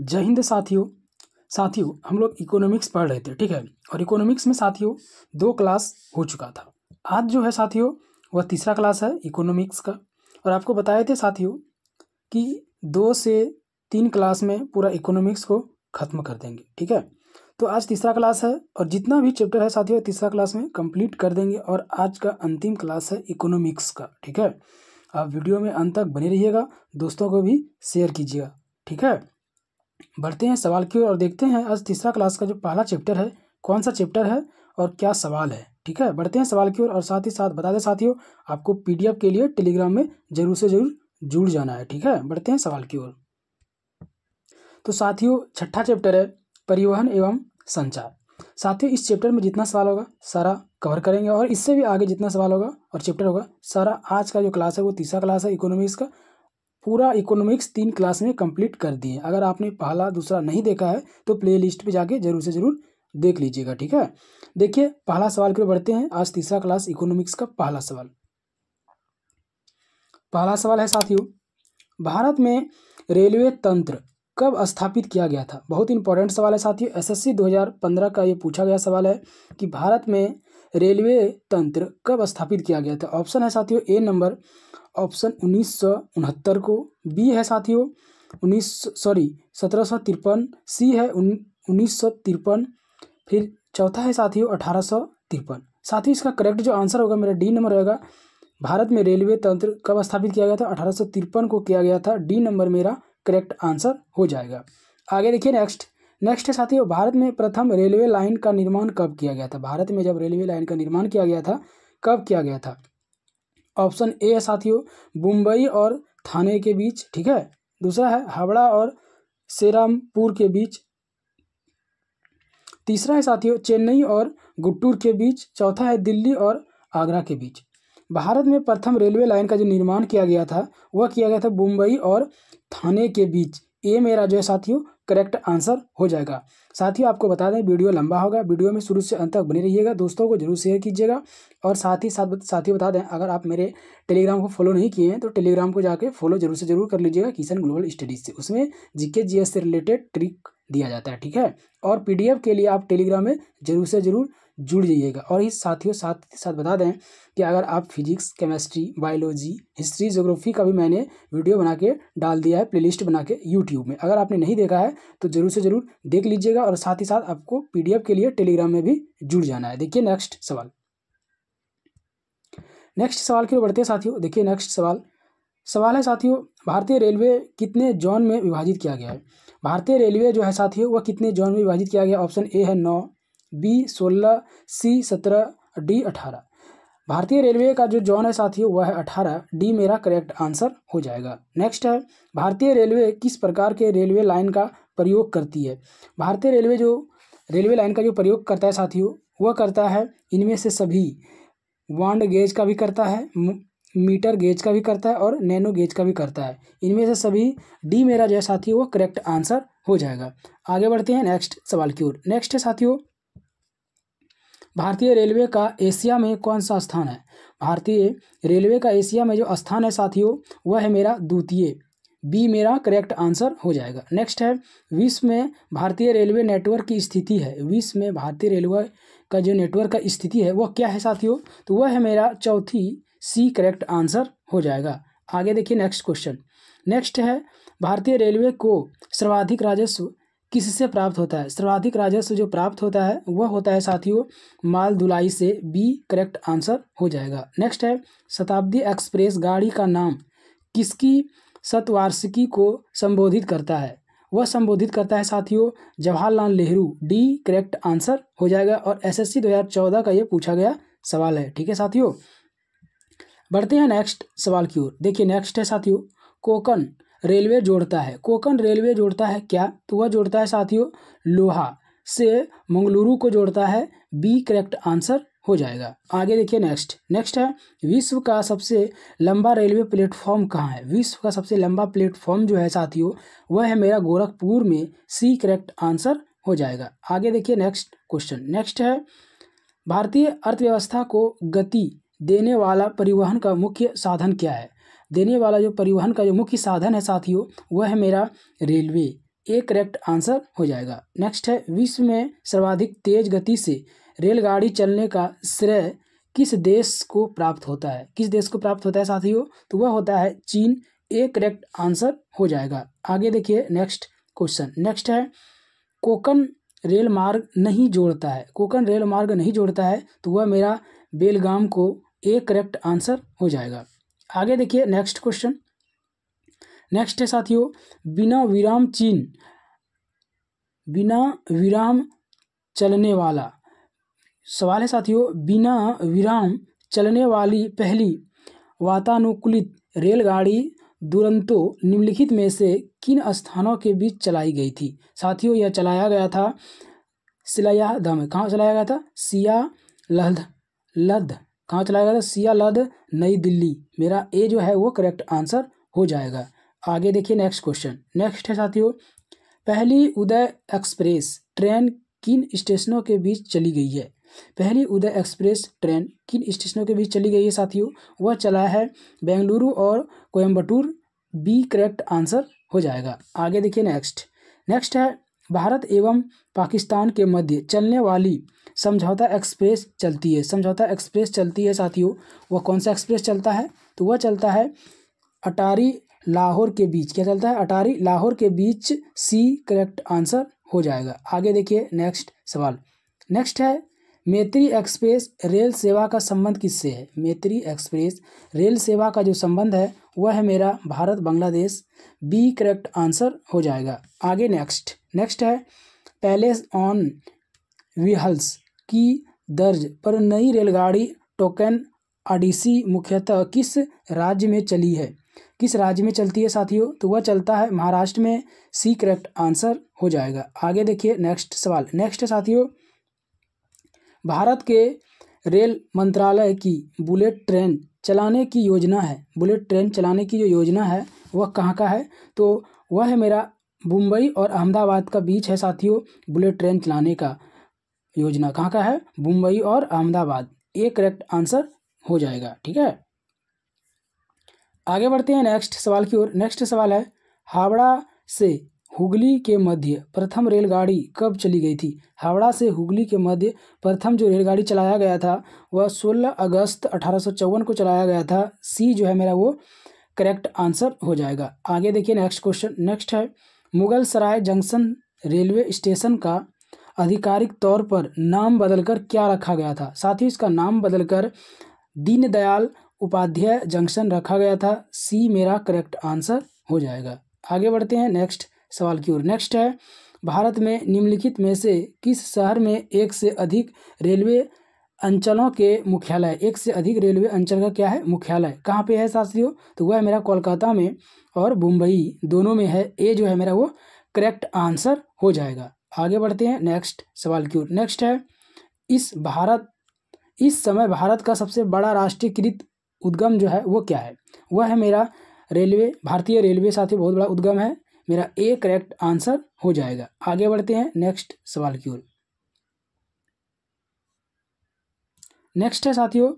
जय हिंद साथियों हम लोग इकोनॉमिक्स पढ़ रहे थे, ठीक है। और इकोनॉमिक्स में साथियों 2 क्लास हो चुका था। आज जो है साथियों वह तीसरा क्लास है इकोनॉमिक्स का। और आपको बताए थे साथियों कि 2 से 3 क्लास में पूरा इकोनॉमिक्स को ख़त्म कर देंगे, ठीक है। तो आज तीसरा क्लास है और जितना भी चैप्टर है साथियों तीसरा क्लास में कंप्लीट कर देंगे। और आज का अंतिम क्लास है इकोनॉमिक्स का, ठीक है। आप वीडियो में अंत तक बने रहिएगा, दोस्तों को भी शेयर कीजिएगा, ठीक है। बढ़ते हैं सवाल की ओर और देखते हैं आज तीसरा क्लास का जो पहला चैप्टर है कौन सा चैप्टर है और क्या सवाल है, ठीक है। बढ़ते हैं सवाल की ओर और साथ ही साथ बता दें साथियों आपको पीडीएफ के लिए टेलीग्राम में जरूर से जरूर जुड़ जाना है, ठीक है। बढ़ते हैं सवाल की ओर। तो साथियों छठा चैप्टर है परिवहन एवं संचार। साथियों इस चैप्टर में जितना सवाल होगा सारा कवर करेंगे और इससे भी आगे जितना सवाल होगा और चैप्टर होगा सारा आज का जो क्लास है वो तीसरा क्लास है इकोनॉमिक्स का। पूरा इकोनॉमिक्स 3 क्लास में कंप्लीट कर दिए। अगर आपने पहला दूसरा नहीं देखा है तो प्ले लिस्ट पर जाके जरूर से जरूर देख लीजिएगा, ठीक है। देखिए पहला सवाल की ओर बढ़ते हैं। आज तीसरा क्लास इकोनॉमिक्स का पहला सवाल है साथियों, भारत में रेलवे तंत्र कब स्थापित किया गया था। बहुत इंपॉर्टेंट सवाल है साथियों, एसएससी 2015 का ये पूछा गया सवाल है कि भारत में रेलवे तंत्र कब स्थापित किया गया था। ऑप्शन है साथियों ए नंबर ऑप्शन 1969 को, बी है साथियों 1753, सी है 1953, फिर चौथा है साथियों 1853। साथियों इसका करेक्ट जो आंसर होगा मेरा डी नंबर रहेगा। भारत में रेलवे तंत्र कब स्थापित किया गया था, 1853 को किया गया था। डी नंबर मेरा करेक्ट आंसर हो जाएगा। आगे देखिए नेक्स्ट है साथियों, भारत में प्रथम रेलवे लाइन का निर्माण कब किया गया था। भारत में जब रेलवे लाइन का निर्माण किया गया था कब किया गया था। ऑप्शन ए है साथियों मुंबई और थाने के बीच, ठीक है। दूसरा है हावड़ा और सेरामपुर के बीच। तीसरा है साथियों चेन्नई और गुट्टूर के बीच। चौथा है दिल्ली और आगरा के बीच। भारत में प्रथम रेलवे लाइन का जो निर्माण किया गया था वह किया गया था मुंबई और थाने के बीच। ये मेरा जो है साथियों करेक्ट आंसर हो जाएगा। साथियों आपको बता दें वीडियो लंबा होगा, वीडियो में शुरू से अंत तक बने रहिएगा, दोस्तों को जरूर शेयर कीजिएगा। और साथ ही साथ साथियों बता दें अगर आप मेरे टेलीग्राम को फॉलो नहीं किए हैं तो टेलीग्राम को जाके फॉलो जरूर से जरूर कर लीजिएगा किशन ग्लोबल स्टडीज से। उसमें जीके जीएस से रिलेटेड ट्रिक दिया जाता है, ठीक है। और पीडीएफ के लिए आप टेलीग्राम में जरूर से जरूर जुड़ जाइएगा। और इस साथियों साथ बता दें कि अगर आप physics chemistry biology history geography का भी मैंने वीडियो बना के डाल दिया है प्लेलिस्ट बना के यूट्यूब में। अगर आपने नहीं देखा है तो जरूर से जरूर देख लीजिएगा और साथ ही साथ आपको पीडीएफ के लिए टेलीग्राम में भी जुड़ जाना है। देखिए नेक्स्ट सवाल की ओर बढ़ते हैं साथियों। देखिए नेक्स्ट सवाल है साथियों, भारतीय रेलवे कितने जोन में विभाजित किया गया है। भारतीय रेलवे जो है साथियों वह कितने जोन में विभाजित किया गया। ऑप्शन ए है 9, बी 16, सी 17, डी 18। भारतीय रेलवे का जो जोन है साथियों वह है 18। डी मेरा करेक्ट आंसर हो जाएगा। नेक्स्ट है भारतीय रेलवे किस प्रकार के रेलवे लाइन का प्रयोग करती है। भारतीय रेलवे जो रेलवे लाइन का जो प्रयोग करता है साथियों वह करता है इनमें से सभी, वांड गेज का भी करता है, मीटर गेज का भी करता है और नैनो गेज का भी करता है। इनमें से सभी डी मेरा जो है साथियों वो करेक्ट आंसर हो जाएगा। आगे बढ़ते हैं नेक्स्ट सवाल की ओर। नेक्स्ट है साथियों, भारतीय रेलवे का एशिया में कौन सा स्थान है। भारतीय रेलवे का एशिया में जो स्थान है साथियों वह है मेरा द्वितीय। बी मेरा करेक्ट आंसर हो जाएगा। नेक्स्ट है विश्व में भारतीय रेलवे नेटवर्क की स्थिति है। विश्व में भारतीय रेलवे का जो नेटवर्क का स्थिति है वह क्या है साथियों, तो वह है मेरा चौथी। सी करेक्ट आंसर हो जाएगा। आगे देखिए नेक्स्ट क्वेश्चन। नेक्स्ट है भारतीय रेलवे को सर्वाधिक राजस्व किससे प्राप्त होता है। सर्वाधिक राजस्व जो प्राप्त होता है वह होता है साथियों माल ढुलाई से। बी करेक्ट आंसर हो जाएगा। नेक्स्ट है शताब्दी एक्सप्रेस गाड़ी का नाम किसकी शतवार्षिकी को संबोधित करता है। वह संबोधित करता है साथियों Jawaharlal Nehru. D correct answer हो जाएगा। और एसएससी 2014 का ये पूछा गया सवाल है, ठीक है साथियों। बढ़ते हैं नेक्स्ट सवाल की ओर। देखिए नेक्स्ट है साथियों कोंकण रेलवे जोड़ता है। कोंकण रेलवे जोड़ता है क्या, तो वह जोड़ता है साथियों लोहा से मंगलुरु को जोड़ता है। बी करेक्ट आंसर हो जाएगा। आगे देखिए नेक्स्ट है विश्व का सबसे लंबा रेलवे प्लेटफॉर्म कहाँ है। विश्व का सबसे लंबा प्लेटफॉर्म जो है साथियों वह है मेरा गोरखपुर में। सी करेक्ट आंसर हो जाएगा। आगे देखिए नेक्स्ट क्वेश्चन। नेक्स्ट है भारतीय अर्थव्यवस्था को गति देने वाला परिवहन का मुख्य साधन क्या है। देने वाला जो परिवहन का जो मुख्य साधन है साथियों वह है मेरा रेलवे। ए करेक्ट आंसर हो जाएगा। नेक्स्ट है, विश्व में सर्वाधिक तेज गति से रेलगाड़ी चलने का श्रेय किस देश को प्राप्त होता है? किस देश को प्राप्त होता है साथियों? तो वह होता है चीन। ए करेक्ट आंसर हो जाएगा। आगे देखिए नेक्स्ट क्वेश्चन। नेक्स्ट है, कोंकण रेल मार्ग नहीं जोड़ता है। कोंकण रेल मार्ग नहीं जोड़ता है तो वह मेरा बेलगाम को ए करेक्ट आंसर हो जाएगा। आगे देखिए नेक्स्ट क्वेश्चन। नेक्स्ट है साथियों, बिना विराम चलने वाला सवाल है साथियों, बिना विराम चलने वाली पहली वातानुकूलित रेलगाड़ी दुरंतो निम्नलिखित में से किन स्थानों के बीच चलाई गई थी? साथियों यह चलाया गया था सियालदह में। कहाँ चलाया गया था? सियालदह। कहाँ चलाया गया था? सियालदह, नई दिल्ली। मेरा ए जो है वो करेक्ट आंसर हो जाएगा। आगे देखिए नेक्स्ट क्वेश्चन। नेक्स्ट है साथियों, पहली उदय एक्सप्रेस ट्रेन किन स्टेशनों के बीच चली गई है? पहली उदय एक्सप्रेस ट्रेन किन स्टेशनों के बीच चली गई है साथियों? वह चला है बेंगलुरु और कोयम्बटूर। बी करेक्ट आंसर हो जाएगा। आगे देखिए नेक्स्ट है, भारत एवं पाकिस्तान के मध्य चलने वाली समझौता एक्सप्रेस चलती है। समझौता एक्सप्रेस चलती है साथियों, वह कौन सा एक्सप्रेस चलता है? तो वह चलता है अटारी लाहौर के बीच। क्या चलता है? अटारी लाहौर के बीच। सी करेक्ट आंसर हो जाएगा। आगे देखिए नेक्स्ट सवाल। नेक्स्ट है, मैत्री एक्सप्रेस रेल सेवा का संबंध किससे है? मैत्री एक्सप्रेस रेल सेवा का जो संबंध है वह है मेरा Bharat Bangladesh. B correct answer हो जाएगा। आगे नेक्स्ट है, पैलेस ऑन व्हील्स की दर्ज पर नई रेलगाड़ी टोकन ओडिसी मुख्यतः किस राज्य में चली है? किस राज्य में चलती है साथियों? तो वह चलता है महाराष्ट्र में। सी करेक्ट आंसर हो जाएगा। आगे देखिए नेक्स्ट सवाल। नेक्स्ट साथियों, भारत के रेल मंत्रालय की बुलेट ट्रेन चलाने की योजना है। बुलेट ट्रेन चलाने की जो योजना है वह कहाँ का है? तो वह है मेरा मुंबई और अहमदाबाद का बीच है साथियों। बुलेट ट्रेन चलाने का योजना कहाँ का है? मुंबई और अहमदाबाद। ए करेक्ट आंसर हो जाएगा। ठीक है, आगे बढ़ते हैं नेक्स्ट सवाल की ओर। नेक्स्ट सवाल है, हावड़ा से हुगली के मध्य प्रथम रेलगाड़ी कब चली गई थी? हावड़ा से हुगली के मध्य प्रथम जो रेलगाड़ी चलाया गया था वह 16 अगस्त 1854 को चलाया गया था। सी जो है मेरा वो करेक्ट आंसर हो जाएगा। आगे देखिए नेक्स्ट क्वेश्चन। नेक्स्ट है, मुगल सराय जंक्शन रेलवे स्टेशन का आधिकारिक तौर पर नाम बदलकर क्या रखा गया था? साथ ही इसका नाम बदलकर दीनदयाल उपाध्याय जंक्शन रखा गया था। सी मेरा करेक्ट आंसर हो जाएगा। आगे बढ़ते हैं नेक्स्ट सवाल की ओर। नेक्स्ट है, भारत में निम्नलिखित में से किस शहर में एक से अधिक रेलवे अंचलों के मुख्यालय? एक से अधिक रेलवे अंचल का क्या है? मुख्यालय। कहाँ पे है साथियों? तो वह है मेरा कोलकाता में और मुंबई दोनों में है। ए जो है मेरा वो करेक्ट आंसर हो जाएगा। आगे बढ़ते हैं नेक्स्ट सवाल की ओर। नेक्स्ट है, इस समय भारत का सबसे बड़ा राष्ट्रीयकृत उद्गम जो है वो क्या है? वह है मेरा रेलवे, भारतीय रेलवे साथियों बहुत बड़ा उद्गम है। मेरा ए करेक्ट आंसर हो जाएगा। आगे बढ़ते हैं नेक्स्ट सवाल की ओर। नेक्स्ट है साथियों,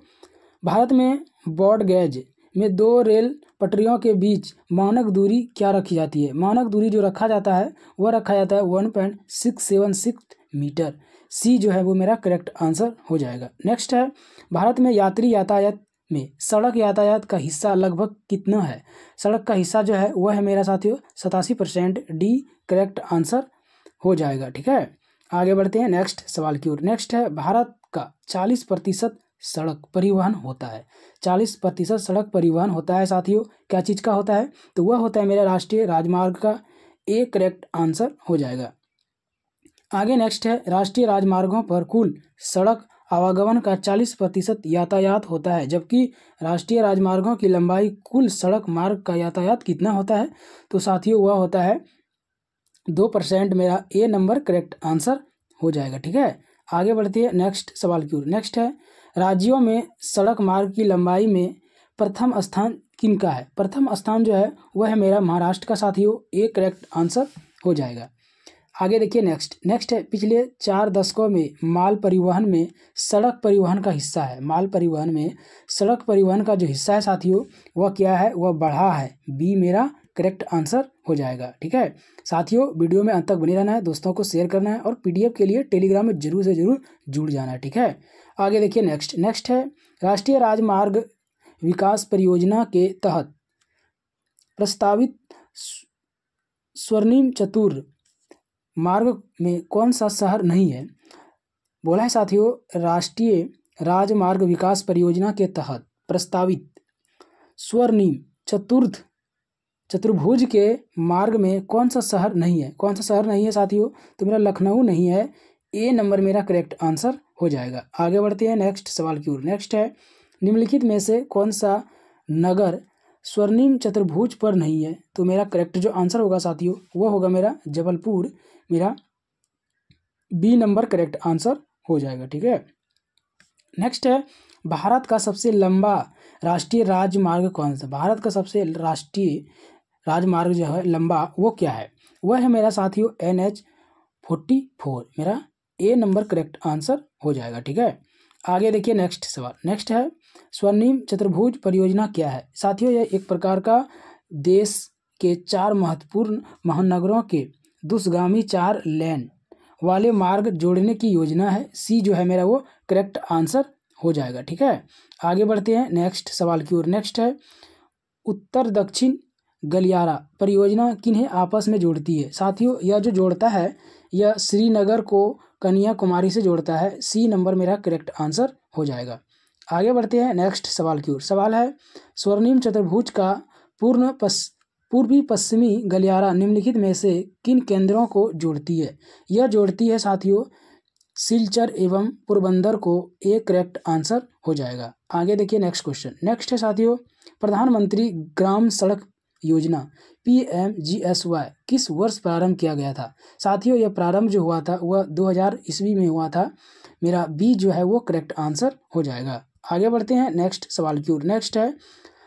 भारत में ब्रॉड गेज में दो रेल पटरियों के बीच मानक दूरी क्या रखी जाती है? मानक दूरी जो रखा जाता है वह रखा जाता है 1.676 मीटर। सी जो है वो मेरा करेक्ट आंसर हो जाएगा। नेक्स्ट है, भारत में यात्री यातायात में सड़क यातायात का हिस्सा लगभग कितना है? सड़क का हिस्सा जो है वह है मेरा साथियों 87%। डी करेक्ट आंसर हो जाएगा। ठीक है, आगे बढ़ते हैं नेक्स्ट सवाल की ओर। नेक्स्ट है, भारत का 40% सड़क परिवहन होता है। 40% सड़क परिवहन होता है साथियों। क्या चीज़ का होता है? तो वह होता है मेरा राष्ट्रीय राजमार्ग का। ए करेक्ट आंसर हो जाएगा। आगे नेक्स्ट है, राष्ट्रीय राजमार्गों पर कुल सड़क आवागमन का 40% यातायात होता है, जबकि राष्ट्रीय राजमार्गों की लंबाई कुल सड़क मार्ग का यातायात कितना होता है? तो साथियों वह होता है 2%। मेरा ए नंबर करेक्ट आंसर हो जाएगा। ठीक है, आगे बढ़ती है नेक्स्ट सवाल की ओर। नेक्स्ट है, राज्यों में सड़क मार्ग की लंबाई में प्रथम स्थान किनका है? प्रथम स्थान जो है वह है मेरा महाराष्ट्र का साथियों। ए करेक्ट आंसर हो जाएगा। आगे देखिए नेक्स्ट है, पिछले 4 दशकों में माल परिवहन में सड़क परिवहन का हिस्सा है। माल परिवहन में सड़क परिवहन का जो हिस्सा है साथियों वह क्या है? वह बढ़ा है। बी मेरा करेक्ट आंसर हो जाएगा। ठीक है साथियों, वीडियो में अंत तक बने रहना है, दोस्तों को शेयर करना है और पीडीएफ के लिए टेलीग्राम में जरूर से जरूर जुड़ जाना है। ठीक है, आगे देखिए नेक्स्ट है राष्ट्रीय राजमार्ग विकास परियोजना के तहत प्रस्तावित स्वर्णिम चतुर मार्ग में कौन सा शहर नहीं है। बोला है साथियों, राष्ट्रीय राजमार्ग विकास परियोजना के तहत प्रस्तावित स्वर्णिम चतुर्भुज के मार्ग में कौन सा शहर नहीं है। कौन सा शहर नहीं है साथियों, तो मेरा लखनऊ नहीं है, ए नंबर मेरा करेक्ट आंसर हो जाएगा। आगे बढ़ते हैं नेक्स्ट सवाल की ओर। नेक्स्ट है निम्नलिखित में से कौन सा नगर स्वर्णिम चतुर्भुज पर नहीं है। तो मेरा करेक्ट जो आंसर होगा साथियों वो होगा मेरा जबलपुर, मेरा बी नंबर करेक्ट आंसर हो जाएगा। ठीक है, नेक्स्ट है भारत का सबसे लंबा राष्ट्रीय राजमार्ग कौन सा। भारत का सबसे राष्ट्रीय राजमार्ग जो है लंबा वो क्या है, वह है मेरा साथियों NH-44, मेरा ए नंबर करेक्ट आंसर हो जाएगा। ठीक है, आगे देखिए नेक्स्ट सवाल। नेक्स्ट है स्वर्णिम चतुर्भुज परियोजना क्या है। साथियों यह एक प्रकार का देश के 4 महत्वपूर्ण महानगरों के दुष्गामी 4 लेन वाले मार्ग जोड़ने की योजना है। सी जो है मेरा वो करेक्ट आंसर हो जाएगा। ठीक है, आगे बढ़ते हैं नेक्स्ट सवाल की ओर। नेक्स्ट है उत्तर दक्षिण गलियारा परियोजना किन्हें आपस में जोड़ती है। साथियों यह जो जोड़ता है यह श्रीनगर को कन्याकुमारी से जोड़ता है। सी नंबर मेरा करेक्ट आंसर हो जाएगा। आगे बढ़ते हैं नेक्स्ट सवाल की ओर। सवाल है स्वर्णिम चतुर्भुज का पूर्वी पश्चिमी गलियारा निम्नलिखित में से किन केंद्रों को जोड़ती है। यह जोड़ती है साथियों सिलचर एवं पोरबंदर को, एक करेक्ट आंसर हो जाएगा। आगे देखिए नेक्स्ट क्वेश्चन। नेक्स्ट है साथियों प्रधानमंत्री ग्राम सड़क योजना PMGSY किस वर्ष प्रारंभ किया गया था। साथियों यह प्रारंभ जो हुआ था वह 2000 ईस्वी में हुआ था। मेरा बी जो है वो करेक्ट आंसर हो जाएगा। आगे बढ़ते हैं नेक्स्ट सवाल की ओर। नेक्स्ट है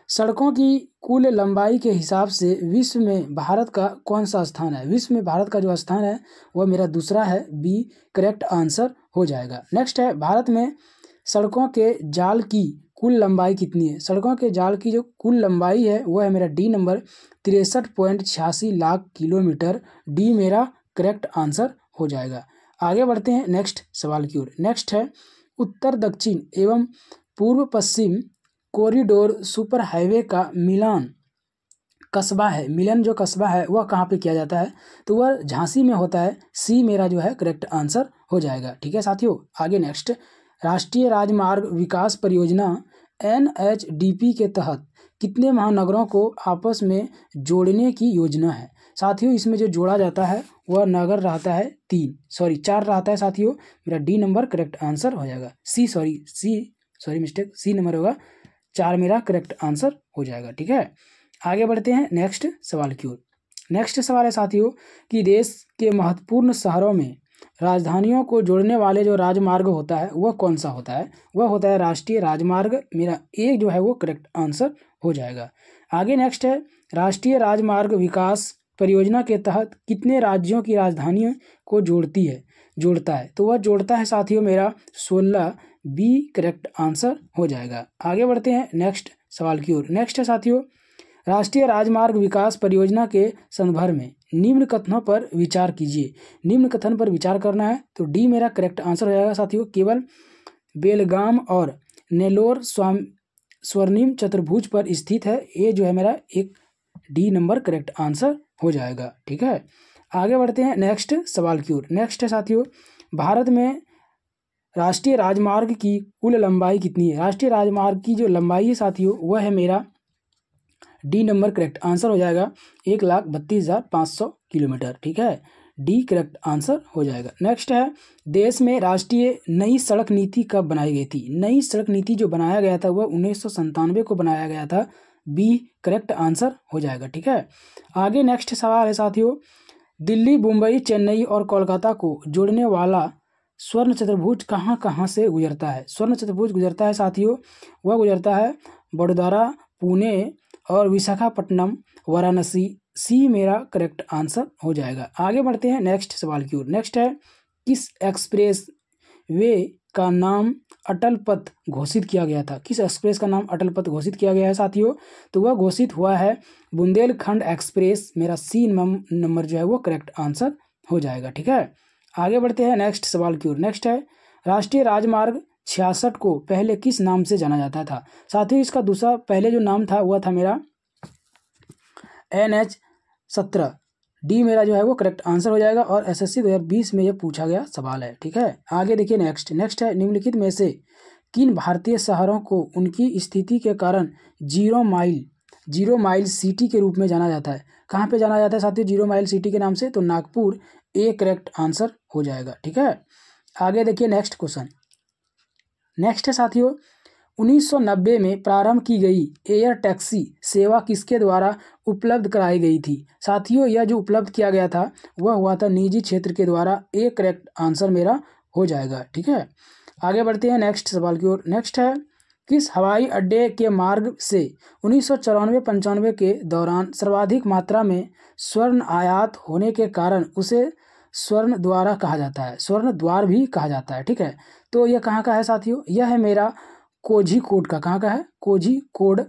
सड़कों की कुल लंबाई के हिसाब से विश्व में भारत का कौन सा स्थान है। विश्व में भारत का जो स्थान है वह मेरा दूसरा है, बी करेक्ट आंसर हो जाएगा। नेक्स्ट है भारत में सड़कों के जाल की कुल लंबाई कितनी है। सड़कों के जाल की जो कुल लंबाई है वह है मेरा D number 63.86 lakh kilometre, D मेरा करेक्ट आंसर हो जाएगा। आगे बढ़ते हैं नेक्स्ट सवाल की ओर। नेक्स्ट है उत्तर दक्षिण एवं पूर्व पश्चिम कॉरिडोर सुपर हाईवे का मिलान कस्बा है। मिलन जो कस्बा है वह कहाँ पे किया जाता है, तो वह झांसी में होता है। सी मेरा जो है करेक्ट आंसर हो जाएगा। ठीक है साथियों, आगे नेक्स्ट राष्ट्रीय राजमार्ग विकास परियोजना NHDP के तहत कितने महानगरों को आपस में जोड़ने की योजना है। साथियों इसमें जो जोड़ा जाता है वह नगर रहता है 4 रहता है साथियों। मेरा डी नंबर करेक्ट आंसर हो जाएगा। सी नंबर होगा 4, मेरा करेक्ट आंसर हो जाएगा। ठीक है, आगे बढ़ते हैं नेक्स्ट सवाल की ओर। नेक्स्ट सवाल है साथियों कि देश के महत्वपूर्ण शहरों में राजधानियों को जोड़ने वाले जो राजमार्ग होता है वह कौन सा होता है। वह होता है राष्ट्रीय राजमार्ग, मेरा ए जो है वो करेक्ट आंसर हो जाएगा। आगे नेक्स्ट है राष्ट्रीय राजमार्ग विकास परियोजना के तहत कितने राज्यों की राजधानियों को जोड़ता है, तो वह जोड़ता है साथियों मेरा 16, बी करेक्ट आंसर हो जाएगा। आगे बढ़ते हैं नेक्स्ट सवाल की ओर। नेक्स्ट है साथियों राष्ट्रीय राजमार्ग विकास परियोजना के संदर्भ में निम्न कथनों पर विचार कीजिए। निम्न कथन पर विचार करना है तो डी मेरा करेक्ट आंसर हो जाएगा साथियों। केवल बेलगाम और नेल्लोर स्वर्णिम चतुर्भुज पर स्थित है। ये जो है मेरा एक डी नंबर करेक्ट आंसर हो जाएगा। ठीक है, आगे बढ़ते हैं नेक्स्ट सवाल की ओर। नेक्स्ट है साथियों भारत में राष्ट्रीय राजमार्ग की कुल लंबाई कितनी है। राष्ट्रीय राजमार्ग की जो लंबाई है साथियों वह है मेरा डी नंबर करेक्ट आंसर हो जाएगा 1,32,500 किलोमीटर। ठीक है, डी करेक्ट आंसर हो जाएगा। नेक्स्ट है देश में राष्ट्रीय नई सड़क नीति कब बनाई गई थी। नई सड़क नीति जो बनाया गया था वह 1997 को बनाया गया था। बी करेक्ट आंसर हो जाएगा। ठीक है, आगे नेक्स्ट सवाल है साथियों दिल्ली, मुंबई, चेन्नई और कोलकाता को जोड़ने वाला स्वर्ण चतुर्भुज कहाँ कहाँ से गुजरता है। स्वर्ण चतुर्भुज गुजरता है साथियों, वह गुजरता है बड़ोदरा, पुणे और विशाखापट्टनम, वाराणसी। सी मेरा करेक्ट आंसर हो जाएगा। आगे बढ़ते हैं नेक्स्ट सवाल की ओर। नेक्स्ट है किस एक्सप्रेस वे का नाम अटल पथ घोषित किया गया था? किस एक्सप्रेस का नाम अटल पथ घोषित किया गया है साथियों? तो वह घोषित हुआ है बुंदेलखंड एक्सप्रेस। मेरा सी नंबर जो है वो करेक्ट आंसर हो जाएगा। ठीक है, आगे बढ़ते हैं नेक्स्ट सवाल की ओर। नेक्स्ट है, राष्ट्रीय राजमार्ग 66 को पहले किस नाम से जाना जाता था? साथियों इसका दूसरा पहले जो नाम था वह था मेरा NH-17। डी मेरा जो है वो करेक्ट आंसर हो जाएगा और SSC 2020 में ये पूछा गया सवाल है। ठीक है, आगे देखिए नेक्स्ट है, निम्नलिखित में से किन भारतीय शहरों को उनकी स्थिति के कारण जीरो माइल सिटी के रूप में जाना जाता है? कहाँ पे जाना जाता है साथियों जीरो माइल सिटी के नाम से? तो नागपुर ए करेक्ट आंसर हो जाएगा। ठीक है, आगे देखिए नेक्स्ट क्वेश्चन। नेक्स्ट है साथियों, 1990 में प्रारंभ की गई एयर टैक्सी सेवा किसके द्वारा उपलब्ध कराई गई थी? साथियों यह जो उपलब्ध किया गया था वह हुआ था निजी क्षेत्र के द्वारा। ए करेक्ट आंसर मेरा हो जाएगा। ठीक है, आगे बढ़ते हैं नेक्स्ट सवाल की ओर। नेक्स्ट है, किस हवाई अड्डे के मार्ग से 1994-95 के दौरान सर्वाधिक मात्रा में स्वर्ण आयात होने के कारण उसे स्वर्ण द्वार कहा जाता है? स्वर्ण द्वार भी कहा जाता है। ठीक है, तो यह कहाँ का है साथियों? यह है मेरा कोझिकोड का। कहाँ का है? कोझिकोड।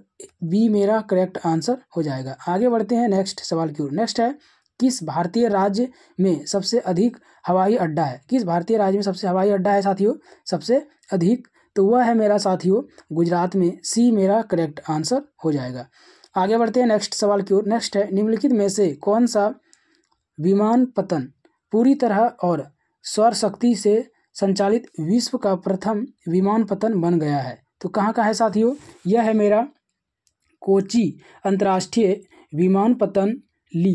बी मेरा करेक्ट आंसर हो जाएगा। आगे बढ़ते हैं नेक्स्ट सवाल की ओर। नेक्स्ट है, किस भारतीय राज्य में सबसे अधिक हवाई अड्डा है? किस भारतीय राज्य में सबसे हवाई अड्डा है साथियों सबसे अधिक? तो वह है मेरा साथियों गुजरात में। सी मेरा करेक्ट आंसर हो जाएगा। आगे बढ़ते हैं नेक्स्ट सवाल की ओर। नेक्स्ट है, निम्नलिखित में से कौन सा विमानपत्तन पूरी तरह और सौर शक्ति से संचालित विश्व का प्रथम विमानपत्तन बन गया है? तो कहाँ का है साथियों? यह है मेरा कोची अंतर्राष्ट्रीय विमानपत्तन ली,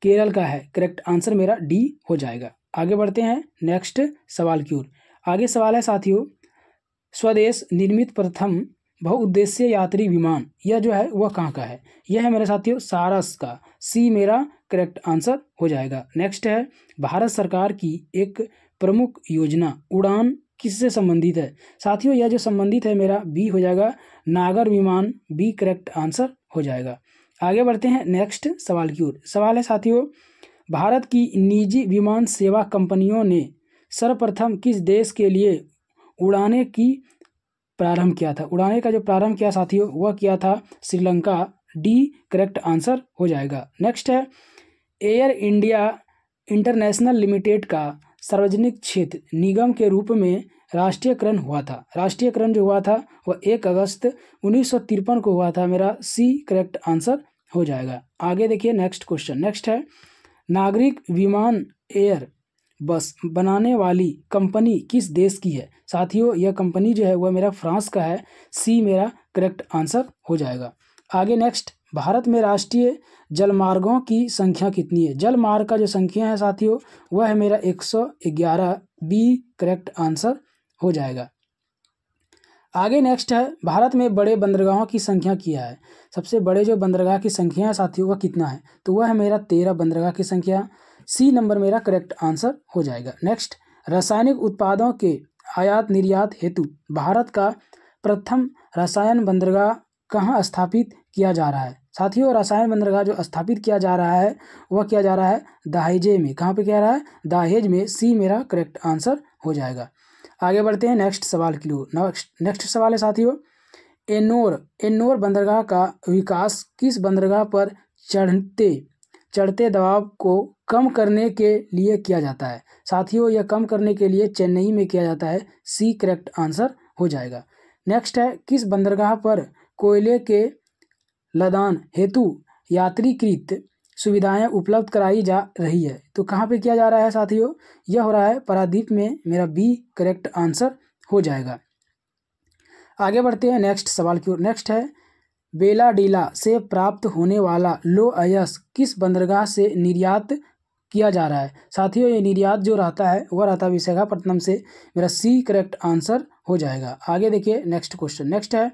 केरल का है। करेक्ट आंसर मेरा डी हो जाएगा। आगे बढ़ते हैं नेक्स्ट सवाल की ओर। आगे सवाल है साथियों, स्वदेश निर्मित प्रथम बहुउद्देशीय यात्री विमान यह जो है वह कहाँ का है? यह है मेरे साथियों सारस का। सी मेरा करेक्ट आंसर हो जाएगा। नेक्स्ट है, भारत सरकार की एक प्रमुख योजना उड़ान किससे संबंधित है? साथियों यह जो संबंधित है मेरा बी हो जाएगा, नागर विमान। बी करेक्ट आंसर हो जाएगा। आगे बढ़ते हैं नेक्स्ट सवाल की ओर। सवाल है साथियों, भारत की निजी विमान सेवा कंपनियों ने सर्वप्रथम किस देश के लिए उड़ाने की प्रारंभ किया था? उड़ाने का जो प्रारंभ किया साथियों वह किया था श्रीलंका। डी करेक्ट आंसर हो जाएगा। नेक्स्ट है, एयर इंडिया इंटरनेशनल लिमिटेड का सार्वजनिक क्षेत्र निगम के रूप में राष्ट्रीयकरण हुआ था। राष्ट्रीयकरण जो हुआ था वह 1 अगस्त 1953 को हुआ था। मेरा सी करेक्ट आंसर हो जाएगा। आगे देखिए नेक्स्ट क्वेश्चन। नेक्स्ट है, नागरिक विमान एयर बस बनाने वाली कंपनी किस देश की है? साथियों यह कंपनी जो है वह मेरा फ्रांस का है। सी मेरा करेक्ट आंसर हो जाएगा। आगे नेक्स्ट, भारत में राष्ट्रीय जलमार्गों की संख्या कितनी है? जलमार्ग का जो संख्या है साथियों वह है मेरा 111। बी करेक्ट आंसर हो जाएगा। आगे नेक्स्ट है, भारत में बड़े बंदरगाहों की संख्या क्या है? सबसे बड़े जो बंदरगाह की संख्या है साथियों वह कितना है? तो वह है मेरा 13 बंदरगाह की संख्या। सी नंबर मेरा करेक्ट आंसर हो जाएगा। नेक्स्ट, रासायनिक उत्पादों के आयात निर्यात हेतु भारत का प्रथम रसायन बंदरगाह कहाँ स्थापित किया जा रहा है? साथियों रसायन बंदरगाह जो स्थापित किया जा रहा है वह किया जा रहा है दहेज में। कहाँ पे किया रहा है? दहेज में। सी मेरा करेक्ट आंसर हो जाएगा। आगे बढ़ते हैं नेक्स्ट सवाल की ओर। नेक्स्ट सवाल है साथियों, एन्नोर बंदरगाह का विकास किस बंदरगाह पर चढ़ते दबाव को कम करने के लिए किया जाता है? साथियों यह कम करने के लिए चेन्नई में किया जाता है। सी करेक्ट आंसर हो जाएगा। नेक्स्ट है, किस बंदरगाह पर कोयले के लदान हेतु यात्रीकृत सुविधाएं उपलब्ध कराई जा रही है? तो कहाँ पे किया जा रहा है साथियों? यह हो रहा है पारादीप में। मेरा बी करेक्ट आंसर हो जाएगा। आगे बढ़ते हैं नेक्स्ट सवाल की ओर। नेक्स्ट है, बेलाडीला से प्राप्त होने वाला लोह अयस्क किस बंदरगाह से निर्यात किया जा रहा है? साथियों ये निर्यात जो रहता है वह रहता है विशाखापट्टनम से। मेरा सी करेक्ट आंसर हो जाएगा। आगे देखिए नेक्स्ट क्वेश्चन। नेक्स्ट है,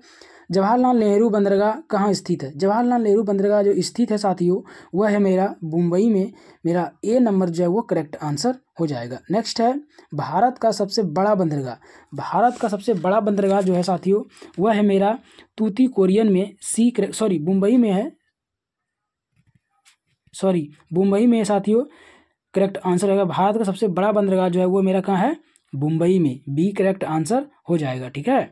जवाहरलाल नेहरू बंदरगाह कहाँ स्थित है? जवाहरलाल नेहरू बंदरगाह जो स्थित है साथियों वह है मेरा मुंबई में। मेरा ए नंबर जो है वो करेक्ट आंसर हो जाएगा। नेक्स्ट है, भारत का सबसे बड़ा बंदरगाह। भारत का सबसे बड़ा बंदरगाह जो है साथियों वह है मेरा तूतीकोरिन में। मुंबई में है। मुंबई में साथियों करेक्ट आंसर रहेगा। भारत का सबसे बड़ा बंदरगाह जो है वो मेरा कहाँ है? मुंबई में, बी करेक्ट आंसर हो जाएगा। ठीक है,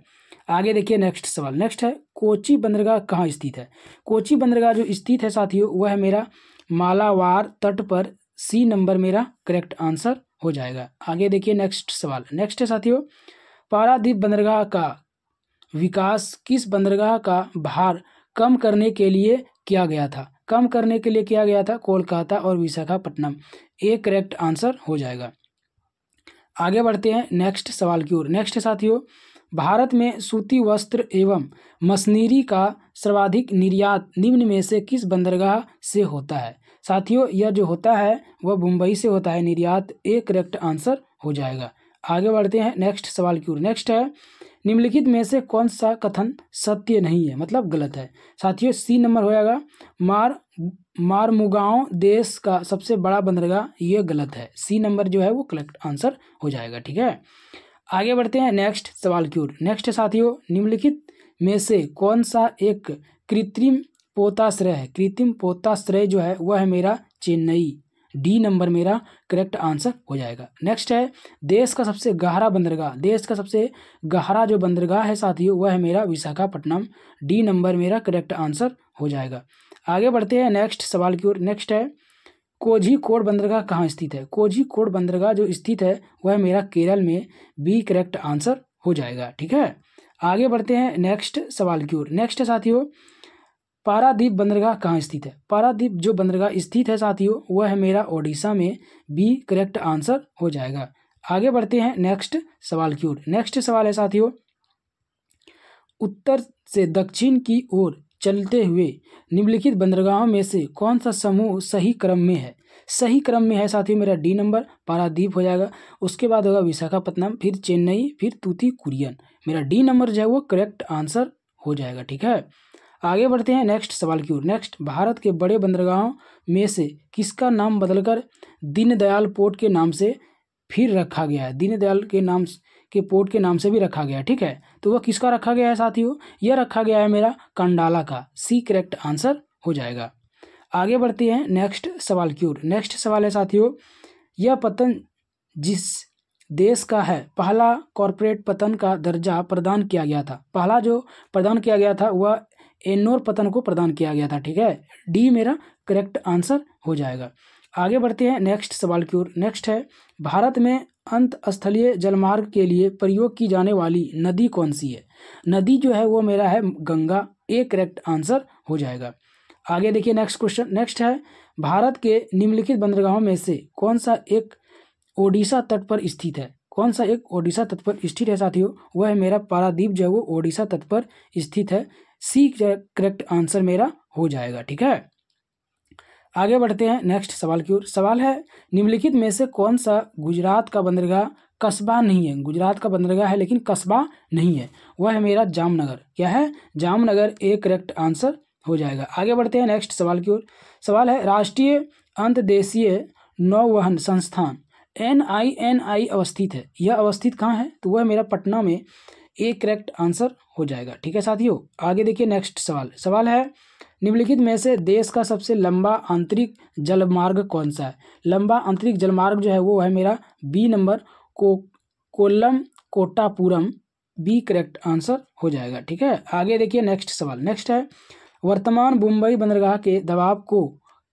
आगे देखिए नेक्स्ट सवाल। नेक्स्ट है कोची बंदरगाह कहाँ स्थित है। कोची बंदरगाह जो स्थित है साथियों वह है मेरा मालाबार तट पर, सी नंबर मेरा करेक्ट आंसर हो जाएगा। आगे देखिए नेक्स्ट सवाल। नेक्स्ट है साथियों पारादीप बंदरगाह का विकास किस बंदरगाह का भार कम करने के लिए किया गया था। कम करने के लिए किया गया था कोलकाता और विशाखापट्टनम, ए करेक्ट आंसर हो जाएगा। आगे बढ़ते हैं नेक्स्ट सवाल की ओर। नेक्स्ट साथियों भारत में सूती वस्त्र एवं मशीनरी का सर्वाधिक निर्यात निम्न में से किस बंदरगाह से होता है। साथियों यह जो होता है वह मुंबई से होता है निर्यात, ए करेक्ट आंसर हो जाएगा। आगे बढ़ते हैं नेक्स्ट सवाल की ओर। नेक्स्ट है निम्नलिखित में से कौन सा कथन सत्य नहीं है, मतलब गलत है। साथियों सी नंबर हो जाएगा मारमुगांव देश का सबसे बड़ा बंदरगाह, ये गलत है। सी नंबर जो है वो करेक्ट आंसर हो जाएगा। ठीक है, आगे बढ़ते हैं नेक्स्ट सवाल की ओर। नेक्स्ट साथियों निम्नलिखित में से कौन सा एक कृत्रिम पोताश्रय है। कृत्रिम पोताश्रय जो है वह है मेरा चेन्नई, डी नंबर मेरा करेक्ट आंसर हो जाएगा। नेक्स्ट है देश का सबसे गहरा बंदरगाह। देश का सबसे गहरा जो बंदरगाह है साथियों वह है मेरा विशाखापट्टनम, डी नंबर मेरा करेक्ट आंसर हो जाएगा। आगे बढ़ते हैं नेक्स्ट सवाल की ओर। नेक्स्ट है कोझीकोड बंदरगाह कहाँ स्थित है। कोझीकोड बंदरगाह जो स्थित है वह मेरा केरल में, बी करेक्ट आंसर हो जाएगा। ठीक है, आगे बढ़ते हैं नेक्स्ट सवाल की ओर। नेक्स्ट साथियों पारादीप बंदरगाह कहाँ स्थित है। पारादीप जो बंदरगाह स्थित है साथियों वह है मेरा ओडिशा में, बी करेक्ट आंसर हो जाएगा। आगे बढ़ते हैं नेक्स्ट सवाल की ओर। नेक्स्ट सवाल है साथियों उत्तर से दक्षिण की ओर चलते हुए निम्नलिखित बंदरगाहों में से कौन सा समूह सही क्रम में है। सही क्रम में है साथियों मेरा डी नंबर पारादीप हो जाएगा, उसके बाद होगा विशाखापट्टनम, फिर चेन्नई, फिर तूतीकुरियन, मेरा डी नंबर जो है वो करेक्ट आंसर हो जाएगा। ठीक है, आगे बढ़ते हैं नेक्स्ट सवाल की ओर। नेक्स्ट भारत के बड़े बंदरगाहों में से किसका नाम बदलकर दीनदयाल पोर्ट के नाम से फिर रखा गया है। दीनदयाल के नाम के पोर्ट के नाम से भी रखा गया है। ठीक है, तो वह किसका रखा गया है साथियों, यह रखा गया है मेरा कंडाला का, सी करेक्ट आंसर हो जाएगा। आगे बढ़ते हैं नेक्स्ट सवाल की ओर। नेक्स्ट सवाल है साथियों यह पतन जिस देश का है पहला कॉर्पोरेट पतन का दर्जा प्रदान किया गया था। पहला जो प्रदान किया गया था वह एन्नोर पतन को प्रदान किया गया था। ठीक है, डी मेरा करेक्ट आंसर हो जाएगा। आगे बढ़ते हैं नेक्स्ट सवाल की ओर। नेक्स्ट है भारत में अंतस्थलीय जलमार्ग के लिए प्रयोग की जाने वाली नदी कौन सी है। नदी जो है वो मेरा है गंगा, ए करेक्ट आंसर हो जाएगा। आगे देखिए नेक्स्ट क्वेश्चन। नेक्स्ट है भारत के निम्नलिखित बंदरगाहों में से कौन सा एक ओडिशा तट पर स्थित है। कौन सा एक ओडिशा तट पर स्थित है साथियों, वह है मेरा पारादीप जो है वो ओडिशा तट पर स्थित है, सी करेक्ट आंसर मेरा हो जाएगा। ठीक है, आगे बढ़ते हैं नेक्स्ट सवाल की ओर। सवाल है निम्नलिखित में से कौन सा गुजरात का बंदरगाह कस्बा नहीं है। गुजरात का बंदरगाह है लेकिन कस्बा नहीं है, वह है मेरा जामनगर। क्या है, जामनगर, ए करेक्ट आंसर हो जाएगा। आगे बढ़ते हैं नेक्स्ट सवाल की ओर। सवाल है राष्ट्रीय अंतर्देशीय नौवहन संस्थान NINI अवस्थित है, यह अवस्थित कहाँ है, तो वह मेरा पटना में, ए करेक्ट आंसर हो जाएगा। ठीक है साथियों, आगे देखिए नेक्स्ट सवाल। सवाल है निम्नलिखित में से देश का सबसे लंबा आंतरिक जलमार्ग कौन सा है। लंबा आंतरिक जलमार्ग जो है वो है मेरा B number Kollam Kottapuram, B correct answer हो जाएगा। ठीक है, आगे देखिए नेक्स्ट सवाल। नेक्स्ट है वर्तमान मुंबई बंदरगाह के दबाव को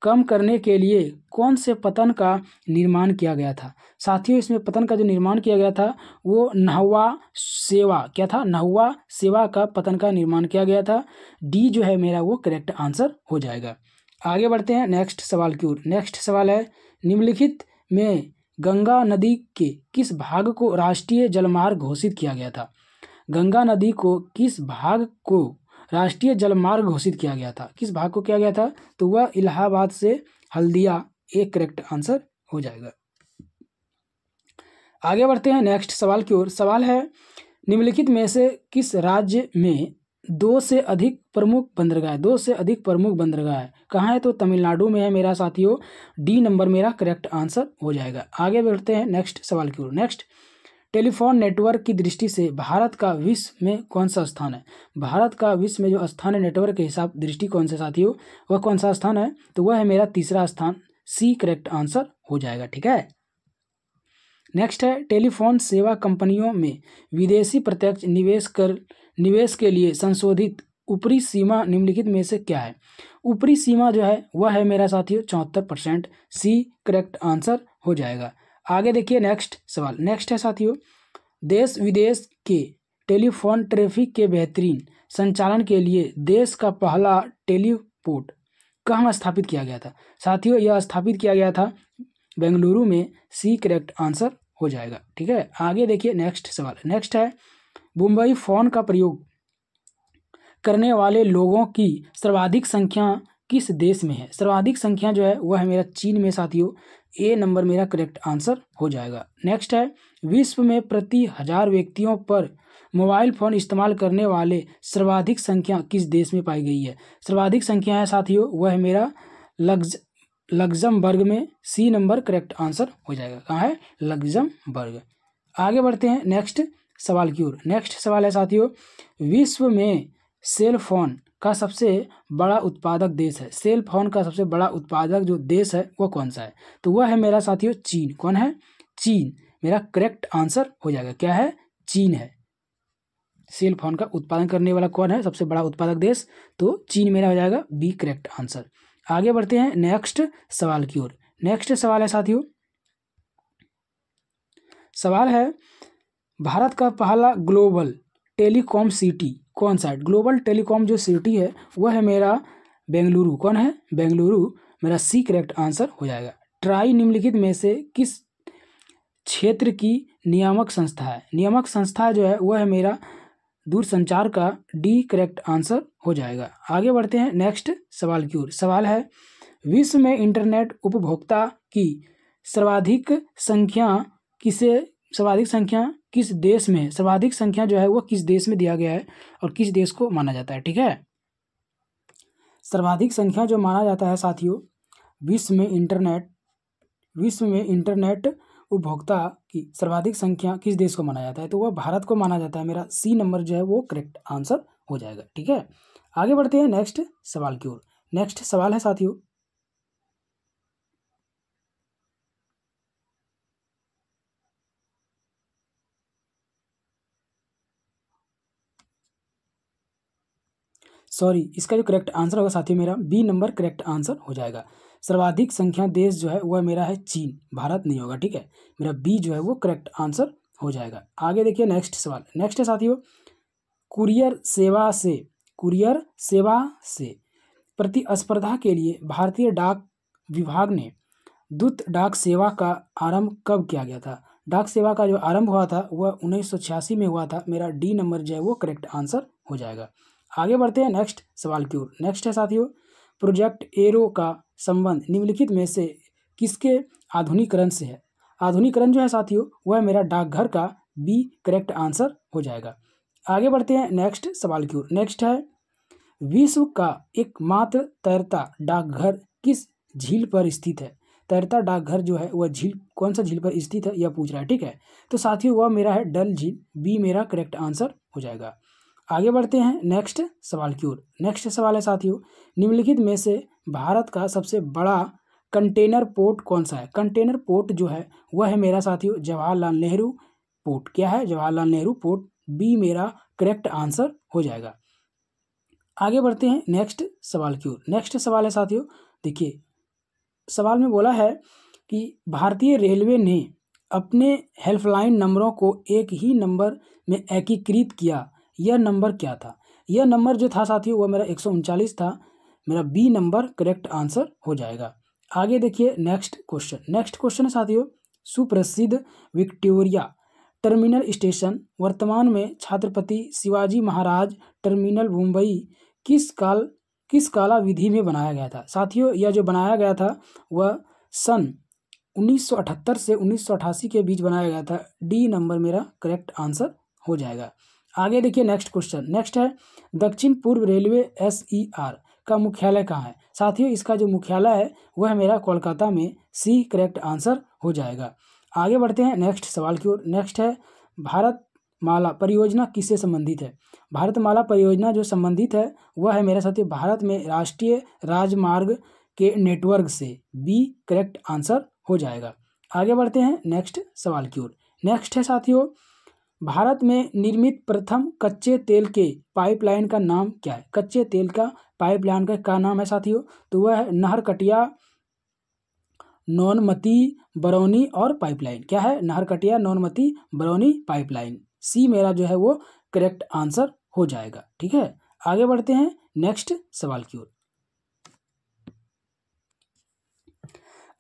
कम करने के लिए कौन से पतन का निर्माण किया गया था। साथियों इसमें पतन का जो निर्माण किया गया था वो नहवा सेवा, क्या था, नहवा सेवा का पतन का निर्माण किया गया था, डी जो है मेरा वो करेक्ट आंसर हो जाएगा। आगे बढ़ते हैं नेक्स्ट सवाल की ओर। नेक्स्ट सवाल है निम्नलिखित में गंगा नदी के किस भाग को राष्ट्रीय जलमार्ग घोषित किया गया था। गंगा नदी को किस भाग को राष्ट्रीय जलमार्ग घोषित किया गया था, किस भाग को किया गया था, तो वह इलाहाबाद से हल्दिया, एक करेक्ट आंसर हो जाएगा। आगे बढ़ते हैं नेक्स्ट सवाल की ओर। सवाल है निम्नलिखित में से किस राज्य में दो से अधिक प्रमुख बंदरगाह है। दो से अधिक प्रमुख बंदरगाह है कहाँ है, तो तमिलनाडु में है मेरा साथियों, डी नंबर मेरा करेक्ट आंसर हो जाएगा। आगे बढ़ते हैं नेक्स्ट सवाल की ओर। नेक्स्ट टेलीफोन नेटवर्क की दृष्टि से भारत का विश्व में कौन सा स्थान है। भारत का विश्व में जो स्थान है नेटवर्क के हिसाब दृष्टिकोण से साथियों वह कौन सा स्थान है, तो वह है मेरा तीसरा स्थान, सी करेक्ट आंसर हो जाएगा। ठीक है, नेक्स्ट है टेलीफोन सेवा कंपनियों में विदेशी प्रत्यक्ष निवेश के लिए संशोधित ऊपरी सीमा निम्नलिखित में से क्या है। ऊपरी सीमा जो है वह है मेरा साथियों 74%। सी करेक्ट आंसर हो जाएगा। आगे देखिए नेक्स्ट सवाल। नेक्स्ट है साथियों, देश विदेश के टेलीफोन ट्रैफिक के बेहतरीन संचालन के लिए देश का पहला टेलीपोर्ट कहाँ स्थापित किया गया था। साथियों यह स्थापित किया गया था बेंगलुरु में। सी करेक्ट आंसर हो जाएगा। ठीक है, आगे देखिए नेक्स्ट सवाल। नेक्स्ट है मुंबई फोन का प्रयोग करने वाले लोगों की सर्वाधिक संख्या किस देश में है। सर्वाधिक संख्या जो है वह है मेरा चीन में साथियों। ए नंबर मेरा करेक्ट आंसर हो जाएगा। नेक्स्ट है विश्व में प्रति 1000 व्यक्तियों पर मोबाइल फ़ोन इस्तेमाल करने वाले सर्वाधिक संख्या किस देश में पाई गई है। सर्वाधिक संख्या है साथियों वह है मेरा लग्जमबर्ग में। सी नंबर करेक्ट आंसर हो जाएगा। कहाँ है, लग्जमबर्ग। आगे बढ़ते हैं नेक्स्ट सवाल की ओर। नेक्स्ट सवाल है साथियों, विश्व में सेल फोन का सबसे बड़ा उत्पादक देश है। सेल फोन का सबसे बड़ा उत्पादक जो देश है वह कौन सा है, तो वह है मेरा साथियों चीन। कौन है, चीन। मेरा करेक्ट आंसर हो जाएगा। क्या है, चीन है। सेल फोन का उत्पादन करने वाला कौन है, सबसे बड़ा उत्पादक देश, तो चीन मेरा हो जाएगा बी करेक्ट आंसर। आगे बढ़ते हैं नेक्स्ट सवाल की ओर। नेक्स्ट सवाल है साथियों, सवाल है भारत का पहला ग्लोबल टेलीकॉम सिटी कौन सा है। ग्लोबल टेलीकॉम जो सिटी है वह है मेरा बेंगलुरु। कौन है, बेंगलुरु। मेरा सी करेक्ट आंसर हो जाएगा। ट्राई निम्नलिखित में से किस क्षेत्र की नियामक संस्था है। नियामक संस्था जो है वह है मेरा दूरसंचार का। डी करेक्ट आंसर हो जाएगा। आगे बढ़ते हैं नेक्स्ट सवाल की ओर। सवाल है विश्व में इंटरनेट उपभोक्ता की सर्वाधिक संख्या किस देश में है। सर्वाधिक संख्या जो है वह किस देश में दिया गया है और किस देश को माना जाता है। ठीक है, सर्वाधिक संख्या जो माना जाता है साथियों विश्व में इंटरनेट उपभोक्ता की सर्वाधिक संख्या किस देश को माना जाता है, तो वह भारत को माना जाता है। मेरा सी नंबर जो है वो करेक्ट आंसर हो जाएगा। ठीक है, आगे बढ़ते हैं नेक्स्ट सवाल की ओर। नेक्स्ट सवाल है साथियों, इसका जो करेक्ट आंसर होगा साथियों मेरा बी नंबर करेक्ट आंसर हो जाएगा। सर्वाधिक संख्या देश जो है वह मेरा है चीन, भारत नहीं होगा। ठीक है, मेरा बी जो है वो करेक्ट आंसर हो जाएगा। आगे देखिए नेक्स्ट सवाल। नेक्स्ट है साथियों, कुरियर सेवा से प्रतिस्पर्धा के लिए भारतीय डाक विभाग ने दूत डाक सेवा का आरंभ कब किया गया था। डाक सेवा का जो आरंभ हुआ था वह 1986 में हुआ था। मेरा डी नंबर जो है वो करेक्ट आंसर हो जाएगा। आगे बढ़ते हैं नेक्स्ट सवाल की ओर। नेक्स्ट है साथियों, प्रोजेक्ट एरो का संबंध निम्नलिखित में से किसके आधुनिकीकरण से है। आधुनिकीकरण जो है साथियों वह मेरा डाकघर का। बी करेक्ट आंसर हो जाएगा। आगे बढ़ते हैं नेक्स्ट सवाल की ओर। नेक्स्ट है विश्व का एकमात्र तैरता डाकघर किस झील पर स्थित है। तैरता डाकघर जो है वह झील कौन सा झील पर स्थित है यह पूछ रहा है। ठीक है, तो साथियों वह मेरा है डल झील। बी मेरा करेक्ट आंसर हो जाएगा। आगे बढ़ते हैं नेक्स्ट सवाल की ओर। नेक्स्ट सवाल है साथियों, निम्नलिखित में से भारत का सबसे बड़ा कंटेनर पोर्ट कौन सा है। कंटेनर पोर्ट जो है वह है मेरा साथियों जवाहरलाल नेहरू पोर्ट। क्या है, जवाहरलाल नेहरू पोर्ट। बी मेरा करेक्ट आंसर हो जाएगा। आगे बढ़ते हैं नेक्स्ट सवाल की ओर। नेक्स्ट सवाल है साथियों, देखिए सवाल में बोला है कि भारतीय रेलवे ने अपने हेल्पलाइन नंबरों को एक ही नंबर में एकीकृत किया। यह नंबर क्या था। यह नंबर जो था साथियों वह मेरा 139 था। मेरा बी नंबर करेक्ट आंसर हो जाएगा। आगे देखिए नेक्स्ट क्वेश्चन। नेक्स्ट क्वेश्चन है साथियों, सुप्रसिद्ध विक्टोरिया टर्मिनल स्टेशन वर्तमान में छत्रपति शिवाजी महाराज टर्मिनल मुंबई किस काला विधि में बनाया गया था। साथियों यह जो बनाया गया था वह सन 1978 से 1988 के बीच बनाया गया था। डी नंबर मेरा करेक्ट आंसर हो जाएगा। आगे देखिए नेक्स्ट क्वेश्चन। नेक्स्ट है दक्षिण पूर्व रेलवे SER का मुख्यालय कहाँ है। साथियों इसका जो मुख्यालय है वह मेरा कोलकाता में। सी करेक्ट आंसर हो जाएगा। आगे बढ़ते हैं नेक्स्ट सवाल की ओर। नेक्स्ट है भारतमाला परियोजना किससे संबंधित है। भारतमाला परियोजना जो संबंधित है वह है मेरे साथियों भारत में राष्ट्रीय राजमार्ग के नेटवर्क से। बी करेक्ट आंसर हो जाएगा। आगे बढ़ते हैं नेक्स्ट सवाल की ओर। नेक्स्ट है साथियों, भारत में निर्मित प्रथम कच्चे तेल के पाइपलाइन का नाम क्या है? कच्चे तेल का पाइपलाइन का क्या नाम है साथियों? तो वह है नहरकटिया, नौनमती, बरौनी और पाइपलाइन। क्या है? नहरकटिया, नौनमती, बरौनी, पाइपलाइन। सी मेरा जो है वो करेक्ट आंसर हो जाएगा। ठीक है, आगे बढ़ते हैं नेक्स्ट सवाल की ओर।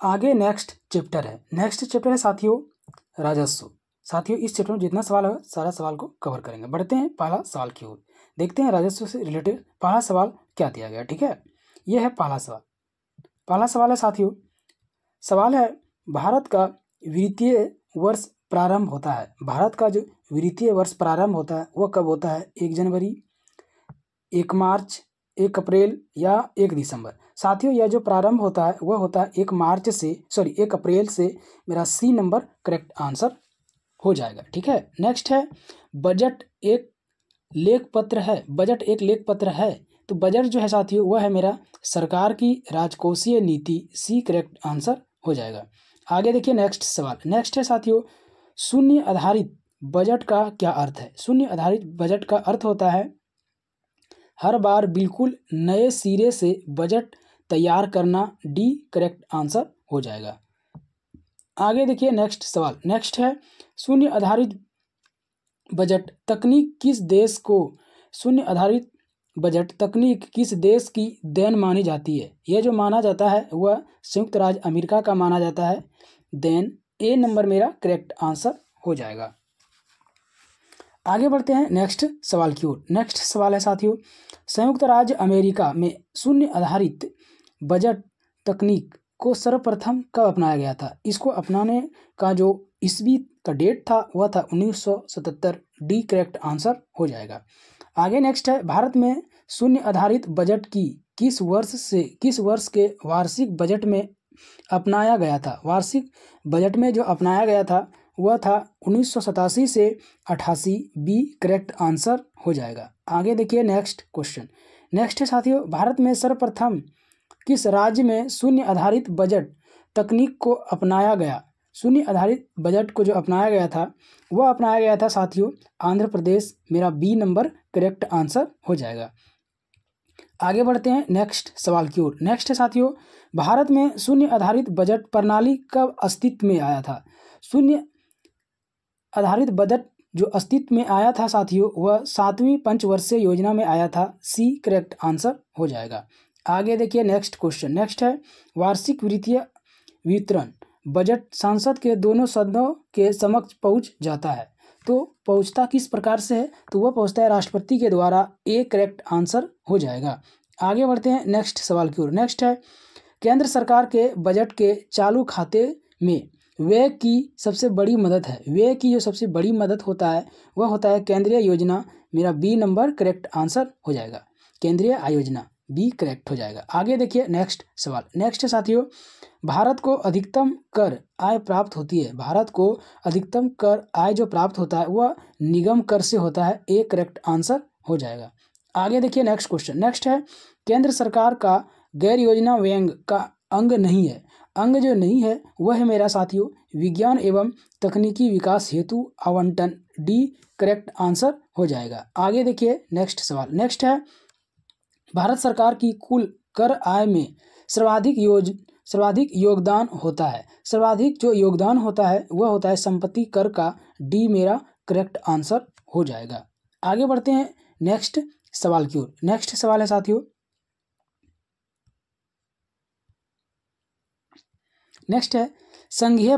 आगे नेक्स्ट चैप्टर है, नेक्स्ट चैप्टर है साथियों राजस्व। साथियों इस चैप्टर में जितना सवाल है सारा सवाल को कवर करेंगे। बढ़ते हैं पहला सवाल की ओर, देखते हैं राजस्व से रिलेटेड पहला सवाल क्या दिया गया। ठीक है, यह है पहला सवाल। पहला सवाल है साथियों, सवाल है भारत का वित्तीय वर्ष प्रारंभ होता है। भारत का जो वित्तीय वर्ष प्रारंभ होता है वह कब होता है? 1 जनवरी, 1 मार्च, 1 अप्रैल या 1 दिसंबर। साथियों यह जो प्रारंभ होता है वह होता है 1 अप्रैल से। मेरा सी नंबर करेक्ट आंसर हो जाएगा। ठीक है, नेक्स्ट है बजट एक लेख पत्र है। बजट एक लेख पत्र है, तो बजट जो है साथियों वह है मेरा सरकार की राजकोषीय नीति। सी करेक्ट आंसर हो जाएगा। आगे देखिए नेक्स्ट सवाल। नेक्स्ट है साथियों, शून्य आधारित बजट का क्या अर्थ है? शून्य आधारित बजट का अर्थ होता है हर बार बिल्कुल नए सिरे से बजट तैयार करना। डी करेक्ट आंसर हो जाएगा। आगे देखिए नेक्स्ट सवाल। नेक्स्ट है शून्य आधारित बजट तकनीक किस देश को शून्य आधारित बजट तकनीक किस देश की देन मानी जाती है? यह जो माना जाता है वह संयुक्त राज्य अमेरिका का माना जाता है देन। ए नंबर मेरा करेक्ट आंसर हो जाएगा। आगे बढ़ते हैं नेक्स्ट सवाल की ओर। नेक्स्ट सवाल है साथियों, संयुक्त राज्य अमेरिका में शून्य आधारित बजट तकनीक को सर्वप्रथम कब अपनाया गया था? इसको अपनाने का जो ईस्वी का डेट था वह था 1977। डी करेक्ट आंसर हो जाएगा। आगे नेक्स्ट है, भारत में शून्य आधारित बजट की किस वर्ष के वार्षिक बजट में अपनाया गया था? वार्षिक बजट में जो अपनाया गया था वह था 1987 से 88। बी करेक्ट आंसर हो जाएगा। आगे देखिए नेक्स्ट क्वेश्चन। नेक्स्ट है साथियों, भारत में सर्वप्रथम किस राज्य में शून्य आधारित बजट तकनीक को अपनाया गया? शून्य आधारित बजट को जो अपनाया गया था वह अपनाया गया था साथियों आंध्र प्रदेश। मेरा बी नंबर करेक्ट आंसर हो जाएगा। आगे बढ़ते हैं नेक्स्ट सवाल की ओर। नेक्स्ट है साथियों, भारत में शून्य आधारित बजट प्रणाली कब अस्तित्व में आया था? शून्य आधारित बजट जो अस्तित्व में आया था साथियों वह 7वीं पंचवर्षीय योजना में आया था। सी करेक्ट आंसर हो जाएगा। आगे देखिए नेक्स्ट क्वेश्चन। नेक्स्ट है, वार्षिक वित्तीय वितरण बजट संसद के दोनों सदनों के समक्ष पहुंच जाता है, तो पहुंचता किस प्रकार से है? तो वह पहुंचता है राष्ट्रपति के द्वारा। ए करेक्ट आंसर हो जाएगा। आगे बढ़ते हैं नेक्स्ट सवाल की ओर। नेक्स्ट है, केंद्र सरकार के बजट के चालू खाते में व्यय की सबसे बड़ी मदद है। व्यय की जो सबसे बड़ी मदद होता है वह होता है केंद्रीय योजना। मेरा बी नंबर करेक्ट आंसर हो जाएगा। केंद्रीय आयोजना बी करेक्ट हो जाएगा। आगे देखिए नेक्स्ट सवाल। नेक्स्ट साथियों, भारत को अधिकतम कर आय प्राप्त होती है। भारत को अधिकतम कर आय जो प्राप्त होता है वह निगम कर से होता है। ए करेक्ट आंसर हो जाएगा। आगे देखिए नेक्स्ट क्वेश्चन। नेक्स्ट है, केंद्र सरकार का गैर योजना व्यय का अंग नहीं है। अंग जो नहीं है वह है मेरा साथियों विज्ञान एवं तकनीकी विकास हेतु आवंटन। डी करेक्ट आंसर हो जाएगा। आगे देखिए नेक्स्ट सवाल। नेक्स्ट है, भारत सरकार की कुल कर आय में सर्वाधिक योगदान होता है। सर्वाधिक जो योगदान होता है वह होता है संपत्ति कर का। डी मेरा करेक्ट आंसर हो जाएगा। आगे बढ़ते हैं नेक्स्ट सवाल की ओर। नेक्स्ट सवाल है साथियों, नेक्स्ट है, संघीय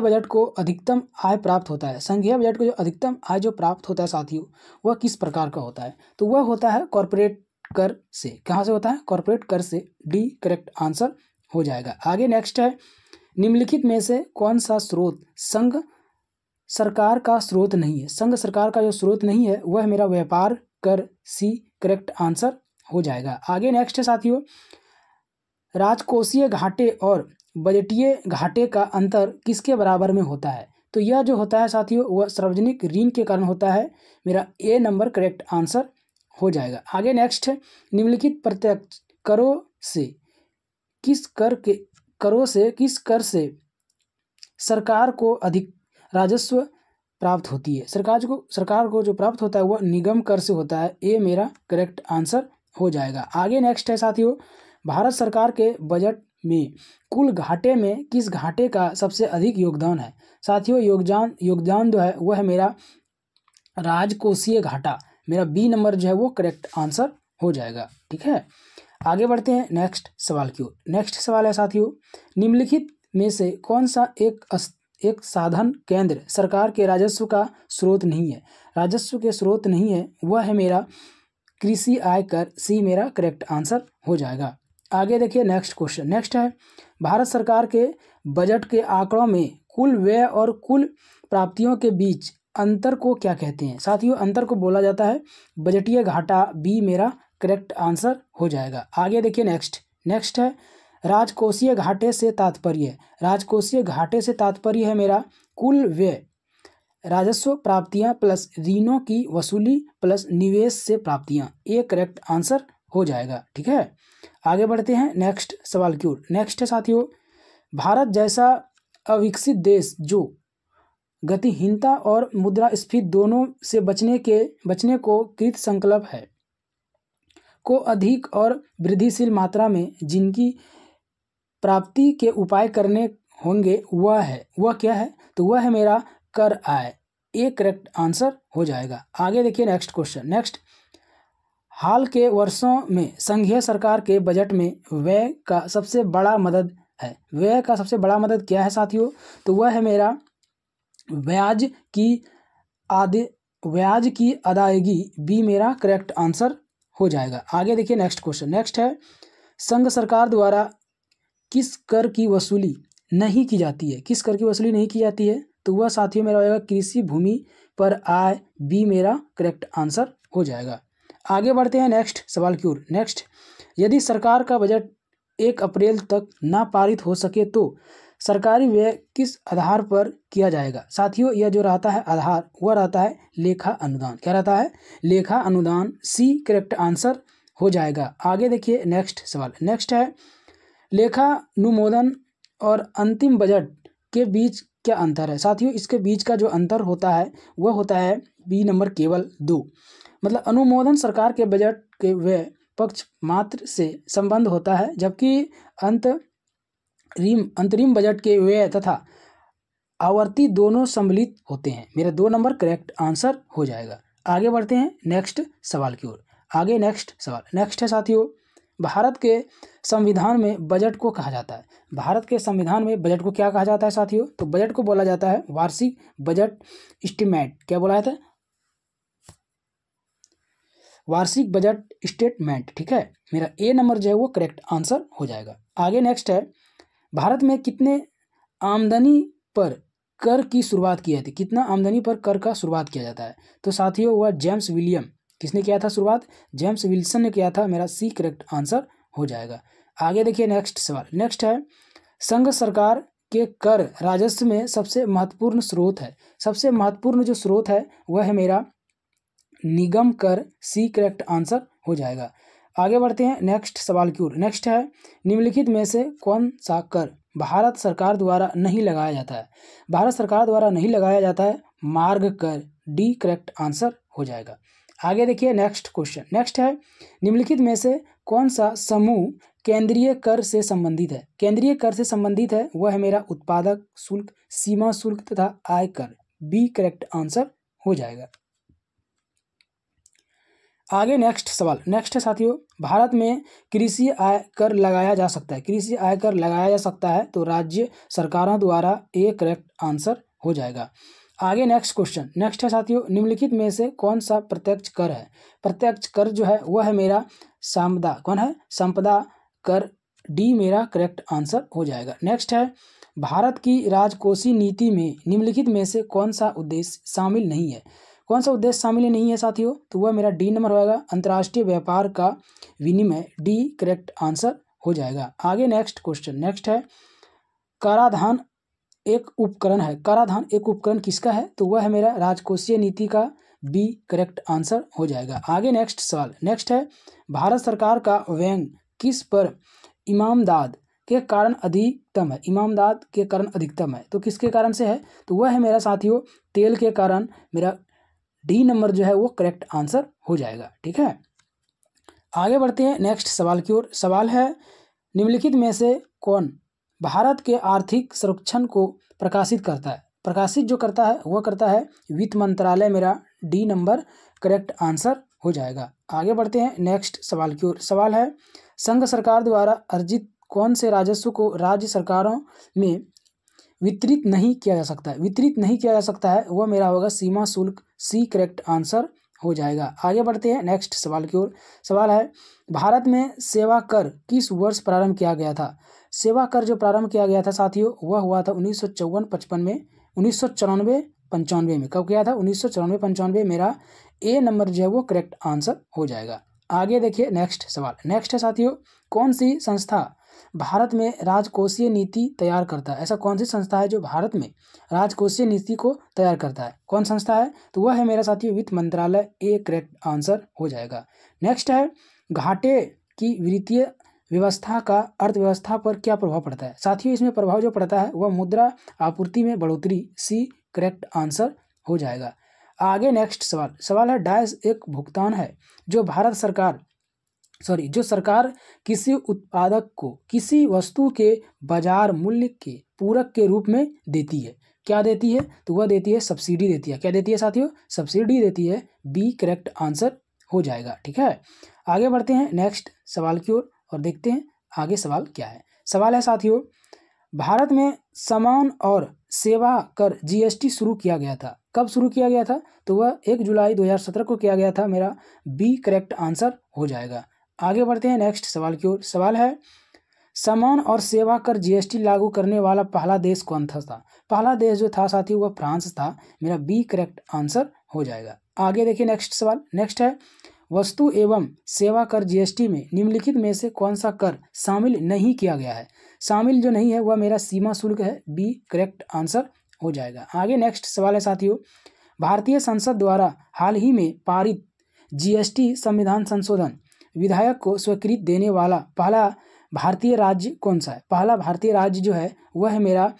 बजट को अधिकतम आय प्राप्त होता है। संघीय बजट को जो अधिकतम आय जो प्राप्त होता है साथियों वह किस प्रकार का होता है? तो वह होता है कॉर्पोरेट कर से। कहाँ से होता है? कॉर्पोरेट कर से। डी करेक्ट आंसर हो जाएगा। आगे नेक्स्ट है, निम्नलिखित में से कौन सा स्रोत संघ सरकार का स्रोत नहीं है? संघ सरकार का जो स्रोत नहीं है वह मेरा व्यापार कर। सी करेक्ट आंसर हो जाएगा। आगे नेक्स्ट है साथियों, राजकोषीय घाटे और बजटीय घाटे का अंतर किसके बराबर में होता है? तो यह जो होता है साथियों वह सार्वजनिक ऋण के कारण होता है। मेरा ए नंबर करेक्ट आंसर हो जाएगा। आगे नेक्स्ट है, निम्नलिखित प्रत्यक्ष करों से किस कर से सरकार को अधिक राजस्व प्राप्त होती है? सरकार को जो प्राप्त होता है वह निगम कर से होता है। ए मेरा करेक्ट आंसर हो जाएगा। आगे नेक्स्ट है साथियों, भारत सरकार के बजट में कुल घाटे में किस घाटे का सबसे अधिक योगदान है? साथियों योगदान जो है वह है मेरा राजकोषीय घाटा। मेरा बी नंबर जो है वो करेक्ट आंसर हो जाएगा। ठीक है, आगे बढ़ते हैं नेक्स्ट सवाल की ओर। नेक्स्ट सवाल है साथियों, निम्नलिखित में से कौन सा एक साधन केंद्र सरकार के राजस्व का स्रोत नहीं है? राजस्व के स्रोत नहीं है वह है मेरा कृषि आय कर। सी मेरा करेक्ट आंसर हो जाएगा। आगे देखिए नेक्स्ट क्वेश्चन। नेक्स्ट है, भारत सरकार के बजट के आंकड़ों में कुल व्यय और कुल प्राप्तियों के बीच अंतर को क्या कहते हैं? साथियों अंतर को बोला जाता है बजटीय घाटा। बी मेरा करेक्ट आंसर हो जाएगा। आगे देखिए नेक्स्ट है, राजकोषीय घाटे से तात्पर्य। राजकोषीय घाटे से तात्पर्य है मेरा कुल व्यय, राजस्व प्राप्तियां प्लस ऋणों की वसूली प्लस निवेश से प्राप्तियां। ये करेक्ट आंसर हो जाएगा। ठीक है, आगे बढ़ते हैं नेक्स्ट सवाल की ओर। नेक्स्ट है साथियों, भारत जैसा अविकसित देश जो गतिहीनता और मुद्रास्फीति दोनों से बचने को कृत संकल्प है, को अधिक और वृद्धिशील मात्रा में जिनकी प्राप्ति के उपाय करने होंगे वह क्या है? तो वह है मेरा कर आय। ये करेक्ट आंसर हो जाएगा। आगे देखिए नेक्स्ट क्वेश्चन। नेक्स्ट, हाल के वर्षों में संघीय सरकार के बजट में व्यय का सबसे बड़ा मदद है। व्यय का सबसे बड़ा मदद क्या है साथियों? तो वह है मेरा ब्याज की अदायगी। बी मेरा करेक्ट आंसर हो जाएगा। आगे देखिए नेक्स्ट क्वेश्चन। नेक्स्ट है, संघ सरकार द्वारा किस कर की वसूली नहीं की जाती है? किस कर की वसूली नहीं की जाती है? तो वह साथियों मेरा हो जाएगा कृषि भूमि पर आय। बी मेरा करेक्ट आंसर हो जाएगा। आगे बढ़ते हैं नेक्स्ट सवाल की ओर। नेक्स्ट, यदि सरकार का बजट 1 अप्रैल तक ना पारित हो सके तो सरकारी व्यय किस आधार पर किया जाएगा? साथियों यह जो रहता है आधार वह रहता है लेखा अनुदान। क्या रहता है? लेखा अनुदान। सी करेक्ट आंसर हो जाएगा। आगे देखिए नेक्स्ट सवाल। नेक्स्ट है, लेखानुमोदन और अंतिम बजट के बीच क्या अंतर है? साथियों इसके बीच का जो अंतर होता है वह होता है बी नंबर केवल 2। मतलब अनुमोदन सरकार के बजट के व्यय पक्ष मात्र से संबंध होता है, जबकि अंतरिम बजट के व्यय तथा आवर्ती दोनों सम्मिलित होते हैं। मेरा 2 नंबर करेक्ट आंसर हो जाएगा। आगे बढ़ते हैं नेक्स्ट सवाल की ओर। आगे नेक्स्ट सवाल। नेक्स्ट है साथियों, भारत के संविधान में बजट को कहा जाता है। भारत के संविधान में बजट को क्या कहा जाता है साथियों? तो बजट को बोला जाता है वार्षिक बजट एस्टीमेट। क्या बोला जाता है? वार्षिक बजट स्टेटमेंट। ठीक है, मेरा ए नंबर जो है वो करेक्ट आंसर हो जाएगा। आगे नेक्स्ट है, भारत में कितने आमदनी पर कर की शुरुआत की जाती है? कितना आमदनी पर कर का शुरुआत किया जाता है? तो साथियों वह जेम्स विलियम, किसने किया था शुरुआत? जेम्स विल्सन ने किया था। मेरा सी करेक्ट आंसर हो जाएगा। आगे देखिए नेक्स्ट सवाल। नेक्स्ट है, संघ सरकार के कर राजस्व में सबसे महत्वपूर्ण स्रोत है। सबसे महत्वपूर्ण जो स्रोत है वह है मेरा निगम कर। सी करेक्ट आंसर हो जाएगा। आगे बढ़ते हैं नेक्स्ट सवाल की ओर। नेक्स्ट है, निम्नलिखित में से कौन सा कर भारत सरकार द्वारा नहीं लगाया जाता है? भारत सरकार द्वारा नहीं लगाया जाता है मार्ग कर। डी करेक्ट आंसर हो जाएगा। आगे देखिए नेक्स्ट क्वेश्चन। नेक्स्ट है, निम्नलिखित में से कौन सा समूह केंद्रीय कर से संबंधित है? केंद्रीय कर से संबंधित है वह है मेरा उत्पादक शुल्क, सीमा शुल्क तथा आय कर। बी करेक्ट आंसर हो जाएगा। आगे नेक्स्ट सवाल। नेक्स्ट है साथियों, भारत में कृषि आय कर लगाया जा सकता है। कृषि आय कर लगाया जा सकता है तो राज्य सरकारों द्वारा। ए करेक्ट आंसर हो जाएगा। आगे नेक्स्ट क्वेश्चन। नेक्स्ट है साथियों, निम्नलिखित में से कौन सा प्रत्यक्ष कर है? प्रत्यक्ष कर जो है वह है मेरा संपदा कर। डी मेरा करेक्ट आंसर हो जाएगा। नेक्स्ट है, भारत की राजकोषीय नीति में निम्नलिखित में से कौन सा उद्देश्य शामिल नहीं है? कौन सा उद्देश्य शामिल नहीं है साथियों? तो वह मेरा डी नंबर होगा अंतर्राष्ट्रीय व्यापार का विनिमय। डी करेक्ट आंसर हो जाएगा। आगे नेक्स्ट क्वेश्चन। नेक्स्ट है, कराधान एक उपकरण है। कराधान एक उपकरण किसका है? तो वह है मेरा राजकोषीय नीति का। बी करेक्ट आंसर हो जाएगा। आगे नेक्स्ट सवाल। नेक्स्ट है, भारत सरकार का व्यय किस पर इमामदाद के कारण अधिकतम है, इमामदाद के कारण अधिकतम है, तो किसके कारण से है, तो वह है मेरा साथियों तेल के कारण। मेरा डी नंबर जो है वो करेक्ट आंसर हो जाएगा। ठीक है, आगे बढ़ते हैं नेक्स्ट सवाल की ओर। सवाल है निम्नलिखित में से कौन भारत के आर्थिक संरक्षण को प्रकाशित करता है। प्रकाशित जो करता है वह करता है वित्त मंत्रालय। मेरा डी नंबर करेक्ट आंसर हो जाएगा। आगे बढ़ते हैं नेक्स्ट सवाल की ओर। सवाल है संघ सरकार द्वारा अर्जित कौन से राजस्व को राज्य सरकारों में वितरित नहीं किया जा सकता है। वितरित नहीं किया जा सकता है वह मेरा होगा सीमा शुल्क। सी करेक्ट आंसर हो जाएगा। आगे बढ़ते हैं नेक्स्ट सवाल की ओर। सवाल है भारत में सेवा कर किस वर्ष प्रारंभ किया गया था। सेवा कर जो प्रारंभ किया गया था साथियों वह हुआ था 1954-55 में, 1994-95 में। कब किया था, 1994-95। मेरा ए नंबर जो है वो करेक्ट आंसर हो जाएगा। आगे देखिए नेक्स्ट सवाल। नेक्स्ट है साथियों कौन सी संस्था भारत में राजकोषीय नीति तैयार करता है। ऐसा कौन सी संस्था है जो भारत में राजकोषीय नीति को तैयार करता है, कौन संस्था है, तो वह है मेरा साथियों वित्त मंत्रालय। ए करेक्ट आंसर हो जाएगा। नेक्स्ट है घाटे की वित्तीय व्यवस्था का अर्थव्यवस्था पर क्या प्रभाव पड़ता है। साथियों इसमें प्रभाव जो पड़ता है वह मुद्रा आपूर्ति में बढ़ोतरी। सी करेक्ट आंसर हो जाएगा। आगे नेक्स्ट सवाल। सवाल है डैश एक भुगतान है जो जो सरकार किसी उत्पादक को किसी वस्तु के बाजार मूल्य के पूरक के रूप में देती है। क्या देती है, तो वह देती है सब्सिडी देती है। क्या देती है साथियों, सब्सिडी देती है। बी करेक्ट आंसर हो जाएगा। ठीक है, आगे बढ़ते हैं नेक्स्ट सवाल की ओर और देखते हैं आगे सवाल क्या है। सवाल है साथियों भारत में सामान और सेवा कर जीएसटी शुरू किया गया था। कब शुरू किया गया था, तो वह 1 जुलाई 2017 को किया गया था। मेरा बी करेक्ट आंसर हो जाएगा। आगे बढ़ते हैं नेक्स्ट सवाल की ओर। सवाल है सामान और सेवा कर जीएसटी लागू करने वाला पहला देश कौन था। पहला देश जो था साथियों वह फ्रांस था। मेरा बी करेक्ट आंसर हो जाएगा। आगे देखिए नेक्स्ट सवाल। नेक्स्ट है वस्तु एवं सेवा कर जीएसटी में निम्नलिखित में से कौन सा कर शामिल नहीं किया गया है। शामिल जो नहीं है वह मेरा सीमा शुल्क है। बी करेक्ट आंसर हो जाएगा। आगे नेक्स्ट सवाल है साथियों भारतीय संसद द्वारा हाल ही में पारित जीएसटी संविधान संशोधन विधेयक को स्वीकृति देने वाला पहला भारतीय राज्य कौन सा है। पहला भारतीय राज्य जो है वह है मेरा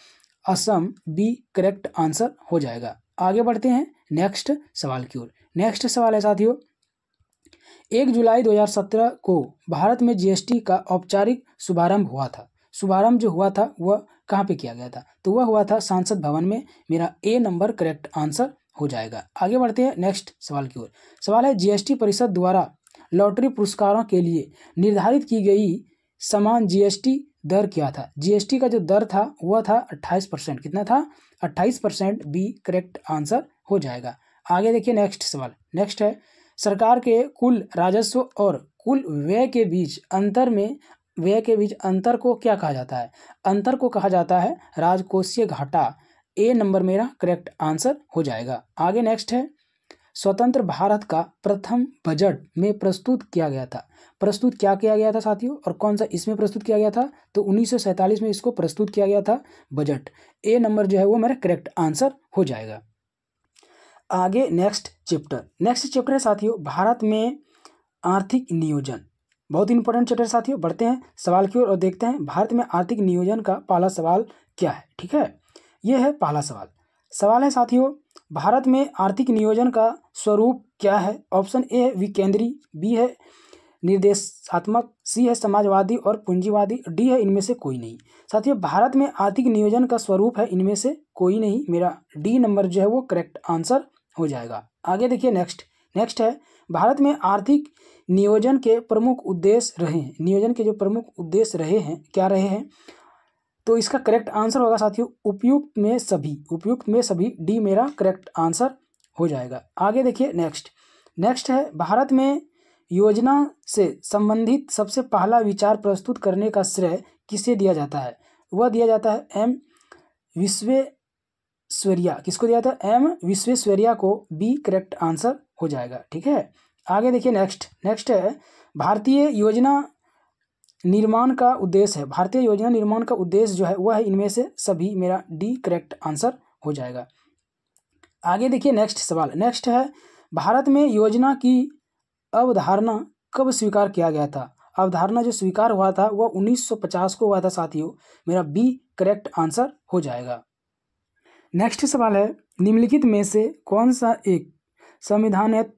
असम। बी करेक्ट आंसर हो जाएगा। आगे बढ़ते हैं नेक्स्ट सवाल की ओर। नेक्स्ट सवाल है साथियों 1 जुलाई 2017 को भारत में जीएसटी का औपचारिक शुभारंभ हुआ था। शुभारंभ जो हुआ था वह कहाँ पे किया गया था, तो वह हुआ था संसद भवन में। मेरा ए नंबर करेक्ट आंसर हो जाएगा। आगे बढ़ते हैं नेक्स्ट सवाल की ओर। सवाल है जीएसटी परिषद द्वारा लॉटरी पुरस्कारों के लिए निर्धारित की गई समान जीएसटी दर क्या था। जीएसटी का जो दर था वह था 28%। कितना था, 28%। बी करेक्ट आंसर हो जाएगा। आगे देखिए नेक्स्ट सवाल। नेक्स्ट है सरकार के कुल राजस्व और कुल व्यय के बीच अंतर को क्या कहा जाता है। अंतर को कहा जाता है राजकोषीय घाटा। ए नंबर मेरा करेक्ट आंसर हो जाएगा। आगे नेक्स्ट है स्वतंत्र भारत का प्रथम बजट में प्रस्तुत किया गया था। प्रस्तुत क्या किया गया था साथियों, और कौन सा इसमें प्रस्तुत किया गया था, तो 1947 में इसको प्रस्तुत किया गया था बजट। ए नंबर जो है वो मेरा करेक्ट आंसर हो जाएगा। आगे नेक्स्ट चैप्टर है साथियों भारत में आर्थिक नियोजन। बहुत इंपॉर्टेंट चैप्टर साथियों। बढ़ते हैं सवाल की ओर और देखते हैं भारत में आर्थिक नियोजन का पहला सवाल क्या है। ठीक है, यह है पहला सवाल। सवाल है साथियों भारत में आर्थिक नियोजन का स्वरूप क्या है। ऑप्शन ए है विकेंद्री, बी है निर्देशात्मक, सी है समाजवादी और पूंजीवादी, डी है इनमें से कोई नहीं। साथियों भारत में आर्थिक नियोजन का स्वरूप है इनमें से कोई नहीं। मेरा डी नंबर जो है वो करेक्ट आंसर हो जाएगा। आगे देखिए नेक्स्ट है भारत में आर्थिक नियोजन के प्रमुख उद्देश्य रहे हैं। नियोजन के जो प्रमुख उद्देश्य रहे हैं क्या रहे हैं, तो इसका करेक्ट आंसर होगा साथियों उपयुक्त में सभी। डी मेरा करेक्ट आंसर हो जाएगा। आगे देखिए नेक्स्ट है भारत में योजना से संबंधित सबसे पहला विचार प्रस्तुत करने का श्रेय किसे दिया जाता है। वह दिया जाता है एम विश्वेश्वरैया। किसको दिया था, एम विश्वेश्वरैया को। बी करेक्ट आंसर हो जाएगा। ठीक है, आगे देखिए नेक्स्ट है भारतीय योजना निर्माण का उद्देश्य है। भारतीय योजना निर्माण का उद्देश्य जो है वह है इनमें से सभी। मेरा डी करेक्ट आंसर हो जाएगा। आगे देखिए नेक्स्ट सवाल। नेक्स्ट है भारत में योजना की अवधारणा कब स्वीकार किया गया था। अवधारणा जो स्वीकार हुआ था वह 1950 को हुआ था साथियों। मेरा बी करेक्ट आंसर हो जाएगा। नेक्स्ट सवाल है, निम्नलिखित में से कौन सा एक संविधानेतर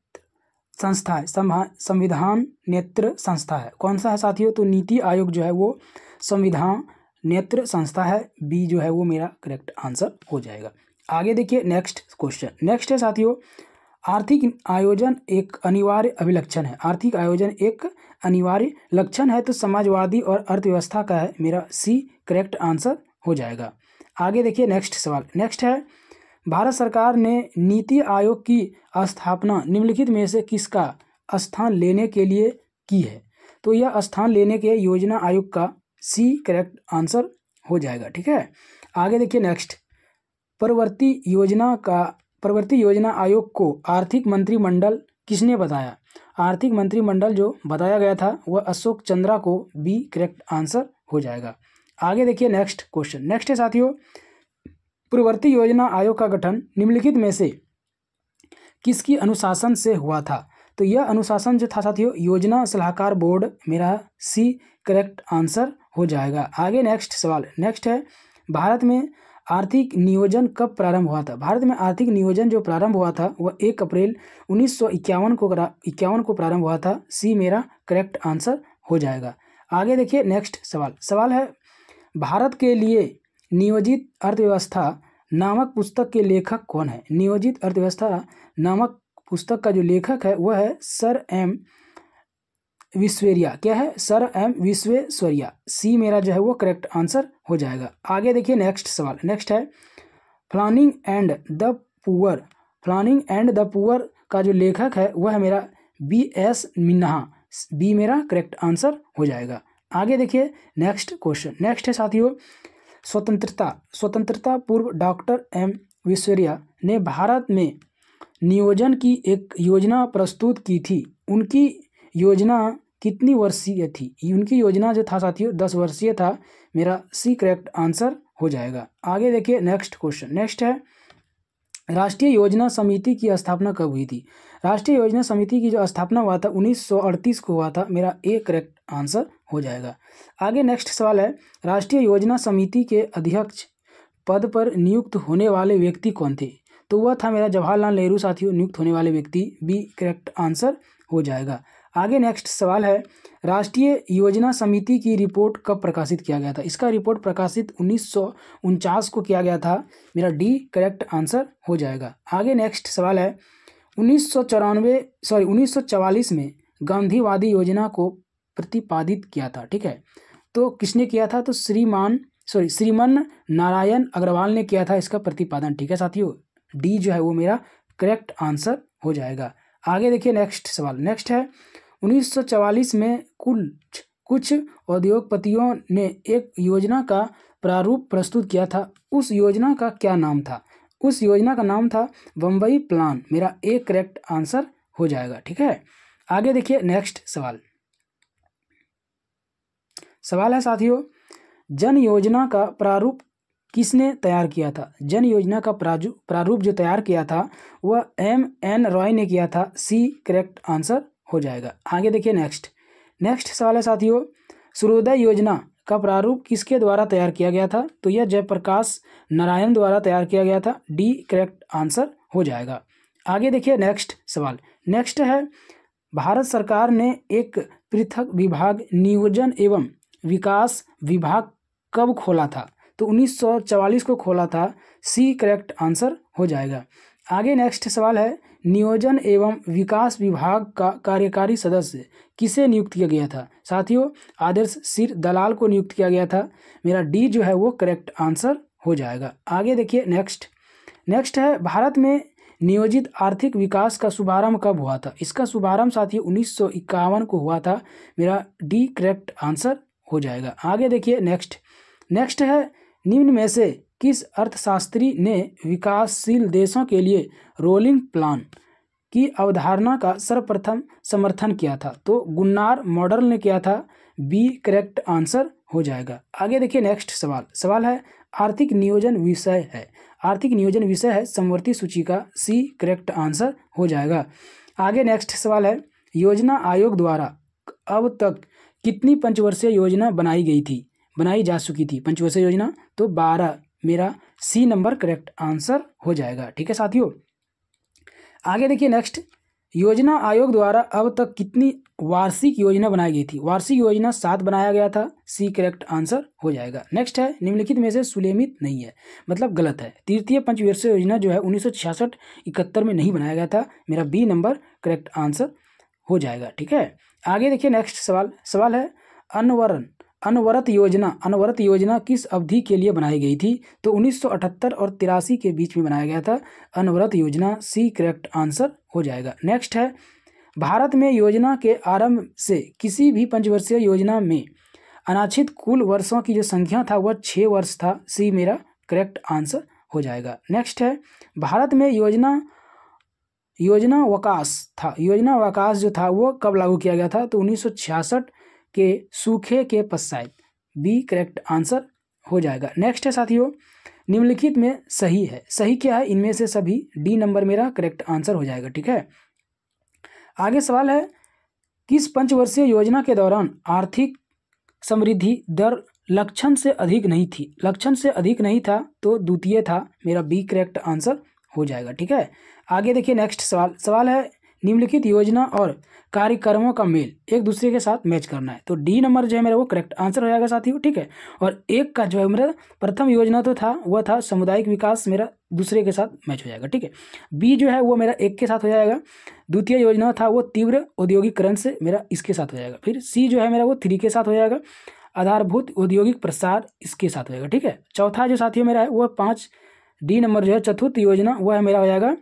संस्था है, संविधानेतर संस्था है, कौन सा है साथियों? तो नीति आयोग जो है वो संविधानेतर संस्था है। बी जो है वो मेरा करेक्ट आंसर हो जाएगा। आगे देखिए नेक्स्ट क्वेश्चन। नेक्स्ट है साथियों, आर्थिक आयोजन एक अनिवार्य अभिलक्षण है। आर्थिक आयोजन एक अनिवार्य लक्षण है तो समाजवादी और अर्थव्यवस्था का है। मेरा सी करेक्ट आंसर हो जाएगा। आगे देखिए नेक्स्ट सवाल। नेक्स्ट है, भारत सरकार ने नीति आयोग की स्थापना निम्नलिखित में से किसका स्थान लेने के लिए की है? तो यह स्थान लेने के योजना आयोग का सी करेक्ट आंसर हो जाएगा। ठीक है, आगे देखिए नेक्स्ट, प्रवृत्ति योजना आयोग को आर्थिक मंत्रिमंडल किसने बताया? आर्थिक मंत्रिमंडल जो बताया गया था वह अशोक चंद्रा को। बी करेक्ट आंसर हो जाएगा। आगे देखिए नेक्स्ट क्वेश्चन। नेक्स्ट है साथियों, प्रवृत्ति योजना आयोग का गठन निम्नलिखित में से किसकी अनुशासन से हुआ था? तो यह अनुशासन जो था साथियों योजना सलाहकार बोर्ड। मेरा सी करेक्ट आंसर हो जाएगा। आगे नेक्स्ट सवाल। नेक्स्ट है, भारत में आर्थिक नियोजन कब प्रारंभ हुआ था? भारत में आर्थिक नियोजन जो प्रारंभ हुआ था वह 1 अप्रैल 1951 को प्रारंभ हुआ था। सी मेरा करेक्ट आंसर हो जाएगा। आगे देखिए नेक्स्ट सवाल। सवाल है, भारत के लिए नियोजित अर्थव्यवस्था नामक पुस्तक के लेखक कौन है? नियोजित अर्थव्यवस्था नामक पुस्तक का जो लेखक है वह है सर एम विश्वेरिया। क्या है? Sir M Visvesvaraya. सी मेरा जो है वो करेक्ट आंसर हो जाएगा। आगे देखिए नेक्स्ट सवाल। नेक्स्ट है, प्लानिंग एंड द पुअर का जो लेखक है वह है मेरा B.S. मिन्हा। बी मेरा करेक्ट आंसर हो जाएगा। आगे देखिए नेक्स्ट क्वेश्चन। नेक्स्ट है साथियों, स्वतंत्रता पूर्व डॉक्टर एम विश्वेश्वरैया ने भारत में नियोजन की एक योजना प्रस्तुत की थी। उनकी योजना कितनी वर्षीय थी? उनकी योजना जो था साथियों 10 वर्षीय था। मेरा सी करेक्ट आंसर हो जाएगा। आगे देखिए नेक्स्ट क्वेश्चन। नेक्स्ट है, राष्ट्रीय योजना समिति की स्थापना कब हुई थी? राष्ट्रीय योजना समिति की जो स्थापना हुआ था 1938 को हुआ था। मेरा ए करेक्ट आंसर हो जाएगा। आगे नेक्स्ट सवाल है, राष्ट्रीय योजना समिति के अध्यक्ष पद पर नियुक्त होने वाले व्यक्ति कौन थे? तो वह था मेरा जवाहरलाल नेहरू साथियों नियुक्त होने वाले व्यक्ति। बी करेक्ट आंसर हो जाएगा। आगे नेक्स्ट सवाल है, राष्ट्रीय योजना समिति की रिपोर्ट कब प्रकाशित किया गया था? इसका रिपोर्ट प्रकाशित 1949 को किया गया था। मेरा डी करेक्ट आंसर हो जाएगा। आगे नेक्स्ट सवाल है, 1944 में गांधीवादी योजना को प्रतिपादित किया था। ठीक है, तो किसने किया था? तो श्रीमन नारायण अग्रवाल ने किया था इसका प्रतिपादन। ठीक है साथियों, डी जो है वो मेरा करेक्ट आंसर हो जाएगा। आगे देखिए नेक्स्ट सवाल। नेक्स्ट है, 1944 में कुछ उद्योगपतियों ने एक योजना का प्रारूप प्रस्तुत किया था। उस योजना का क्या नाम था? उस योजना का नाम था बम्बई प्लान। मेरा ए करेक्ट आंसर हो जाएगा। ठीक है, आगे देखिए नेक्स्ट सवाल। सवाल है साथियों, जन योजना का प्रारूप किसने तैयार किया था? जन योजना का प्रारूप जो तैयार किया था वह M.N. रॉय ने किया था। सी करेक्ट आंसर हो जाएगा। आगे देखिए नेक्स्ट सवाल है साथियों, सूर्योदय योजना का प्रारूप किसके द्वारा तैयार किया गया था? तो यह जयप्रकाश नारायण द्वारा तैयार किया गया था। डी करेक्ट आंसर हो जाएगा। आगे देखिए नेक्स्ट सवाल। नेक्स्ट है, भारत सरकार ने एक पृथक विभाग नियोजन एवं विकास विभाग कब खोला था? तो 1944 को खोला था। सी करेक्ट आंसर हो जाएगा। आगे नेक्स्ट सवाल है, नियोजन एवं विकास विभाग का कार्यकारी सदस्य किसे नियुक्त किया गया था? साथियों आदर्श सिर दलाल को नियुक्त किया गया था। मेरा डी जो है वो करेक्ट आंसर हो जाएगा। आगे देखिए नेक्स्ट है, भारत में नियोजित आर्थिक विकास का शुभारंभ कब हुआ था? इसका शुभारंभ साथियों 1951 को हुआ था। मेरा डी करेक्ट आंसर हो जाएगा। आगे देखिए नेक्स्ट है, निम्न में से किस अर्थशास्त्री ने विकासशील देशों के लिए रोलिंग प्लान की अवधारणा का सर्वप्रथम समर्थन किया था? तो गुन्नार मॉडल ने किया था। बी करेक्ट आंसर हो जाएगा। आगे देखिए नेक्स्ट सवाल है, आर्थिक नियोजन विषय है समवर्ती सूची का। सी करेक्ट आंसर हो जाएगा। आगे नेक्स्ट सवाल है, योजना आयोग द्वारा अब तक कितनी पंचवर्षीय योजना बनाई जा चुकी थी पंचवर्षीय योजना? तो 12 मेरा सी नंबर करेक्ट आंसर हो जाएगा। ठीक है साथियों, आगे देखिए नेक्स्ट, योजना आयोग द्वारा अब तक कितनी वार्षिक योजना बनाई गई थी? वार्षिक योजना 7 बनाया गया था, सी करेक्ट आंसर हो जाएगा। नेक्स्ट है, निम्नलिखित में से सुलेमित नहीं है, मतलब गलत है। तृतीय पंचवर्षीय योजना जो है 1966-71 में नहीं बनाया गया था, मेरा बी नंबर करेक्ट आंसर हो जाएगा। ठीक है, आगे देखिए नेक्स्ट सवाल है अनवरत योजना किस अवधि के लिए बनाई गई थी? तो 1978 और 83 के बीच में बनाया गया था अनवरत योजना, सी करेक्ट आंसर हो जाएगा। नेक्स्ट है, भारत में योजना के आरंभ से किसी भी पंचवर्षीय योजना में अनाच्छित कुल वर्षों की जो संख्या था वह 6 वर्ष था, सी मेरा करेक्ट आंसर हो जाएगा। नेक्स्ट है, भारत में योजना वकास जो था वो कब लागू किया गया था? तो 1966 के सूखे के पश्चात, बी करेक्ट आंसर हो जाएगा। नेक्स्ट है साथियों, निम्नलिखित में सही है, सही क्या है? इनमें से सभी, डी नंबर मेरा करेक्ट आंसर हो जाएगा। ठीक है, आगे सवाल है, किस पंचवर्षीय योजना के दौरान आर्थिक समृद्धि दर लक्षण से अधिक नहीं थी? लक्षण से अधिक नहीं था तो द्वितीय था, मेरा बी करेक्ट आंसर हो जाएगा। ठीक है, आगे देखिए नेक्स्ट सवाल है, निम्नलिखित योजना और कार्यक्रमों का मेल एक दूसरे के साथ मैच करना है। तो डी नंबर जो है मेरा वो करेक्ट आंसर हो जाएगा साथियों। ठीक है, और एक का जो है मेरा प्रथम योजना तो था वह था सामुदायिक विकास, मेरा दूसरे के साथ मैच हो जाएगा। ठीक है, बी जो है वो मेरा एक के साथ हो जाएगा, द्वितीय योजना था वो तीव्र औद्योगिकरण से, मेरा इसके साथ हो जाएगा। फिर सी जो है मेरा वो 3 के साथ हो जाएगा, आधारभूत औद्योगिक प्रसार इसके साथ हो जाएगा। ठीक है, चौथा जो साथियों मेरा है वह 5, डी नंबर जो है चतुर्थ योजना वह है मेरा हो जाएगा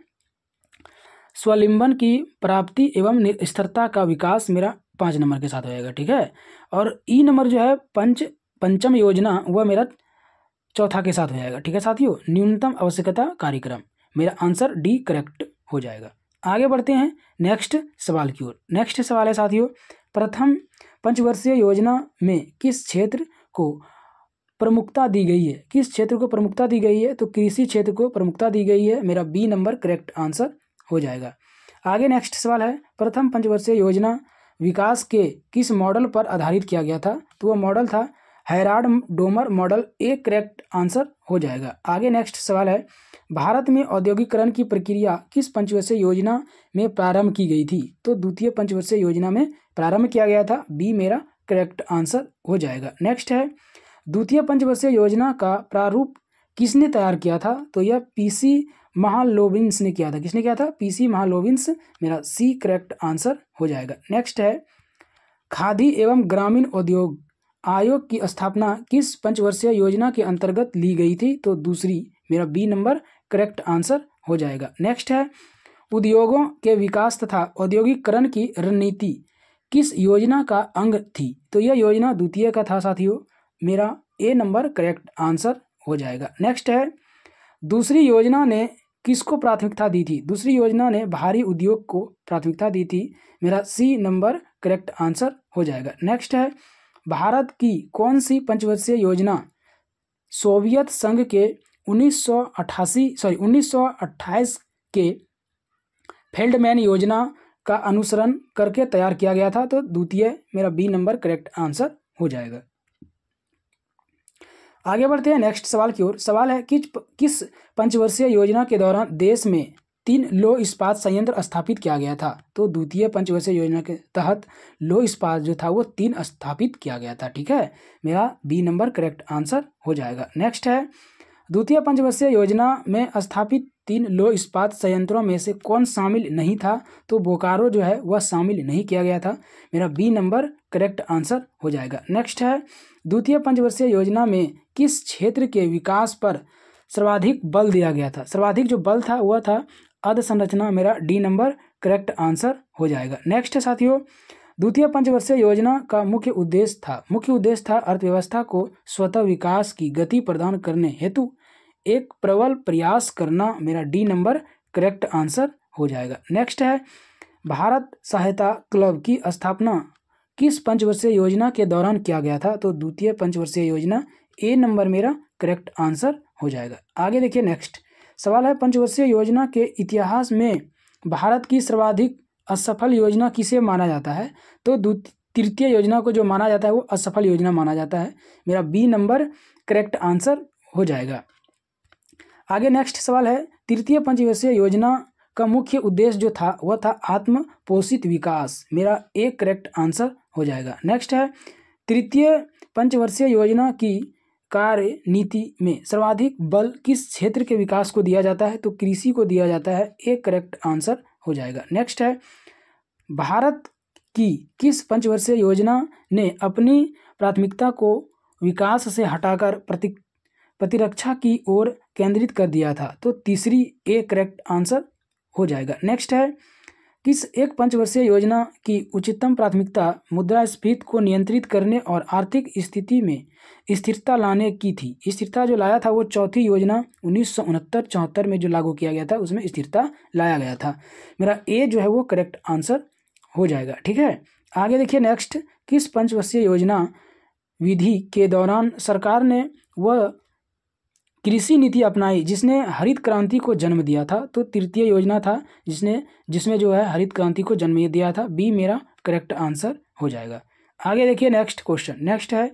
स्वावलंबन की प्राप्ति एवं स्थिरता का विकास, मेरा 5 नंबर के साथ हो जाएगा। ठीक है, और ई नंबर जो है पंचम योजना वह मेरा चौथा के साथ हो जाएगा। ठीक है साथियों, न्यूनतम आवश्यकता कार्यक्रम, मेरा आंसर डी करेक्ट हो जाएगा। आगे बढ़ते हैं नेक्स्ट सवाल की ओर। नेक्स्ट सवाल है साथियों, प्रथम पंचवर्षीय योजना में किस क्षेत्र को प्रमुखता दी गई है? किस क्षेत्र को प्रमुखता दी गई है? तो कृषि क्षेत्र को प्रमुखता दी गई है, मेरा बी नंबर करेक्ट आंसर हो जाएगा। आगे नेक्स्ट सवाल है, प्रथम पंचवर्षीय योजना विकास के किस मॉडल पर आधारित किया गया था? तो वह मॉडल था Herald Domar model, A correct answer हो जाएगा। आगे नेक्स्ट सवाल है, भारत में औद्योगिकरण की प्रक्रिया किस पंचवर्षीय योजना में प्रारंभ की गई थी? तो द्वितीय पंचवर्षीय योजना में प्रारंभ किया गया था, बी मेरा करेक्ट आंसर हो जाएगा। नेक्स्ट है, द्वितीय पंचवर्षीय योजना का प्रारूप किसने तैयार किया था? तो यह पीसी महालोविंस ने किया था। किसने किया था? पीसी महालोविंस, मेरा सी करेक्ट आंसर हो जाएगा। नेक्स्ट है, खादी एवं ग्रामीण उद्योग आयोग की स्थापना किस पंचवर्षीय योजना के अंतर्गत ली गई थी? तो दूसरी, मेरा बी नंबर करेक्ट आंसर हो जाएगा। नेक्स्ट है, उद्योगों के विकास तथा औद्योगिकरण की रणनीति किस योजना का अंग थी? तो यह योजना द्वितीय का था साथियों, मेरा ए नंबर करेक्ट आंसर हो जाएगा। नेक्स्ट है, दूसरी योजना ने किसको प्राथमिकता दी थी? दूसरी योजना ने भारी उद्योग को प्राथमिकता दी थी, मेरा सी नंबर करेक्ट आंसर हो जाएगा। नेक्स्ट है, भारत की कौन सी पंचवर्षीय योजना सोवियत संघ के 1928 के फेल्डमैन योजना का अनुसरण करके तैयार किया गया था? तो द्वितीय, मेरा बी नंबर करेक्ट आंसर हो जाएगा। आगे बढ़ते हैं नेक्स्ट सवाल की ओर। सवाल है, किस पंचवर्षीय योजना के दौरान देश में 3 लौह इस्पात संयंत्र स्थापित किया गया था? तो द्वितीय पंचवर्षीय योजना के तहत लौह इस्पात जो था वो 3 स्थापित किया गया था। ठीक है, मेरा बी नंबर करेक्ट आंसर हो जाएगा। नेक्स्ट है, द्वितीय पंचवर्षीय योजना में स्थापित 3 लौह इस्पात संयंत्रों में से कौन शामिल नहीं था? तो बोकारो जो है वह शामिल नहीं किया गया था, मेरा बी नंबर करेक्ट आंसर हो जाएगा। नेक्स्ट है, द्वितीय पंचवर्षीय योजना में किस क्षेत्र के विकास पर सर्वाधिक बल दिया गया था? सर्वाधिक जो बल था वह था अधसंरचना, मेरा डी नंबर करेक्ट आंसर हो जाएगा। नेक्स्ट है साथियों, द्वितीय पंचवर्षीय योजना का मुख्य उद्देश्य था अर्थव्यवस्था को स्वतः विकास की गति प्रदान करने हेतु एक प्रबल प्रयास करना, मेरा डी नंबर करेक्ट आंसर हो जाएगा। नेक्स्ट है, भारत सहायता क्लब की स्थापना किस पंचवर्षीय योजना के दौरान किया गया था? तो द्वितीय पंचवर्षीय योजना, ए नंबर मेरा करेक्ट आंसर हो जाएगा। आगे देखिए नेक्स्ट सवाल है, पंचवर्षीय योजना के इतिहास में भारत की सर्वाधिक असफल योजना किसे माना जाता है? तो तृतीय योजना को जो माना जाता है वो असफल योजना माना जाता है। मेरा बी नंबर करेक्ट आंसर हो जाएगा। आगे नेक्स्ट सवाल है, तृतीय पंचवर्षीय योजना का मुख्य उद्देश्य जो था वह था आत्म पोषित विकास। मेरा ए करेक्ट आंसर हो जाएगा। नेक्स्ट है, तृतीय पंचवर्षीय योजना की कार्य नीति में सर्वाधिक बल किस क्षेत्र के विकास को दिया जाता है? तो कृषि को दिया जाता है। ए करेक्ट आंसर हो जाएगा। नेक्स्ट है, भारत की किस पंचवर्षीय योजना ने अपनी प्राथमिकता को विकास से हटाकर प्रतिरक्षा की ओर केंद्रित कर दिया था? तो तीसरी ए करेक्ट आंसर हो जाएगा। नेक्स्ट है, किस एक पंचवर्षीय योजना की उच्चतम प्राथमिकता मुद्रास्फीति को नियंत्रित करने और आर्थिक स्थिति में स्थिरता लाने की थी? स्थिरता जो लाया था वो चौथी योजना 1969-74 में जो लागू किया गया था उसमें स्थिरता लाया गया था। मेरा ए जो है वो करेक्ट आंसर हो जाएगा। ठीक है, आगे देखिए नेक्स्ट, किस पंचवर्षीय योजना विधि के दौरान सरकार ने वह कृषि नीति अपनाई जिसने हरित क्रांति को जन्म दिया था? तो तृतीय योजना था जिसमें जो है हरित क्रांति को जन्म दिया था। बी मेरा करेक्ट आंसर हो जाएगा। आगे देखिए नेक्स्ट क्वेश्चन। नेक्स्ट है,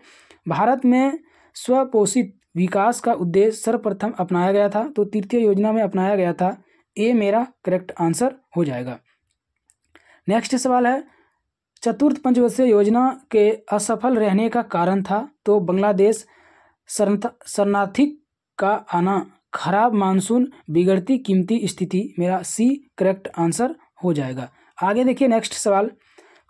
भारत में स्वपोषित विकास का उद्देश्य सर्वप्रथम अपनाया गया था? तो तृतीय योजना में अपनाया गया था। ए मेरा करेक्ट आंसर हो जाएगा। नेक्स्ट सवाल है, चतुर्थ पंचवर्षीय योजना के असफल रहने का कारण था? तो बांग्लादेश शरणार्थी का आना, खराब मानसून, बिगड़ती कीमती स्थिति। मेरा सी करेक्ट आंसर हो जाएगा। आगे देखिए नेक्स्ट सवाल,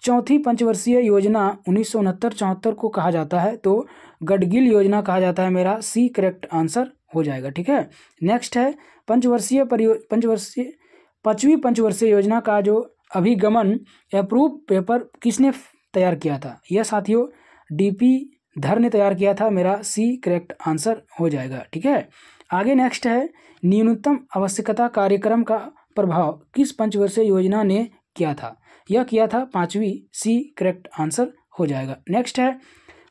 चौथी पंचवर्षीय योजना 1969-74 को कहा जाता है? तो गडगिल योजना कहा जाता है। मेरा सी करेक्ट आंसर हो जाएगा। ठीक है, नेक्स्ट है, पांचवी पंचवर्षीय योजना का जो अभिगमन अप्रूव पेपर किसने तैयार किया था? यह साथियों डीपी धर ने तैयार किया था। मेरा सी करेक्ट आंसर हो जाएगा। ठीक है, आगे नेक्स्ट है, न्यूनतम आवश्यकता कार्यक्रम का प्रभाव किस पंचवर्षीय योजना ने किया था? यह किया था पांचवी। सी करेक्ट आंसर हो जाएगा। नेक्स्ट है,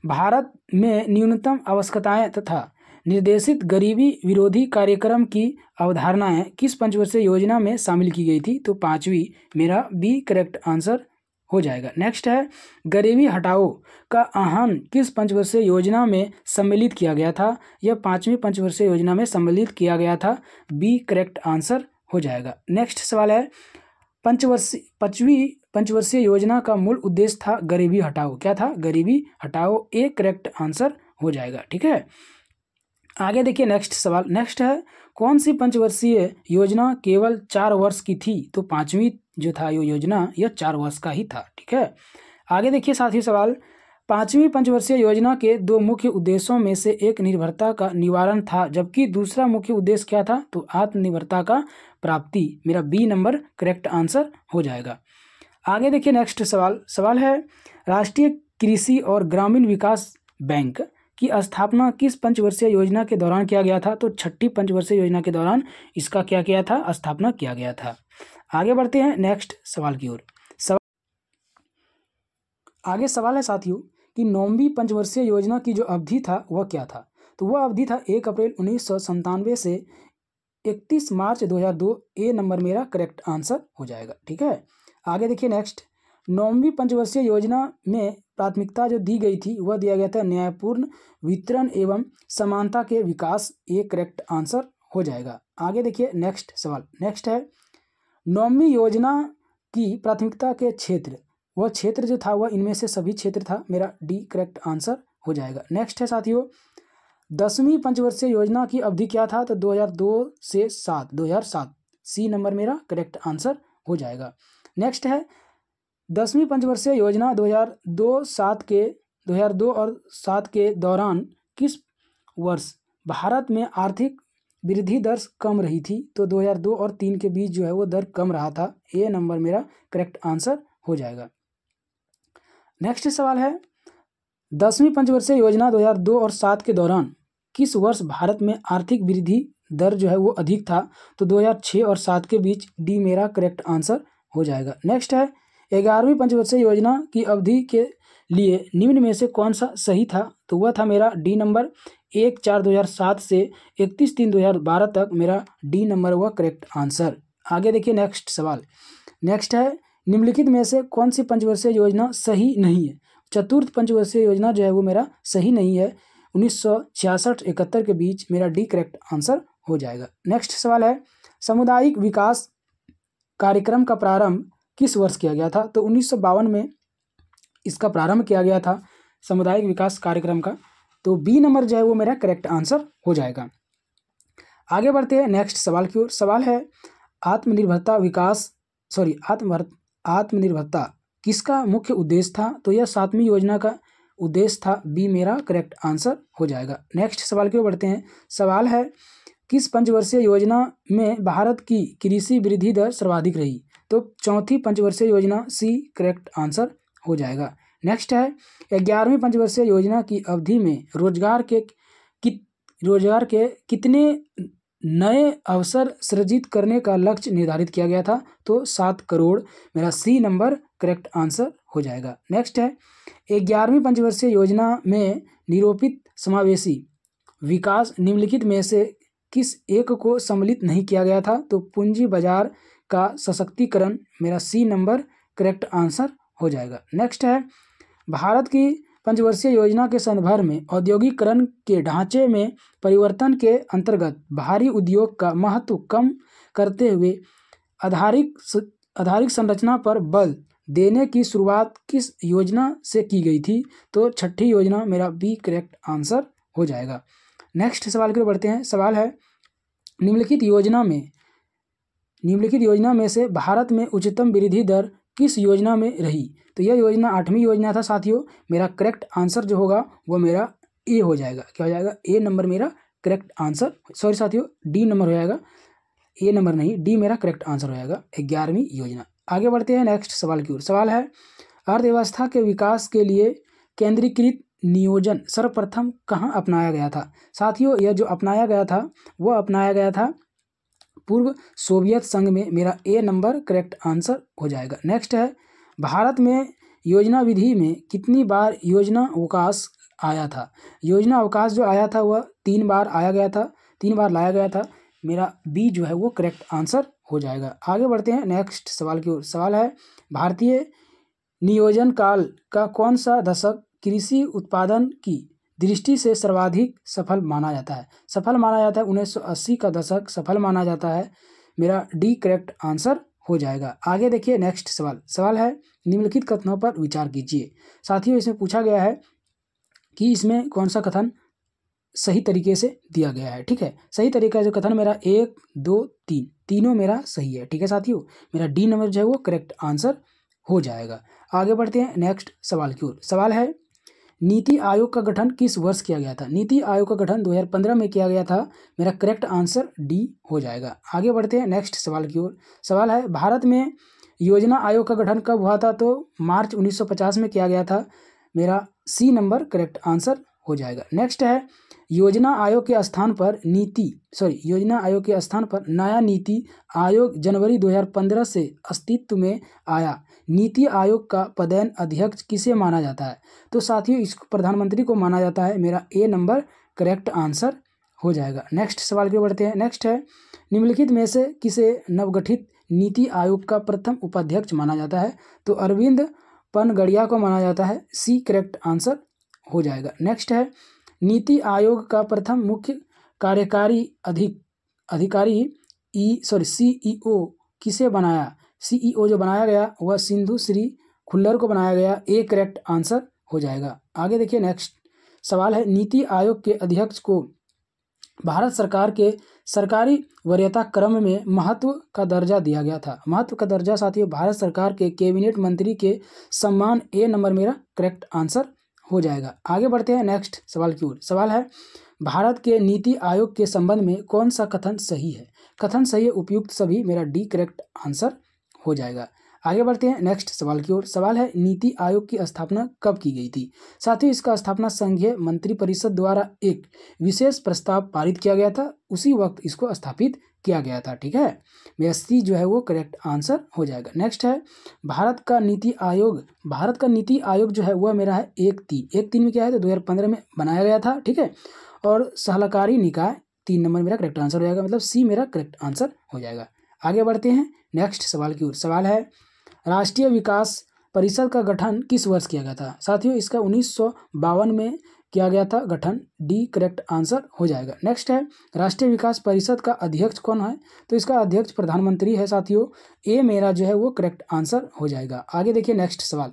भारत में न्यूनतम आवश्यकताएं तथा निर्देशित गरीबी विरोधी कार्यक्रम की अवधारणाएं किस पंचवर्षीय योजना में शामिल की गई थी? तो पांचवी। मेरा बी करेक्ट आंसर हो जाएगा। नेक्स्ट है, गरीबी हटाओ का आह्वान किस पंचवर्षीय योजना में सम्मिलित किया गया था? यह पांचवी पंचवर्षीय योजना में सम्मिलित किया गया था। बी करेक्ट आंसर हो जाएगा। नेक्स्ट सवाल है, पांचवी पंचवर्षीय योजना का मूल उद्देश्य था गरीबी हटाओ। क्या था? गरीबी हटाओ। ए करेक्ट आंसर हो जाएगा। ठीक है, आगे देखिए नेक्स्ट सवाल। नेक्स्ट है, कौन सी पंचवर्षीय योजना केवल 4 वर्ष की थी? तो पांचवी जो था ये योजना यह 4 वर्ष का ही था। ठीक है, आगे देखिए साथी सवाल, पांचवी पंचवर्षीय योजना के 2 मुख्य उद्देश्यों में से एक निर्भरता का निवारण था जबकि दूसरा मुख्य उद्देश्य क्या था? तो आत्मनिर्भरता का प्राप्ति। मेरा बी नंबर करेक्ट आंसर हो जाएगा। आगे देखिए नेक्स्ट सवाल है, राष्ट्रीय कृषि और ग्रामीण विकास बैंक की स्थापना किस पंचवर्षीय योजना के दौरान किया गया था? तो छठी पंचवर्षीय योजना के दौरान इसका क्या किया था? स्थापना किया गया था। आगे बढ़ते हैं नेक्स्ट सवाल की ओर। आगे सवाल है साथियों कि 9वीं पंचवर्षीय योजना की जो अवधि था वह क्या था? तो वह अवधि था 1 अप्रैल 1997 से 31 मार्च 2002। ए नंबर मेरा करेक्ट आंसर हो जाएगा। ठीक है, आगे देखिए नेक्स्ट, 9वीं पंचवर्षीय योजना में प्राथमिकता जो दी गई थी वह दिया गया था न्यायपूर्ण वितरण एवं समानता के विकास। ए करेक्ट आंसर हो जाएगा। आगे देखिए नेक्स्ट सवाल। नेक्स्ट है, 9वीं योजना की प्राथमिकता के क्षेत्र, वह क्षेत्र जो था वह इनमें से सभी क्षेत्र था। मेरा डी करेक्ट आंसर हो जाएगा। नेक्स्ट है साथियों, 10वीं पंचवर्षीय योजना की अवधि क्या था? तो 2002 से 2007। सी नंबर मेरा करेक्ट आंसर हो जाएगा। नेक्स्ट है, 10वीं पंचवर्षीय योजना 2002 और 7 के दौरान किस वर्ष भारत में आर्थिक वृद्धि दर कम रही थी? तो 2002 और 3 के बीच जो है वो दर कम रहा था। ए नंबर मेरा करेक्ट आंसर हो जाएगा। नेक्स्ट सवाल है, 10वीं पंचवर्षीय योजना 2002 और 7 के दौरान किस वर्ष भारत में आर्थिक वृद्धि दर जो है वो अधिक था? तो 2006 और 7 के बीच। डी मेरा करेक्ट आंसर हो जाएगा। नेक्स्ट है, 11वीं पंचवर्षीय योजना की अवधि के लिए निम्न में से कौन सा सही था? तो वह था मेरा डी नंबर 1/4/2007 से 31/3/2012 तक। मेरा डी नंबर वह करेक्ट आंसर। आगे देखिए नेक्स्ट सवाल। नेक्स्ट है, निम्नलिखित में से कौन सी पंचवर्षीय योजना सही नहीं है? चतुर्थ पंचवर्षीय योजना जो है वो मेरा सही नहीं है। 1966-71 के बीच मेरा डी करेक्ट आंसर हो जाएगा। नेक्स्ट सवाल है, सामुदायिक विकास कार्यक्रम का प्रारंभ किस वर्ष किया गया था? तो 1952 में इसका प्रारंभ किया गया था सामुदायिक विकास कार्यक्रम का। तो बी नंबर जो है वो मेरा करेक्ट आंसर हो जाएगा। आगे बढ़ते हैं नेक्स्ट सवाल की ओर। सवाल है, आत्मनिर्भरता किसका मुख्य उद्देश्य था? तो यह 7वीं योजना का उद्देश्य था। बी मेरा करेक्ट आंसर हो जाएगा। नेक्स्ट सवाल की ओर बढ़ते हैं। सवाल है, किस पंचवर्षीय योजना में भारत की कृषि वृद्धि दर सर्वाधिक रही? तो चौथी पंचवर्षीय योजना, सी करेक्ट आंसर हो जाएगा। नेक्स्ट है, 11वीं पंचवर्षीय योजना की अवधि में रोजगार के कितने नए अवसर सृजित करने का लक्ष्य निर्धारित किया गया था? तो 7 करोड़ मेरा सी नंबर करेक्ट आंसर हो जाएगा। नेक्स्ट है, 11वीं पंचवर्षीय योजना में निरूपित समावेशी विकास निम्नलिखित में से किस एक को सम्मिलित नहीं किया गया था? तो पूंजी बाजार का सशक्तिकरण मेरा सी नंबर करेक्ट आंसर हो जाएगा। नेक्स्ट है, भारत की पंचवर्षीय योजना के संदर्भ में औद्योगिकरण के ढांचे में परिवर्तन के अंतर्गत भारी उद्योग का महत्व कम करते हुए आधारिक संरचना पर बल देने की शुरुआत किस योजना से की गई थी? तो 6ठी योजना मेरा बी करेक्ट आंसर हो जाएगा। नेक्स्ट सवाल की ओर बढ़ते हैं। सवाल है, निम्नलिखित योजना में से भारत में उच्चतम वृद्धि दर किस योजना में रही? तो यह योजना 8वीं योजना था साथियों। मेरा करेक्ट आंसर जो होगा वो मेरा ए हो जाएगा। क्या हो जाएगा? ए नंबर मेरा करेक्ट आंसर, सॉरी साथियों, डी नंबर हो जाएगा, ए नंबर नहीं, डी मेरा करेक्ट आंसर हो जाएगा, 11वीं योजना। आगे बढ़ते हैं नेक्स्ट सवाल की ओर। सवाल है, अर्थव्यवस्था के विकास के लिए केंद्रीकृत नियोजन सर्वप्रथम कहाँ अपनाया गया था? साथियों, यह जो अपनाया गया था वह अपनाया गया था पूर्व सोवियत संघ में। मेरा ए नंबर करेक्ट आंसर हो जाएगा। नेक्स्ट है, भारत में योजना विधि में कितनी बार योजना अवकाश आया था? योजना अवकाश जो आया था वह 3 बार आया गया था, 3 बार लाया गया था। मेरा बी जो है वो करेक्ट आंसर हो जाएगा। आगे बढ़ते हैं नेक्स्ट सवाल की ओर। सवाल है, भारतीय नियोजन काल का कौन सा दशक कृषि उत्पादन की दृष्टि से सर्वाधिक सफल माना जाता है? 1980 का दशक सफल माना जाता है। मेरा डी करेक्ट आंसर हो जाएगा। आगे देखिए नेक्स्ट सवाल है, निम्नलिखित कथनों पर विचार कीजिए। साथियों, इसमें पूछा गया है कि इसमें कौन सा कथन सही तरीके से दिया गया है। ठीक है, सही तरीका जो कथन मेरा 1, 2, 3 तीनों मेरा सही है। ठीक है साथियों, मेरा डी नंबर जो है वो करेक्ट आंसर हो जाएगा। आगे बढ़ते हैं नेक्स्ट सवाल की ओर। सवाल है, नीति आयोग का गठन किस वर्ष किया गया था? नीति आयोग का गठन 2015 में किया गया था। मेरा करेक्ट आंसर डी हो जाएगा। आगे बढ़ते हैं नेक्स्ट सवाल की ओर। सवाल है, भारत में योजना आयोग का गठन कब हुआ था? तो मार्च 1950 में किया गया था। मेरा सी नंबर करेक्ट आंसर हो जाएगा। नेक्स्ट है, योजना आयोग के स्थान पर नया नीति आयोग जनवरी 2015 से अस्तित्व में आया। नीति आयोग का पदेन अध्यक्ष किसे माना जाता है? तो साथियों, इसको प्रधानमंत्री को माना जाता है। मेरा ए नंबर करेक्ट आंसर हो जाएगा। नेक्स्ट सवाल की ओर बढ़ते हैं। नेक्स्ट है, निम्नलिखित में से किसे नवगठित नीति आयोग का प्रथम उपाध्यक्ष माना जाता है? तो अरविंद पनगड़िया को माना जाता है। सी करेक्ट आंसर हो जाएगा। नेक्स्ट है, नीति आयोग का प्रथम मुख्य कार्यकारी अधिकारी सीईओ किसे बनाया? सीईओ जो बनाया गया वह सिंधु श्री खुल्लर को बनाया गया। ए करेक्ट आंसर हो जाएगा। आगे देखिए नेक्स्ट सवाल है, नीति आयोग के अध्यक्ष को भारत सरकार के सरकारी वरीयता क्रम में महत्व का दर्जा दिया गया था। महत्व का दर्जा साथियों भारत सरकार के कैबिनेट मंत्री के सम्मान। ए नंबर मेरा करेक्ट आंसर हो जाएगा। आगे बढ़ते हैं नेक्स्ट सवाल की ओर। सवाल है, भारत के नीति आयोग के संबंध में कौन सा कथन सही है? कथन सही है उपयुक्त सभी। मेरा डी करेक्ट आंसर हो जाएगा। आगे बढ़ते हैं नेक्स्ट सवाल की ओर। सवाल है, नीति आयोग की स्थापना कब की गई थी? साथियों, इसका स्थापना संघीय मंत्रिपरिषद द्वारा एक विशेष प्रस्ताव पारित किया गया था, उसी वक्त इसको स्थापित किया गया था। ठीक है, मेरा सी जो है वो करेक्ट आंसर हो जाएगा। नेक्स्ट है, भारत का नीति आयोग जो है वह मेरा है 1-3 में क्या है? तो 2015 में बनाया गया था। ठीक है, और सलाहकारी निकाय 3 नंबर मेरा करेक्ट आंसर हो जाएगा। मतलब सी मेरा करेक्ट आंसर हो जाएगा। आगे बढ़ते हैं नेक्स्ट सवाल की ओर। सवाल है, राष्ट्रीय विकास परिषद का गठन किस वर्ष किया गया था? साथियों इसका 1952 में किया गया था गठन। डी करेक्ट आंसर हो जाएगा। नेक्स्ट है राष्ट्रीय विकास परिषद का अध्यक्ष कौन है? तो इसका अध्यक्ष प्रधानमंत्री है साथियों। ए मेरा जो है वो करेक्ट आंसर हो जाएगा। आगे देखिए नेक्स्ट सवाल।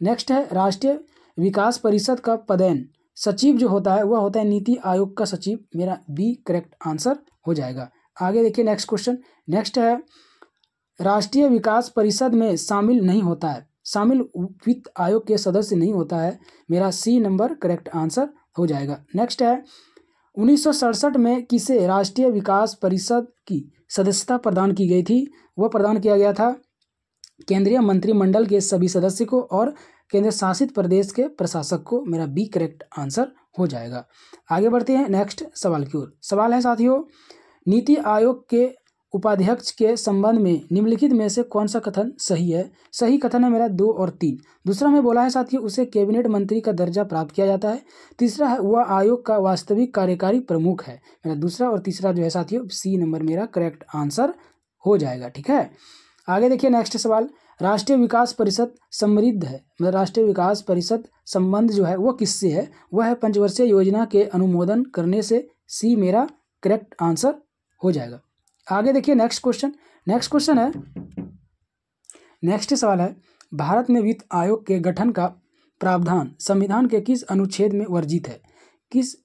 नेक्स्ट है राष्ट्रीय विकास परिषद का पदेन सचिव जो होता है वह होता है नीति आयोग का सचिव। मेरा बी करेक्ट आंसर हो जाएगा। आगे देखिए नेक्स्ट क्वेश्चन। नेक्स्ट है राष्ट्रीय विकास परिषद में शामिल नहीं होता है, शामिल वित्त आयोग के सदस्य नहीं होता है। मेरा सी नंबर करेक्ट आंसर हो जाएगा। नेक्स्ट है 1967 में किसे राष्ट्रीय विकास परिषद की सदस्यता प्रदान की गई थी? वह प्रदान किया गया था केंद्रीय मंत्रिमंडल के सभी सदस्य को और केंद्र शासित प्रदेश के प्रशासक को। मेरा बी करेक्ट आंसर हो जाएगा। आगे बढ़ते हैं नेक्स्ट सवाल की ओर। सवाल है साथियों नीति आयोग के उपाध्यक्ष के संबंध में निम्नलिखित में से कौन सा कथन सही है? सही कथन है मेरा 2 और 3। दूसरा में बोला है साथियों उसे कैबिनेट मंत्री का दर्जा प्राप्त किया जाता है। तीसरा है वह आयोग का वास्तविक कार्यकारी प्रमुख है। मेरा दूसरा और तीसरा जो है साथियों सी नंबर मेरा करेक्ट आंसर हो जाएगा। ठीक है, आगे देखिए नेक्स्ट सवाल। राष्ट्रीय विकास परिषद समृद्ध है, मतलब राष्ट्रीय विकास परिषद संबंध जो है वो किससे है? वह है पंचवर्षीय योजना के अनुमोदन करने से। सी मेरा करेक्ट आंसर हो जाएगा। आगे देखिए नेक्स्ट क्वेश्चन। नेक्स्ट क्वेश्चन है, नेक्स्ट सवाल है भारत में वित्त आयोग के गठन का प्रावधान संविधान के किस अनुच्छेद में वर्जित है? किस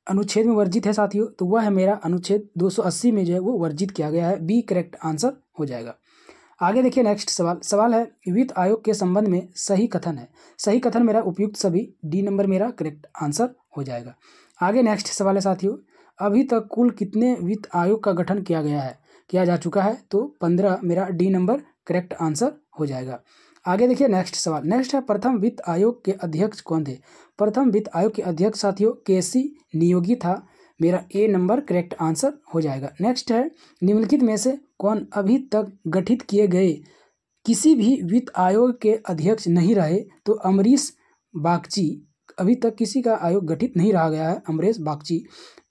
अनुच्छेद में वर्जित है साथियों? तो वह है मेरा अनुच्छेद 280 में जो है वो वर्जित किया गया है। बी करेक्ट आंसर हो जाएगा। आगे देखिए नेक्स्ट सवाल। सवाल है वित्त आयोग के संबंध में सही कथन है। सही कथन मेरा उपयुक्त सभी। डी नंबर मेरा करेक्ट आंसर हो जाएगा। आगे नेक्स्ट सवाल है साथियों अभी तक कुल कितने वित्त आयोग का गठन किया गया है, किया जा चुका है? तो 15 मेरा डी नंबर करेक्ट आंसर हो जाएगा। आगे देखिए नेक्स्ट सवाल। नेक्स्ट है प्रथम वित्त आयोग के अध्यक्ष कौन थे? प्रथम वित्त आयोग के अध्यक्ष साथियों केसी नियोगी था। मेरा ए नंबर करेक्ट आंसर हो जाएगा। नेक्स्ट है निम्नलिखित में से कौन अभी तक गठित किए गए किसी भी वित्त आयोग के अध्यक्ष नहीं रहे? तो अमरीश बागची अभी तक किसी का आयोग गठित नहीं रहा गया है, अमरीश बागची।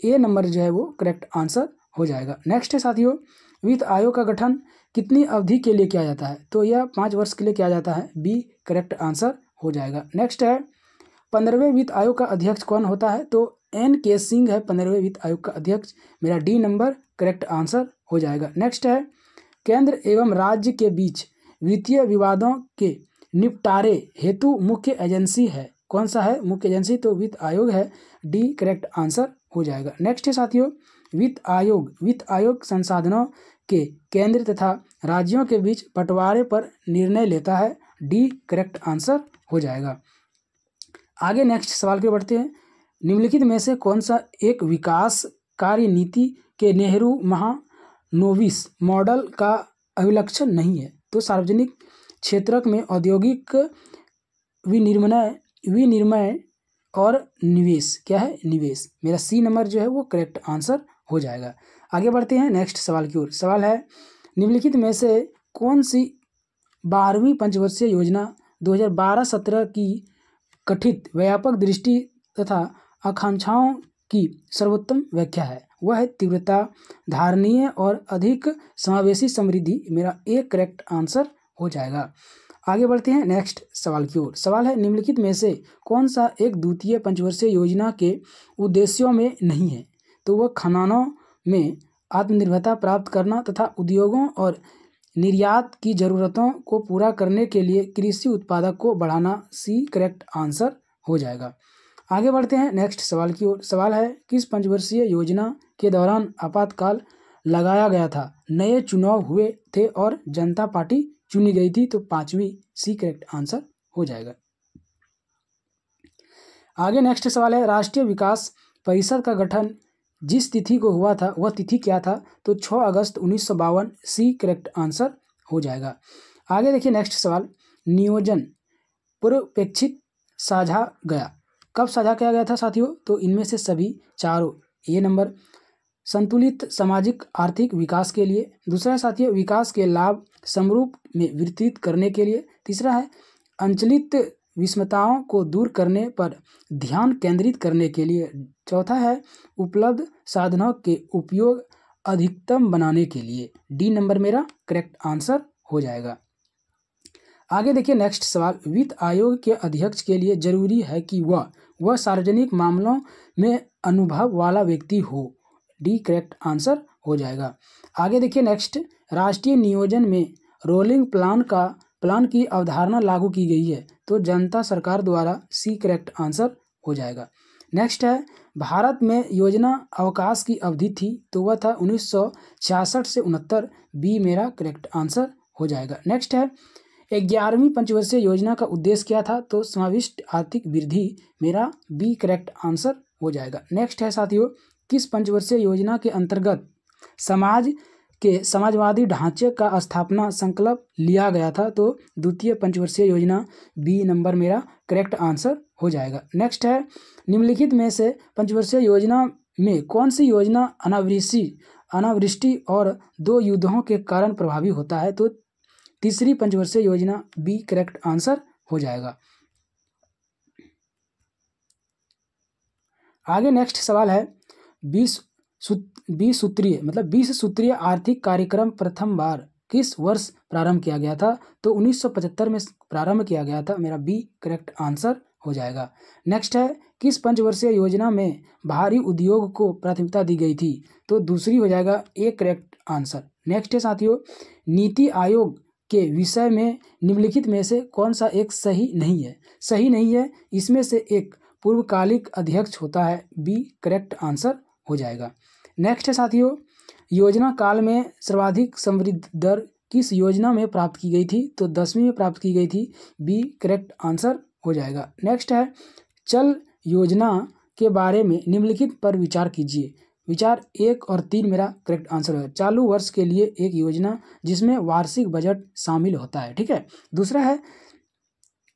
ए नंबर जो है वो करेक्ट आंसर हो जाएगा। नेक्स्ट है साथियों वित्त आयोग का गठन कितनी अवधि के लिए किया जाता है? तो यह 5 वर्ष के लिए किया जाता है। बी करेक्ट आंसर हो जाएगा। नेक्स्ट है 15वें वित्त आयोग का अध्यक्ष कौन होता है? तो N.K. सिंह है 15वें वित्त आयोग का अध्यक्ष। मेरा डी नंबर करेक्ट आंसर हो जाएगा। नेक्स्ट है केंद्र एवं राज्य के बीच वित्तीय विवादों के निपटारे हेतु मुख्य एजेंसी है, कौन सा है मुख्य एजेंसी? तो वित्त आयोग है। डी करेक्ट आंसर हो जाएगा। नेक्स्ट है साथियों वित्त आयोग संसाधनों के केंद्र तथा राज्यों के बीच बंटवारे पर निर्णय लेता है। डी करेक्ट आंसर हो जाएगा। आगे नेक्स्ट सवाल पे बढ़ते हैं। निम्नलिखित में से कौन सा एक विकास कार्य नीति के नेहरू महानोविस मॉडल का अभिलक्षण नहीं है? तो सार्वजनिक क्षेत्र में औद्योगिक विनिर्मय और निवेश, क्या है? निवेश। मेरा सी नंबर जो है वो करेक्ट आंसर हो जाएगा। आगे बढ़ते हैं नेक्स्ट सवाल की ओर। सवाल है निम्नलिखित में से कौन सी 12वीं पंचवर्षीय योजना 2012-17 की कथित व्यापक दृष्टि तथा आकांक्षाओं की सर्वोत्तम व्याख्या है? वह है तीव्रता, धारणीय और अधिक समावेशी समृद्धि। मेरा ए करेक्ट आंसर हो जाएगा। आगे बढ़ते हैं नेक्स्ट सवाल की ओर। सवाल है निम्नलिखित में से कौन सा एक द्वितीय पंचवर्षीय योजना के उद्देश्यों में नहीं है? तो वह खननों में आत्मनिर्भरता प्राप्त करना तथा उद्योगों और निर्यात की जरूरतों को पूरा करने के लिए कृषि उत्पादक को बढ़ाना। सी करेक्ट आंसर हो जाएगा। आगे बढ़ते हैं नेक्स्ट सवाल की ओर। सवाल है किस पंचवर्षीय योजना के दौरान आपातकाल लगाया गया था? नए चुनाव हुए थे और जनता पार्टी चुनी गई थी। तो 5वीं। सी करेक्ट आंसर हो जाएगा। आगे नेक्स्ट सवाल है राष्ट्रीय विकास परिषद का गठन जिस तिथि को हुआ था वह तिथि क्या था? तो 6 अगस्त 1952। सी करेक्ट आंसर हो जाएगा। आगे देखिए नेक्स्ट सवाल। नियोजन पूर्वपेक्षित साझा गया कब साझा किया गया था साथियों? तो इनमें से सभी चारों। ए नंबर संतुलित सामाजिक आर्थिक विकास के लिए। दूसरा है साथियों विकास के लाभ समरूप में वितरित करने के लिए। तीसरा है अंचलित विषमताओं को दूर करने पर ध्यान केंद्रित करने के लिए। चौथा है उपलब्ध साधनों के उपयोग अधिकतम बनाने के लिए। डी नंबर मेरा करेक्ट आंसर हो जाएगा। आगे देखिए नेक्स्ट सवाल, वित्त आयोग के अध्यक्ष के लिए जरूरी है कि वह सार्वजनिक मामलों में अनुभव वाला व्यक्ति हो। डी करेक्ट आंसर हो जाएगा। आगे देखिए नेक्स्ट, राष्ट्रीय नियोजन में रोलिंग प्लान की अवधारणा लागू की गई है, तो जनता सरकार द्वारा। सी करेक्ट आंसर हो जाएगा। नेक्स्ट है, भारत में योजना अवकाश की अवधि थी, तो वह था 1966 से 69। बी मेरा करेक्ट आंसर हो जाएगा। नेक्स्ट है, 11वीं पंचवर्षीय योजना का उद्देश्य क्या था, तो समाविष्ट आर्थिक वृद्धि। मेरा बी करेक्ट आंसर हो जाएगा। नेक्स्ट है साथियों, किस पंचवर्षीय योजना के अंतर्गत समाजवादी ढांचे का स्थापना संकल्प लिया गया था, तो द्वितीय पंचवर्षीय योजना। बी नंबर मेरा करेक्ट आंसर हो जाएगा। नेक्स्ट है, निम्नलिखित में से पंचवर्षीय योजना में कौन सी योजना अनावृष्टि और 2 युद्धों के कारण प्रभावी होता है, तो तीसरी पंचवर्षीय योजना। बी करेक्ट आंसर हो जाएगा। आगे नेक्स्ट सवाल है, 20 सूत्रीय आर्थिक कार्यक्रम प्रथम बार किस वर्ष प्रारंभ किया गया था, तो 1975 में प्रारंभ किया गया था। मेरा बी करेक्ट आंसर हो जाएगा। नेक्स्ट है, किस पंचवर्षीय योजना में भारी उद्योग को प्राथमिकता दी गई थी, तो दूसरी हो जाएगा। A correct answer. नेक्स्ट है साथियों, नीति आयोग के विषय में निम्नलिखित में से कौन सा एक सही नहीं है। इसमें से एक पूर्वकालिक अध्यक्ष होता है। बी करेक्ट आंसर हो जाएगा। नेक्स्ट है साथियों, योजना काल में सर्वाधिक समृद्धि दर किस योजना में प्राप्त की गई थी, तो 10वीं में प्राप्त की गई थी। बी करेक्ट आंसर हो जाएगा। नेक्स्ट है, चल योजना के बारे में निम्नलिखित पर विचार कीजिए। विचार 1 और 3 मेरा करेक्ट आंसर है। चालू वर्ष के लिए एक योजना जिसमें वार्षिक बजट शामिल होता है, ठीक है। दूसरा है,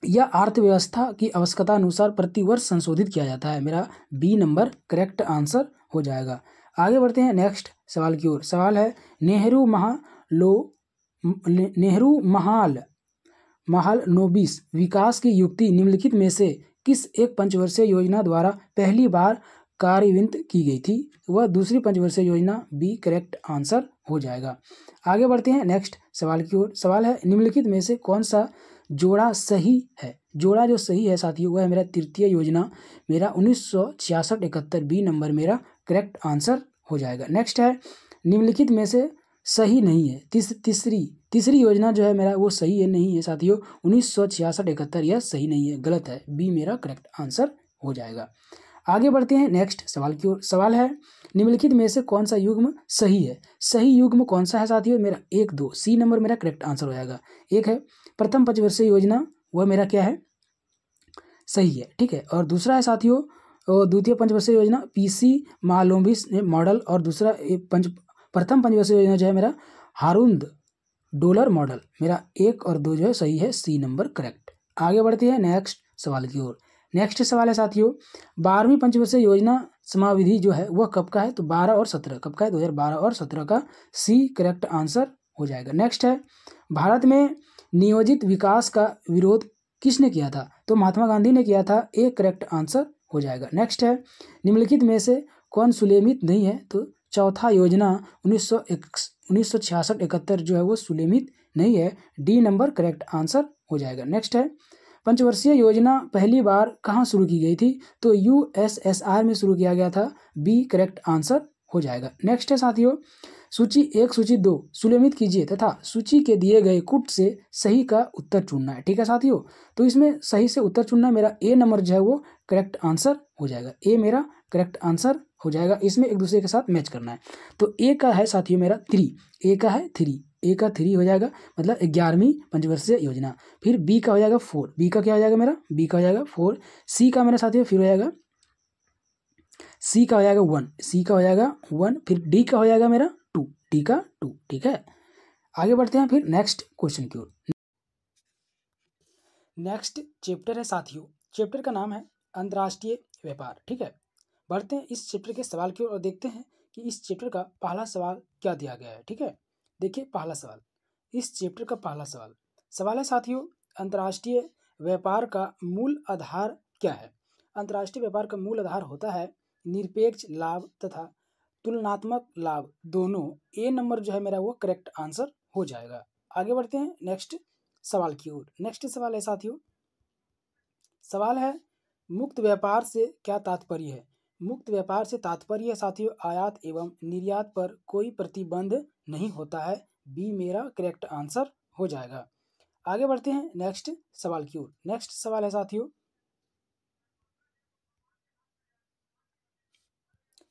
यह अर्थव्यवस्था की आवश्यकता अनुसार प्रतिवर्ष संशोधित किया जाता है। मेरा बी नंबर करेक्ट आंसर हो जाएगा। आगे बढ़ते हैं नेक्स्ट सवाल की ओर। सवाल है, नेहरू महालनोबिस विकास की युक्ति निम्नलिखित में से किस एक पंचवर्षीय योजना द्वारा पहली बार कार्यान्वित की गई थी, वह दूसरी पंचवर्षीय योजना। बी करेक्ट आंसर हो जाएगा। आगे बढ़ते हैं नेक्स्ट सवाल की ओर। सवाल है, निम्नलिखित में से कौन सा जोड़ा सही है। जोड़ा जो सही है साथियों, वह है मेरा तृतीय योजना। मेरा 1966-71। बी नंबर मेरा करेक्ट आंसर हो जाएगा। नेक्स्ट है, निम्नलिखित में से सही नहीं है। तीसरी योजना जो है मेरा वो सही है नहीं है साथियों। 1966-71 यह सही नहीं है, गलत है। बी मेरा करेक्ट आंसर हो जाएगा। आगे बढ़ते हैं नेक्स्ट सवाल की ओर। सवाल है, निम्नलिखित में से कौन सा युग्म सही है। सही युग्म कौन सा है साथियों, मेरा 1, 2। सी नंबर मेरा करेक्ट आंसर हो जाएगा। एक है प्रथम पंचवर्षीय योजना, वह मेरा क्या है, सही है, ठीक है। और दूसरा है साथियों द्वितीय पंचवर्षीय योजना पीसी महालनोबिस मॉडल, और दूसरा प्रथम पंचवर्षीय योजना जो है मेरा हारुंद डोलर मॉडल। मेरा 1 और 2 जो है सही है। C number correct. आगे बढ़ते हैं नेक्स्ट सवाल की ओर। नेक्स्ट सवाल है साथियों, 12वीं पंचवर्षीय योजना समाविधि जो है वह कब का है, तो 12 और 17 कब का है, 2012 और 17 का। सी करेक्ट आंसर हो जाएगा। नेक्स्ट है, भारत में नियोजित विकास का विरोध किसने किया था, तो महात्मा गांधी ने किया था। ए करेक्ट आंसर हो जाएगा। नेक्स्ट है, निम्नलिखित में से कौन सुलेमित नहीं है, तो चौथा योजना 1966-71 जो है वो सुलेमित नहीं है। डी नंबर करेक्ट आंसर हो जाएगा। नेक्स्ट है, पंचवर्षीय योजना पहली बार कहाँ शुरू की गई थी, तो यूएसएसआर में शुरू किया गया था। बी करेक्ट आंसर हो जाएगा। नेक्स्ट है साथियों, सूची 1 सूची 2 सुलेमित कीजिए तथा सूची के दिए गए कुट से सही का उत्तर चुनना है, ठीक है साथियों। तो इसमें सही से उत्तर चुनना है, मेरा ए नंबर जो है वो करेक्ट आंसर हो जाएगा। ए मेरा करेक्ट आंसर हो जाएगा। इसमें एक दूसरे के साथ मैच करना है। तो ए का है साथियों मेरा 3, ए का है 3, ए का 3 हो जाएगा, मतलब 11वीं पंचवर्षीय योजना। फिर बी का हो जाएगा 4, बी का क्या हो जाएगा मेरा, बी का हो जाएगा 4। सी का मेरा साथियों फिर हो जाएगा, सी का हो जाएगा 1, सी का हो जाएगा 1। फिर डी का हो जाएगा मेरा 2, डी का 2, ठीक है। आगे बढ़ते हैं फिर नेक्स्ट क्वेश्चन की ओर। नेक्स्ट चैप्टर है साथियों, चैप्टर का नाम है अंतर्राष्ट्रीय व्यापार, ठीक है। बढ़ते हैं इस चैप्टर के सवाल की ओर और देखते हैं कि इस चैप्टर का पहला सवाल क्या दिया गया है, ठीक है। देखिए पहला सवाल, इस चैप्टर का पहला सवाल है साथियों, अंतर्राष्ट्रीय व्यापार का मूल आधार क्या है। अंतर्राष्ट्रीय व्यापार का मूल आधार होता है निरपेक्ष लाभ तथा तुलनात्मक लाभ दोनों। ए नंबर जो है मेरा वो करेक्ट आंसर हो जाएगा। आगे बढ़ते हैं नेक्स्ट सवाल की ओर। नेक्स्ट सवाल है साथियों, सवाल है मुक्त व्यापार से क्या तात्पर्य है। मुक्त व्यापार से तात्पर्य है साथियों आयात एवं निर्यात पर कोई प्रतिबंध नहीं होता है। बी मेरा करेक्ट आंसर हो जाएगा। आगे बढ़ते हैं नेक्स्ट सवाल की ओर। नेक्स्ट सवाल है साथियों,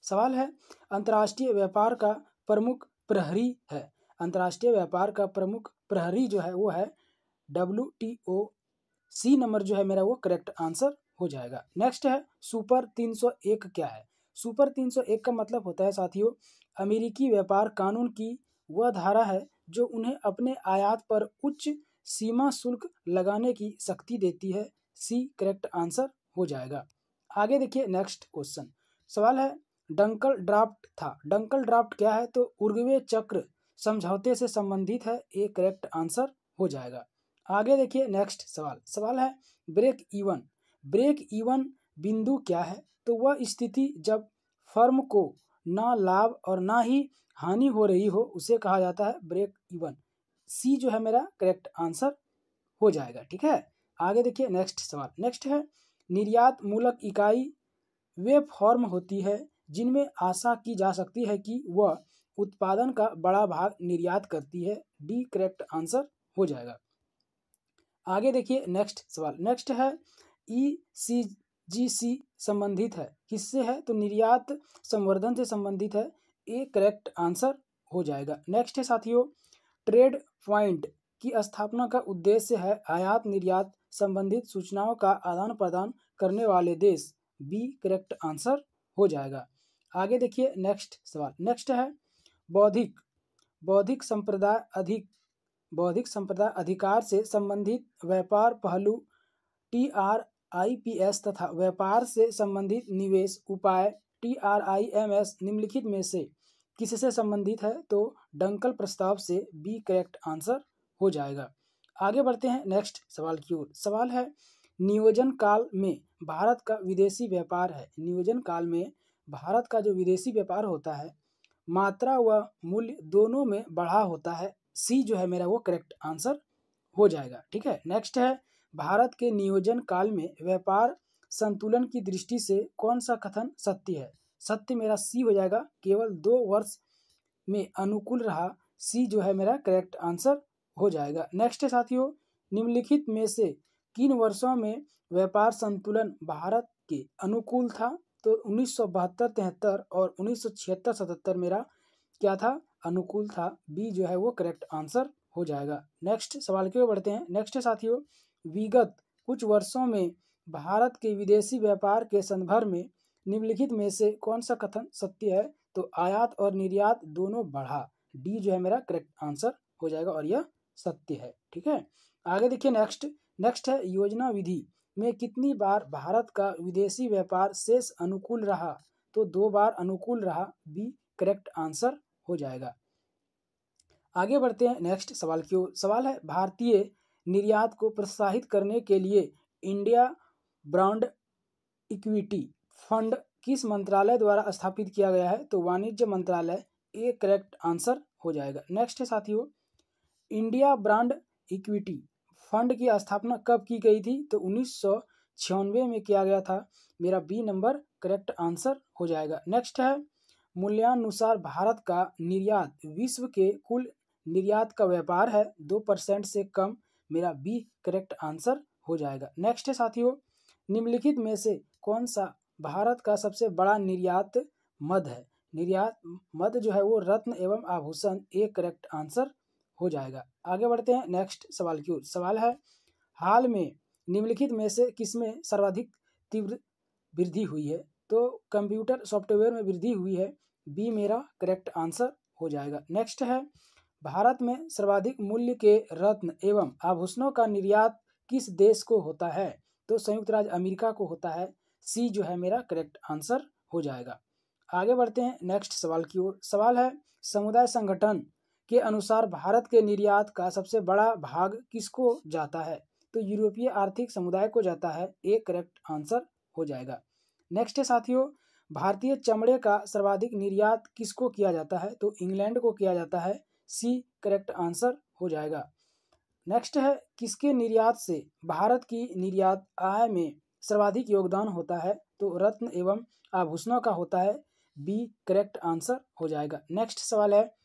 सवाल है अंतर्राष्ट्रीय व्यापार का प्रमुख प्रहरी है। अंतर्राष्ट्रीय व्यापार का प्रमुख प्रहरी जो है वो है WTO। सी नंबर जो है मेरा वो करेक्ट आंसर हो जाएगा। नेक्स्ट है सुपर 301 क्या है। सुपर 301 का मतलब होता है साथियों अमेरिकी व्यापार कानून की वह धारा है जो उन्हें अपने आयात पर उच्च सीमा शुल्क लगाने की शक्ति देती है। सी करेक्ट आंसर हो जाएगा। आगे देखिए नेक्स्ट क्वेश्चन, सवाल है डंकल ड्राफ्ट था। डंकल ड्राफ्ट क्या है, तो उर्ग्वे चक्र समझौते से संबंधित है। ए करेक्ट आंसर हो जाएगा। आगे देखिए नेक्स्ट सवाल, सवाल है ब्रेक इवन। ब्रेक इवन बिंदु क्या है, तो वह स्थिति जब फर्म को ना लाभ और ना ही हानि हो रही हो उसे कहा जाता है ब्रेक इवन। सी जो है मेरा करेक्ट आंसर हो जाएगा। ठीक है, आगे देखिए नेक्स्ट सवाल। नेक्स्ट है निर्यात मूलक इकाई वे फॉर्म होती है जिनमें आशा की जा सकती है कि वह उत्पादन का बड़ा भाग निर्यात करती है। डी करेक्ट आंसर हो जाएगा। आगे देखिए नेक्स्ट सवाल। नेक्स्ट है ECGC संबंधित है, किससे है, तो निर्यात संवर्धन से संबंधित है। ए करेक्ट आंसर हो जाएगा। नेक्स्ट है साथियों ट्रेड पॉइंट की स्थापना का उद्देश्य है आयात निर्यात संबंधित सूचनाओं का आदान प्रदान करने वाले देश। बी करेक्ट आंसर हो जाएगा। आगे देखिए नेक्स्ट सवाल। नेक्स्ट है बौद्धिक बौद्धिक संपदा अधिकार से संबंधित व्यापार पहलू TRIPS तथा व्यापार से संबंधित निवेश उपाय TRIMS निम्नलिखित में से किससे संबंधित है, तो डंकल प्रस्ताव से। बी करेक्ट आंसर हो जाएगा। आगे बढ़ते हैं नेक्स्ट सवाल की ओर। सवाल है नियोजन काल में भारत का विदेशी व्यापार है। नियोजन काल में भारत का जो विदेशी व्यापार होता है मात्रा व मूल्य दोनों में बढ़ा होता है। सी जो है मेरा वो करेक्ट आंसर हो जाएगा। ठीक है, नेक्स्ट है भारत के नियोजन काल में व्यापार संतुलन की दृष्टि से कौन सा कथन सत्य है। सत्य मेरा सी हो जाएगा, केवल 2 वर्ष में अनुकूल रहा। सी जो है मेरा करेक्ट आंसर हो जाएगा। नेक्स्ट है साथियों निम्नलिखित में से किन वर्षों में व्यापार संतुलन भारत के अनुकूल था, तो 1972-73 और 1976-77 मेरा क्या था, अनुकूल था। बी जो है वो करेक्ट आंसर हो जाएगा। नेक्स्ट सवाल की ओर बढ़ते हैं। नेक्स्ट है साथियों विगत कुछ वर्षों में भारत के विदेशी व्यापार के संदर्भ में निम्नलिखित में से कौन सा कथन सत्य है, तो आयात और निर्यात दोनों बढ़ा। डी जो है मेरा करेक्ट आंसर हो जाएगा और यह सत्य है। ठीक है, आगे देखिए नेक्स्ट है योजना विधि में कितनी बार भारत का विदेशी व्यापार शेष अनुकूल रहा, तो 2 बार अनुकूल रहा। बी करेक्ट आंसर हो जाएगा। आगे बढ़ते हैं नेक्स्ट सवाल की ओर। सवाल है भारतीय निर्यात को प्रोत्साहित करने के लिए इंडिया ब्रांड इक्विटी फंड किस मंत्रालय द्वारा स्थापित किया गया है, तो वाणिज्य मंत्रालय। ए करेक्ट आंसर हो जाएगा। नेक्स्ट है साथियों इंडिया ब्रांड इक्विटी फंड की स्थापना कब की गई थी, तो 1996 में किया गया था। मेरा बी नंबर करेक्ट आंसर हो जाएगा। नेक्स्ट है मूल्यानुसार भारत का निर्यात विश्व के कुल निर्यात का व्यापार है 2% से कम। मेरा बी करेक्ट आंसर हो जाएगा। नेक्स्ट है साथियों निम्नलिखित में से कौन सा भारत का सबसे बड़ा निर्यात मद है। निर्यात मद जो है वो रत्न एवं आभूषण। ए करेक्ट आंसर हो जाएगा। आगे बढ़ते हैं नेक्स्ट सवाल की ओर। सवाल है हाल में निम्नलिखित में से किसमें सर्वाधिक तीव्र वृद्धि हुई है, तो कंप्यूटर सॉफ्टवेयर में वृद्धि हुई है। बी मेरा करेक्ट आंसर हो जाएगा। नेक्स्ट है भारत में सर्वाधिक मूल्य के रत्न एवं आभूषणों का निर्यात किस देश को होता है, तो संयुक्त राज्य अमेरिका को होता है। सी जो है मेरा करेक्ट आंसर हो जाएगा। आगे बढ़ते हैं नेक्स्ट सवाल की ओर। सवाल है समुदाय संगठन के अनुसार भारत के निर्यात का सबसे बड़ा भाग किसको जाता है, तो यूरोपीय आर्थिक समुदाय को जाता है। ए करेक्ट आंसर हो जाएगा। नेक्स्ट है साथियों भारतीय चमड़े का सर्वाधिक निर्यात किसको किया जाता है, तो इंग्लैंड को किया जाता है। सी करेक्ट आंसर हो जाएगा। नेक्स्ट है किसके निर्यात से भारत की निर्यात आय में सर्वाधिक योगदान होता है? तो रत्न एवं आभूषणों का होता है। बी करेक्ट आंसर हो जाएगा। नेक्स्ट सवाल है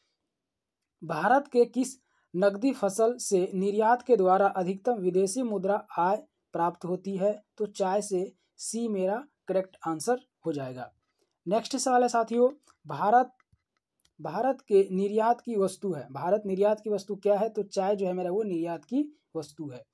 भारत के किस नकदी फसल से निर्यात के द्वारा अधिकतम विदेशी मुद्रा आय प्राप्त होती है? तो चाय से। सी मेरा करेक्ट आंसर हो जाएगा। नेक्स्ट सवाल है साथियों भारत के निर्यात की वस्तु है। भारत निर्यात की वस्तु क्या है? तो चाय जो है मेरा वो निर्यात की वस्तु है।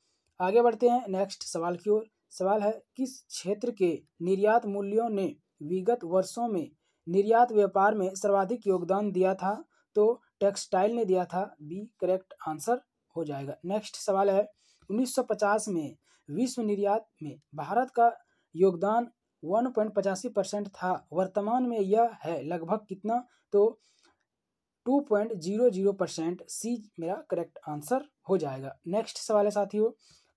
आगे बढ़ते हैं नेक्स्ट सवाल की ओर। सवाल है किस क्षेत्र के निर्यात मूल्यों ने विगत वर्षों में निर्यात व्यापार में सर्वाधिक योगदान दिया था? तो टेक्सटाइल ने दिया था। बी करेक्ट आंसर हो जाएगा। नेक्स्ट सवाल है 1950 में विश्व निर्यात में भारत का योगदान 1.85% था। वर्तमान में यह है लगभग कितना? तो 2.00%। सी मेरा करेक्ट आंसर हो जाएगा। नेक्स्ट सवाल है साथियों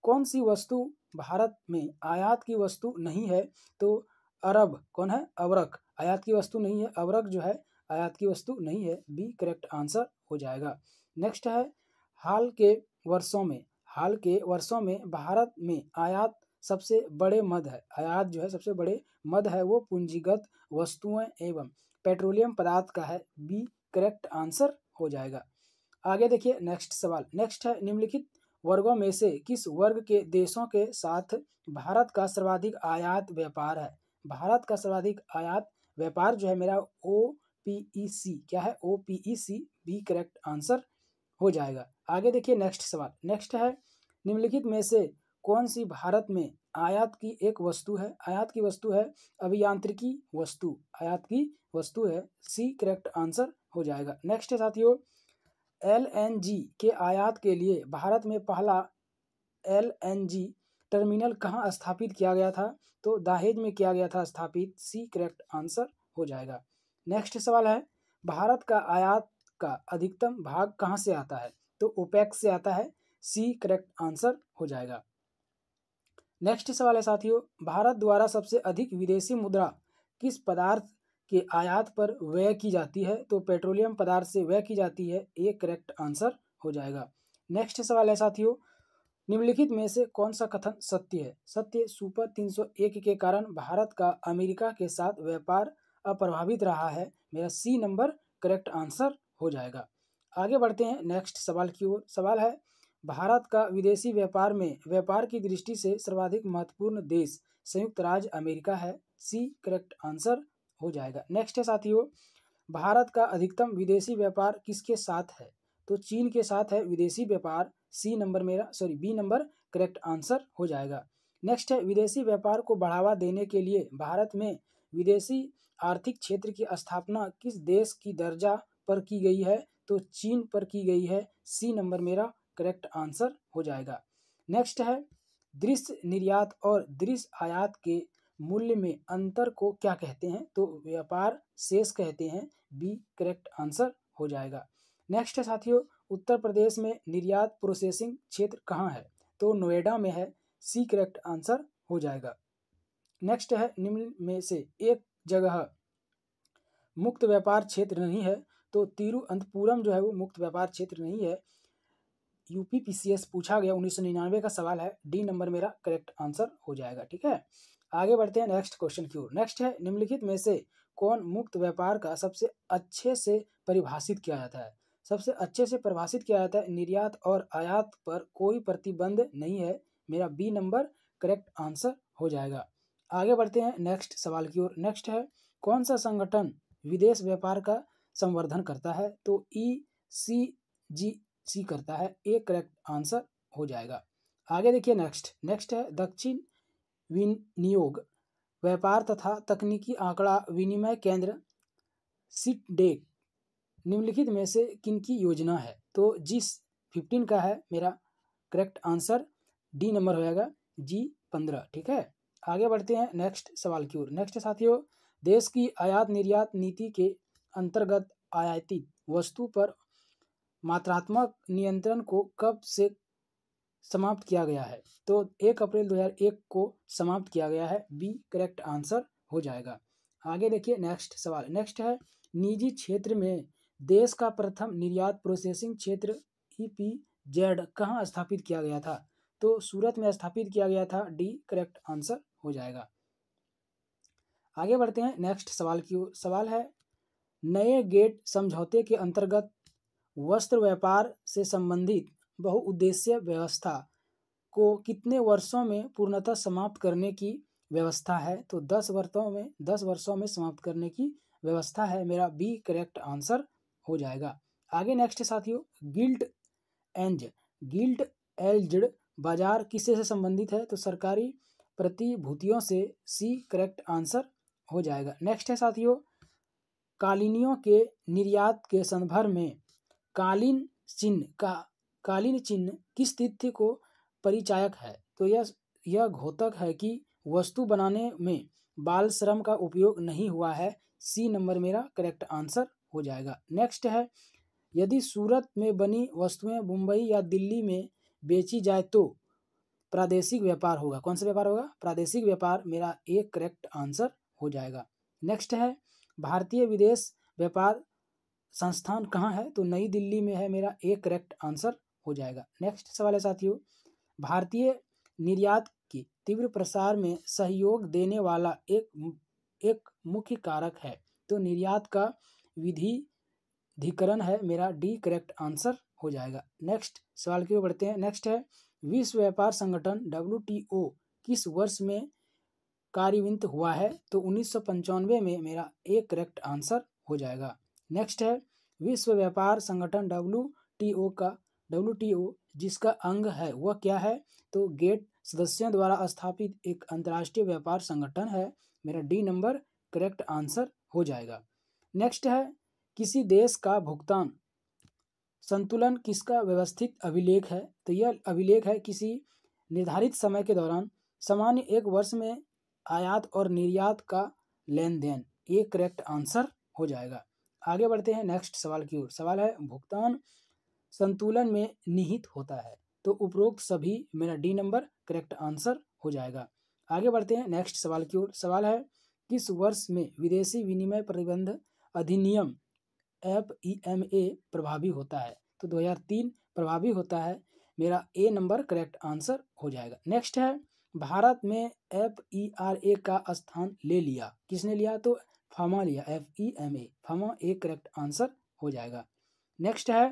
कौन सी वस्तु भारत में आयात की वस्तु नहीं है? तो अरब कौन है? अबरक आयात की वस्तु नहीं है। अबरक जो है आयात की वस्तु नहीं है। बी करेक्ट आंसर हो जाएगा। नेक्स्ट है हाल के वर्षों में भारत में आयात सबसे बड़े मद है। आयात जो है सबसे बड़े मद है वो पूंजीगत वस्तुएं एवं पेट्रोलियम पदार्थ का है। बी करेक्ट आंसर हो जाएगा। आगे देखिए नेक्स्ट सवाल। नेक्स्ट है निम्नलिखित वर्गों में से किस वर्ग के देशों के साथ भारत का सर्वाधिक आयात व्यापार है? भारत का सर्वाधिक आयात व्यापार जो है मेरा OPEC क्या है? OPEC। बी करेक्ट आंसर हो जाएगा। आगे देखिए नेक्स्ट सवाल। नेक्स्ट है निम्नलिखित में से कौन सी भारत में आयात की एक वस्तु है? आयात की वस्तु है अभियांत्रिकी वस्तु। आयात की वस्तु है। सी करेक्ट आंसर हो जाएगा। नेक्स्ट है साथियों LNG के आयात के लिए भारत में पहला LNG टर्मिनल कहाँ स्थापित किया गया था? तो दहेज में किया गया था स्थापित। सी करेक्ट आंसर हो जाएगा। नेक्स्ट सवाल है भारत का आयात का अधिकतम भाग कहाँ से आता है? तो ओपेक से आता है। सी करेक्ट आंसर हो जाएगा। नेक्स्ट सवाल है साथियों भारत द्वारा सबसे अधिक विदेशी मुद्रा किस पदार्थ के आयात पर व्यय की जाती है? तो पेट्रोलियम पदार्थ से व्यय की जाती है। ए करेक्ट आंसर हो जाएगा। नेक्स्ट सवाल है साथियों निम्नलिखित में से कौन सा कथन सत्य है? सत्य सुपर 301 के कारण भारत का अमेरिका के साथ व्यापार अप्रभावित रहा है। मेरा सी नंबर करेक्ट आंसर हो जाएगा। आगे बढ़ते हैं नेक्स्ट सवाल की ओर। सवाल है भारत का विदेशी व्यापार में व्यापार की दृष्टि से सर्वाधिक महत्वपूर्ण देश संयुक्त राज्य अमेरिका है। सी करेक्ट आंसर हो जाएगा। नेक्स्ट है साथियों भारत का अधिकतम विदेशी व्यापार किसके साथ है? तो चीन के साथ है विदेशी व्यापार। बी नंबर करेक्ट आंसर हो जाएगा। नेक्स्ट है विदेशी व्यापार को बढ़ावा देने के लिए भारत में विदेशी आर्थिक क्षेत्र की स्थापना किस देश की दर्जा पर की गई है? तो चीन पर की गई है। सी नंबर मेरा करेक्ट आंसर हो जाएगा। नेक्स्ट है दृश्य निर्यात और दृश्य आयात के मूल्य में अंतर को क्या कहते हैं? तो व्यापार शेष कहते हैं। बी करेक्ट आंसर हो जाएगा। नेक्स्ट है साथियों उत्तर प्रदेश में निर्यात प्रोसेसिंग क्षेत्र कहाँ है? तो नोएडा में है। सी करेक्ट आंसर हो जाएगा। नेक्स्ट है निम्न में से एक जगह मुक्त व्यापार क्षेत्र नहीं है। तो तिरुअनंतपुरम जो है वो मुक्त व्यापार क्षेत्र नहीं है। UPPCS पूछा गया 1999 का सवाल है। डी नंबर मेरा करेक्ट आंसर हो जाएगा। ठीक है आगे बढ़ते हैं नेक्स्ट क्वेश्चन की ओर। नेक्स्ट है निम्नलिखित में से कौन मुक्त व्यापार का सबसे अच्छे से परिभाषित किया जाता है? सबसे अच्छे से परिभाषित किया जाता है निर्यात और आयात पर कोई प्रतिबंध नहीं है। मेरा बी नंबर करेक्ट आंसर हो जाएगा। आगे बढ़ते हैं नेक्स्ट सवाल की ओर। नेक्स्ट है कौन सा संगठन विदेश व्यापार का संवर्धन करता है? तो ECGC करता है। ए करेक्ट आंसर हो जाएगा। आगे देखिए नेक्स्ट है दक्षिण विनियोग व्यापार तथा तकनीकी आंकड़ा विनिमय केंद्र सिटडेक निम्नलिखित में से किनकी योजना है? तो G15 का है मेरा करेक्ट आंसर। डी नंबर हो जाएगा G15। ठीक है आगे बढ़ते हैं नेक्स्ट सवाल की ओर। नेक्स्ट साथियों देश की आयात निर्यात नीति के अंतर्गत आयातित वस्तु पर मात्रात्मक नियंत्रण को कब से समाप्त किया गया है? तो 1 अप्रैल 2001 को समाप्त किया गया है। बी करेक्ट आंसर हो जाएगा। आगे देखिए नेक्स्ट सवाल। नेक्स्ट है निजी क्षेत्र में देश का प्रथम निर्यात प्रोसेसिंग क्षेत्र जेड कहाँ स्थापित किया गया था? तो सूरत में स्थापित किया गया था। डी करेक्ट आंसर हो जाएगा। आगे बढ़ते हैं नेक्स्ट सवाल की ओर। सवाल है, नए गेट समझौते के अंतर्गत वस्त्र व्यापार से संबंधित बहुउद्देशीय व्यवस्था को कितने वर्षों में पूर्णतः समाप्त करने की व्यवस्था है? तो 10 वर्षों में समाप्त करने की व्यवस्था है। मेरा बी करेक्ट आंसर हो जाएगा। आगे नेक्स्ट साथियों, गिल्ट एज्ड बाजार किससे से संबंधित है? तो सरकारी प्रतिभूतियों से। सी करेक्ट आंसर हो जाएगा। नेक्स्ट है साथियों, कालीनियों के निर्यात के संदर्भ में कालीन चिन्ह किस तिथि को परिचायक है? तो यह घोतक है कि वस्तु बनाने में बाल श्रम का उपयोग नहीं हुआ है। सी नंबर मेरा करेक्ट आंसर हो जाएगा। नेक्स्ट है, यदि सूरत में बनी वस्तुएं मुंबई या दिल्ली में बेची जाए तो प्रादेशिक व्यापार होगा। कौन सा व्यापार होगा? प्रादेशिक व्यापार। मेरा एक करेक्ट आंसर हो जाएगा। नेक्स्ट है, भारतीय विदेश व्यापार संस्थान कहाँ है? तो नई दिल्ली में है। मेरा एक करेक्ट आंसर हो जाएगा। नेक्स्ट सवाल है साथियों, भारतीय निर्यात की तीव्र प्रसार में सहयोग देने वाला एक मुख्य कारक है। तो निर्यात का विविधीकरण है। मेरा डी करेक्ट आंसर हो जाएगा। नेक्स्ट सवाल की ओर बढ़ते हैं। नेक्स्ट है, विश्व व्यापार संगठन WTO किस वर्ष में कार्यान्वित हुआ है? तो 1995 में। मेरा एक करेक्ट आंसर हो जाएगा। नेक्स्ट है, विश्व व्यापार संगठन WTO जिसका अंग है वह क्या है? तो गेट सदस्यों द्वारा स्थापित एक अंतर्राष्ट्रीय व्यापार संगठन है। मेरा डी नंबर करेक्ट आंसर हो जाएगा। नेक्स्ट है, किसी देश का भुगतान संतुलन किसका व्यवस्थित अभिलेख है? तो यह अभिलेख है किसी निर्धारित समय के दौरान सामान्य एक वर्ष में आयात और निर्यात का लेन देन। ये करेक्ट आंसर हो जाएगा। आगे बढ़ते हैं नेक्स्ट सवाल की ओर। सवाल है, भुगतान संतुलन में निहित होता है। तो उपरोक्त सभी। मेरा डी नंबर करेक्ट आंसर हो जाएगा। आगे बढ़ते हैं नेक्स्ट सवाल की ओर। सवाल है, किस वर्ष में विदेशी विनिमय प्रतिबंध अधिनियम FEMA प्रभावी होता है? तो 2003 प्रभावी होता है। मेरा ए नंबर करेक्ट आंसर हो जाएगा। नेक्स्ट है, भारत में FERA का स्थान ले लिया। किसने लिया? तो फामा लिया। FEMA फामा एक करेक्ट आंसर हो जाएगा। नेक्स्ट है,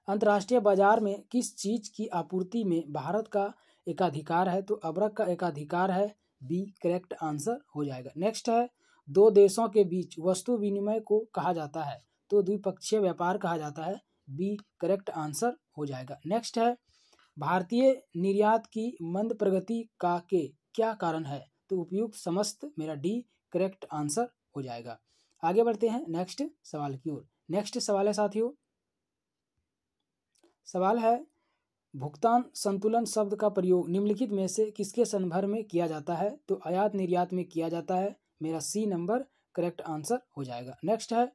अंतर्राष्ट्रीय बाजार में किस चीज की आपूर्ति में भारत का एकाधिकार है? तो अबरक का एकाधिकार है। बी करेक्ट आंसर हो जाएगा। नेक्स्ट है, दो देशों के बीच वस्तु विनिमय को कहा जाता है? तो द्विपक्षीय व्यापार कहा जाता है। बी करेक्ट आंसर हो जाएगा। नेक्स्ट है, भारतीय निर्यात की मंद प्रगति का के क्या कारण है? तो उपयुक्त समस्त। मेरा डी करेक्ट आंसर हो जाएगा। आगे बढ़ते हैं नेक्स्ट सवाल की ओर। नेक्स्ट सवाल है साथियों, सवाल है, भुगतान संतुलन शब्द का प्रयोग निम्नलिखित में से किसके संदर्भ में किया जाता है? तो आयात निर्यात में किया जाता है। मेरा सी नंबर करेक्ट आंसर हो जाएगा। नेक्स्ट है,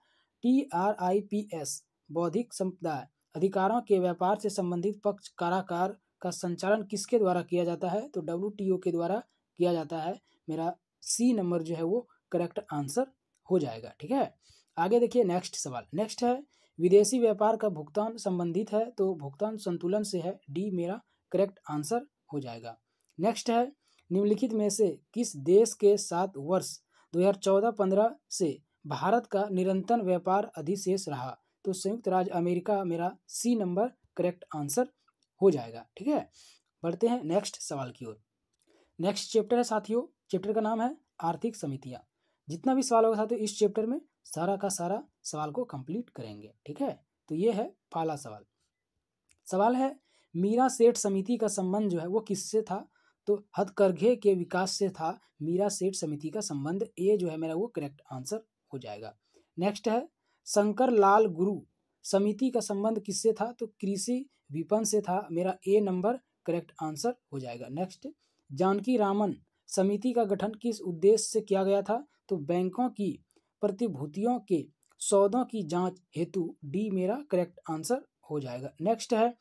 TRIPS बौद्धिक संपदा अधिकारों के व्यापार से संबंधित पक्ष कारागार का संचालन किसके द्वारा किया जाता है? तो WTO के द्वारा किया जाता है। मेरा सी नंबर जो है वो करेक्ट आंसर हो जाएगा। ठीक है, आगे देखिए नेक्स्ट सवाल। नेक्स्ट है, विदेशी व्यापार का भुगतान संबंधित है। तो भुगतान संतुलन से है। डी मेरा करेक्ट आंसर हो जाएगा। नेक्स्ट है, निम्नलिखित में से किस देश के साथ वर्ष 2014-15 से भारत का निरंतर व्यापार अधिशेष रहा? तो संयुक्त राज्य अमेरिका। मेरा सी नंबर करेक्ट आंसर हो जाएगा। ठीक है, बढ़ते हैं नेक्स्ट सवाल की ओर। नेक्स्ट चैप्टर है साथियों, चैप्टर का नाम है आर्थिक समितियां। जितना भी सवाल होगा साथियों इस चैप्टर में सारा का सारा सवाल को कंप्लीट करेंगे। ठीक है, तो ये है पहला सवाल। सवाल है, मीरा सेठ समिति का संबंध जो है वो किससे था? तो हथकरघे के विकास से था मीरा सेठ समिति का संबंध। ए जो है मेरा वो करेक्ट आंसर हो जाएगा। नेक्स्ट है, शंकर लाल गुरु समिति का संबंध किससे था? तो कृषि विपणन से था। मेरा ए नंबर करेक्ट आंसर हो जाएगा। नेक्स्ट, जानकी रामन समिति का गठन किस उद्देश्य से किया गया था? तो बैंकों की प्रतिभूतियों के सौदों की जांच हेतु। डी मेरा करेक्ट आंसर हो जाएगा। नेक्स्ट है,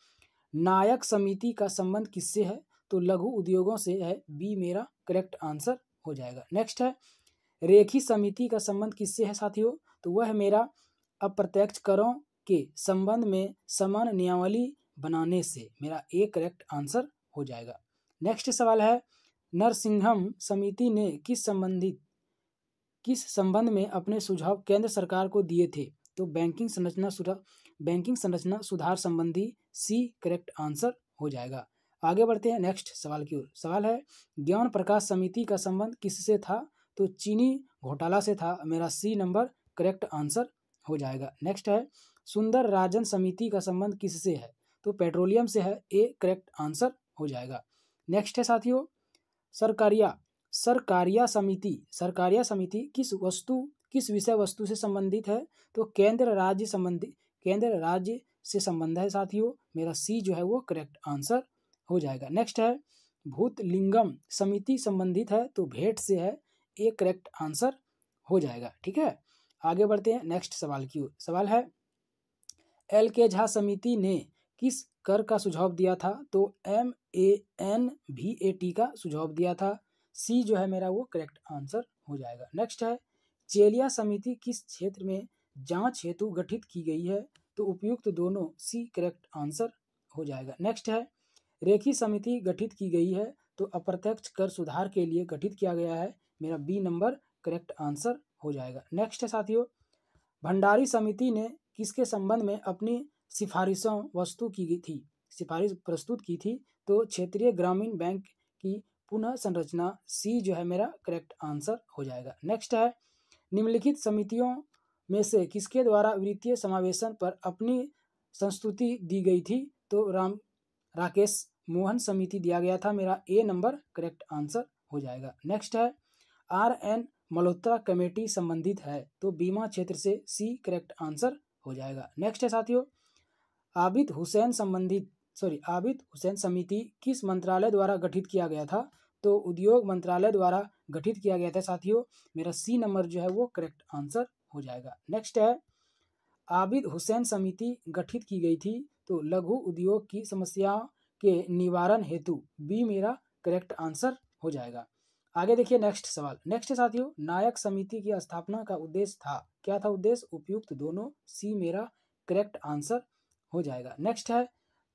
नायक समिति का संबंध किससे है? तो लघु उद्योगों से है। बी मेरा करेक्ट आंसर हो जाएगा। नेक्स्ट है, रेखी समिति का संबंध किससे है साथियों? तो वह मेरा अप्रत्यक्ष करों के संबंध में समान नियमावली बनाने से, मेरा ए करेक्ट आंसर हो जाएगा। नेक्स्ट सवाल है, नरसिंहम समिति ने किस संबंध में अपने सुझाव केंद्र सरकार को दिए थे? तो बैंकिंग संरचना सुधार संबंधी, सी करेक्ट आंसर हो जाएगा। आगे बढ़ते हैं नेक्स्ट सवाल की ओर। सवाल है, ज्ञान प्रकाश समिति का संबंध किससे था? तो चीनी घोटाला से था, मेरा सी नंबर करेक्ट आंसर हो जाएगा। नेक्स्ट है, सुंदर राजन समिति का संबंध किससे है? तो पेट्रोलियम से है, ए करेक्ट आंसर हो जाएगा। नेक्स्ट है साथियों, सरकारिया समिति किस विषय वस्तु से संबंधित है? तो केंद्र राज्य से संबंध है साथियों, मेरा सी जो है वो करेक्ट आंसर हो जाएगा। नेक्स्ट है, भूतलिंगम समिति संबंधित है, तो भेंट से है, ए करेक्ट आंसर हो जाएगा। ठीक है, आगे बढ़ते हैं नेक्स्ट सवाल की ओर। सवाल है, एल के झा समिति ने किस कर का सुझाव दिया था? तो MANVAT का सुझाव दिया था, सी जो है मेरा वो करेक्ट आंसर हो जाएगा। नेक्स्ट है, चेलिया समिति किस क्षेत्र में जांच हेतु गठित की गई है? तो उपयुक्त दोनों, सी करेक्ट आंसर हो जाएगा। नेक्स्ट है, रेखी समिति गठित की गई है, तो अप्रत्यक्ष कर सुधार के लिए गठित किया गया है, मेरा बी नंबर करेक्ट आंसर हो जाएगा। नेक्स्ट है साथियों, भंडारी समिति ने किसके संबंध में अपनी सिफारिश प्रस्तुत की थी? तो क्षेत्रीय ग्रामीण बैंक की पुनः संरचना, सी जो है मेरा करेक्ट आंसर हो जाएगा। नेक्स्ट है, निम्नलिखित समितियों में से किसके द्वारा वित्तीय समावेशन पर अपनी संस्तुति दी गई थी? तो राकेश मोहन समिति दिया गया था, मेरा ए नंबर करेक्ट आंसर हो जाएगा। नेक्स्ट है, RN मल्होत्रा कमेटी संबंधित है, तो बीमा क्षेत्र से, सी करेक्ट आंसर हो जाएगा। नेक्स्ट है साथियों, आबिद हुसैन समिति किस मंत्रालय द्वारा गठित किया गया था? तो उद्योग मंत्रालय द्वारा गठित किया गया था साथियों, मेरा सी नंबर जो है वो करेक्ट आंसर हो जाएगा। नेक्स्ट है, आबिद हुसैन समिति गठित की गई थी, तो लघु उद्योग की समस्याओं के निवारण हेतु, बी मेरा करेक्ट आंसर हो जाएगा। आगे देखिए नेक्स्ट सवाल। नेक्स्ट साथियों, नायक समिति की स्थापना का उद्देश्य था, क्या था उद्देश्य? उपयुक्त दोनों, सी मेरा करेक्ट आंसर हो जाएगा। नेक्स्ट है,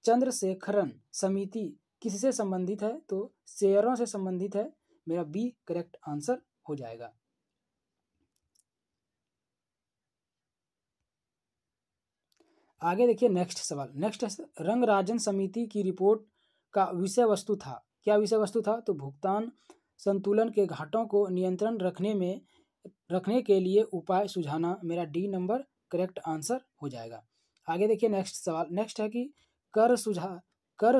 चंद्रशेखरन समिति किससे संबंधित है? तो शेयरों से संबंधित है, मेरा बी करेक्ट आंसर हो जाएगा। आगे देखिए नेक्स्ट सवाल। नेक्स्ट रंगराजन समिति की रिपोर्ट का विषय वस्तु था, क्या विषय वस्तु था? तो भुगतान संतुलन के घाटों को नियंत्रण रखने के लिए उपाय सुझाना, मेरा डी नंबर करेक्ट आंसर हो जाएगा। आगे देखिए नेक्स्ट सवाल। नेक्स्ट है कि कर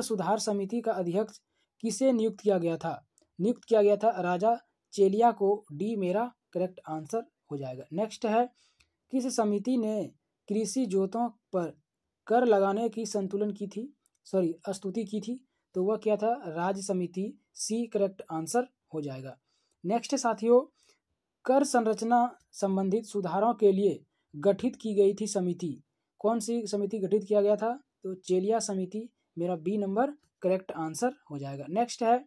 सुधार समिति का अध्यक्ष किसे नियुक्त किया गया था? नियुक्त किया गया था राजा चेलिया को, डी मेरा करेक्ट आंसर हो जाएगा। नेक्स्ट है, किस समिति ने कृषि जोतों पर कर लगाने की स्तुति की थी? तो वह क्या था? राज्य समिति, सी करेक्ट आंसर हो जाएगा। नेक्स्ट साथियों, कर संरचना संबंधित सुधारों के लिए गठित की गई थी समिति, कौन सी समिति गठित किया गया था? तो चेलिया समिति, मेरा बी नंबर करेक्ट आंसर हो जाएगा। नेक्स्ट है,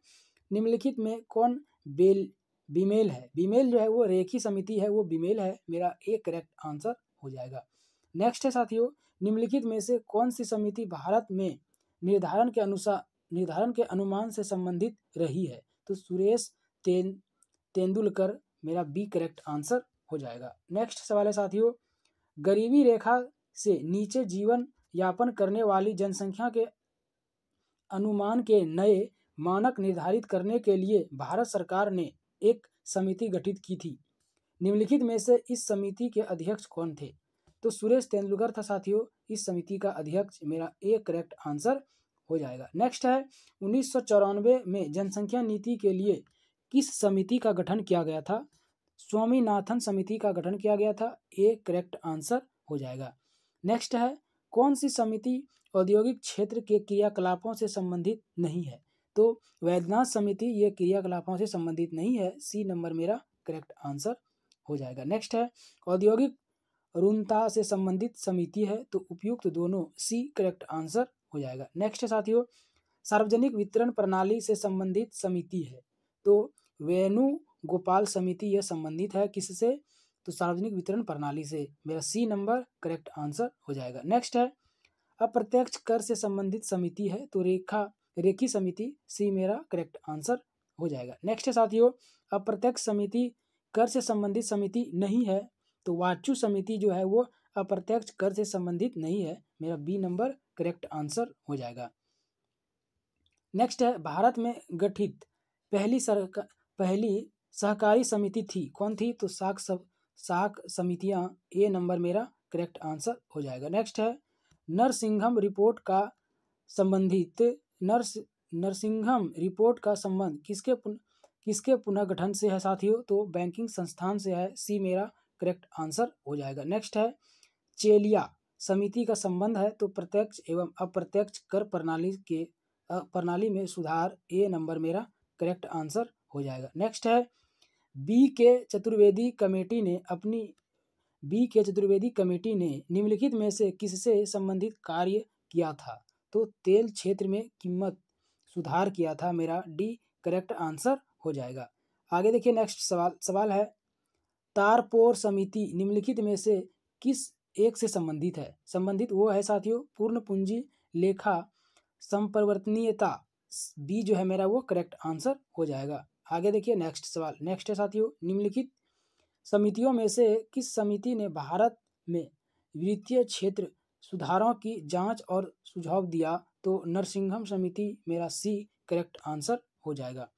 निम्नलिखित में कौन बीमेल है? बीमेल जो है वो रेखी समिति है, वो बीमेल है, मेरा ए करेक्ट आंसर हो जाएगा। नेक्स्ट है साथियों, निम्नलिखित में से कौन सी समिति भारत में निर्धारण के अनुमान से संबंधित रही है? तो सुरेश तेंदुलकर, मेरा बी करेक्ट आंसर हो जाएगा। नेक्स्ट सवाल है साथियों, गरीबी रेखा से नीचे जीवन यापन करने वाली जनसंख्या के अनुमान के नए मानक निर्धारित करने के लिए भारत सरकार ने एक समिति गठित की थी, निम्नलिखित में से इस समिति के अध्यक्ष कौन थे? तो सुरेश तेंदुलकर था साथियों इस समिति का अध्यक्ष, मेरा ए करेक्ट आंसर हो जाएगा। नेक्स्ट है, 1994 में जनसंख्या नीति के लिए किस समिति का गठन किया गया था? स्वामीनाथन समिति का गठन किया गया था, ए करेक्ट आंसर हो जाएगा। नेक्स्ट है, कौन सी समिति औद्योगिक क्षेत्र के क्रियाकलापों से संबंधित नहीं है? तो वैद्यनाथ समिति ये क्रियाकलापों से संबंधित नहीं है, सी नंबर मेरा करेक्ट आंसर हो जाएगा। नेक्स्ट है, औद्योगिक ऋणता से संबंधित समिति है, तो उपयुक्त दोनों, सी करेक्ट आंसर हो जाएगा। नेक्स्ट साथियों, सार्वजनिक वितरण प्रणाली से संबंधित समिति है, तो वेणुगोपाल समिति यह संबंधित है किससे? तो सार्वजनिक वितरण प्रणाली से, मेरा सी नंबर करेक्ट आंसर हो जाएगा। नेक्स्ट है, अप्रत्यक्ष कर से संबंधित समिति है तो रेखी समिति, सी मेरा करेक्ट आंसर हो जाएगा। नेक्स्ट है साथियों, अप्रत्यक्ष समिति कर से संबंधित समिति नहीं है तो वाचु समिति जो है वो अप्रत्यक्ष कर से संबंधित नहीं है, मेरा बी नंबर करेक्ट आंसर हो जाएगा। नेक्स्ट है, भारत में गठित पहली सहकारी समिति थी, कौन थी? तो साख समितियां, ए नंबर मेरा करेक्ट आंसर हो जाएगा। नेक्स्ट है, नरसिंघम रिपोर्ट का संबंधित नरसिंघम रिपोर्ट का संबंध किसके पुनर्गठन से है साथियों? तो बैंकिंग संस्थान से है, सी मेरा करेक्ट आंसर हो जाएगा। नेक्स्ट है, चेलिया समिति का संबंध है तो प्रत्यक्ष एवं अप्रत्यक्ष कर प्रणाली में सुधार, ए नंबर मेरा करेक्ट आंसर हो जाएगा। नेक्स्ट है, बी के चतुर्वेदी कमेटी ने निम्नलिखित में से किससे संबंधित कार्य किया था? तो तेल क्षेत्र में कीमत सुधार किया था, मेरा डी करेक्ट आंसर हो जाएगा। आगे देखिए, नेक्स्ट सवाल है, तारपोर समिति निम्नलिखित में से किस एक से संबंधित है? संबंधित वो है साथियों पूर्ण पूंजी लेखा संपरिवर्तनीयता, बी जो है मेरा वो करेक्ट आंसर हो जाएगा। आगे देखिए नेक्स्ट सवाल, नेक्स्ट है साथियों, निम्नलिखित समितियों में से किस समिति ने भारत में वित्तीय क्षेत्र सुधारों की जांच और सुझाव दिया? तो नरसिंघम समिति, मेरा सी करेक्ट आंसर हो जाएगा।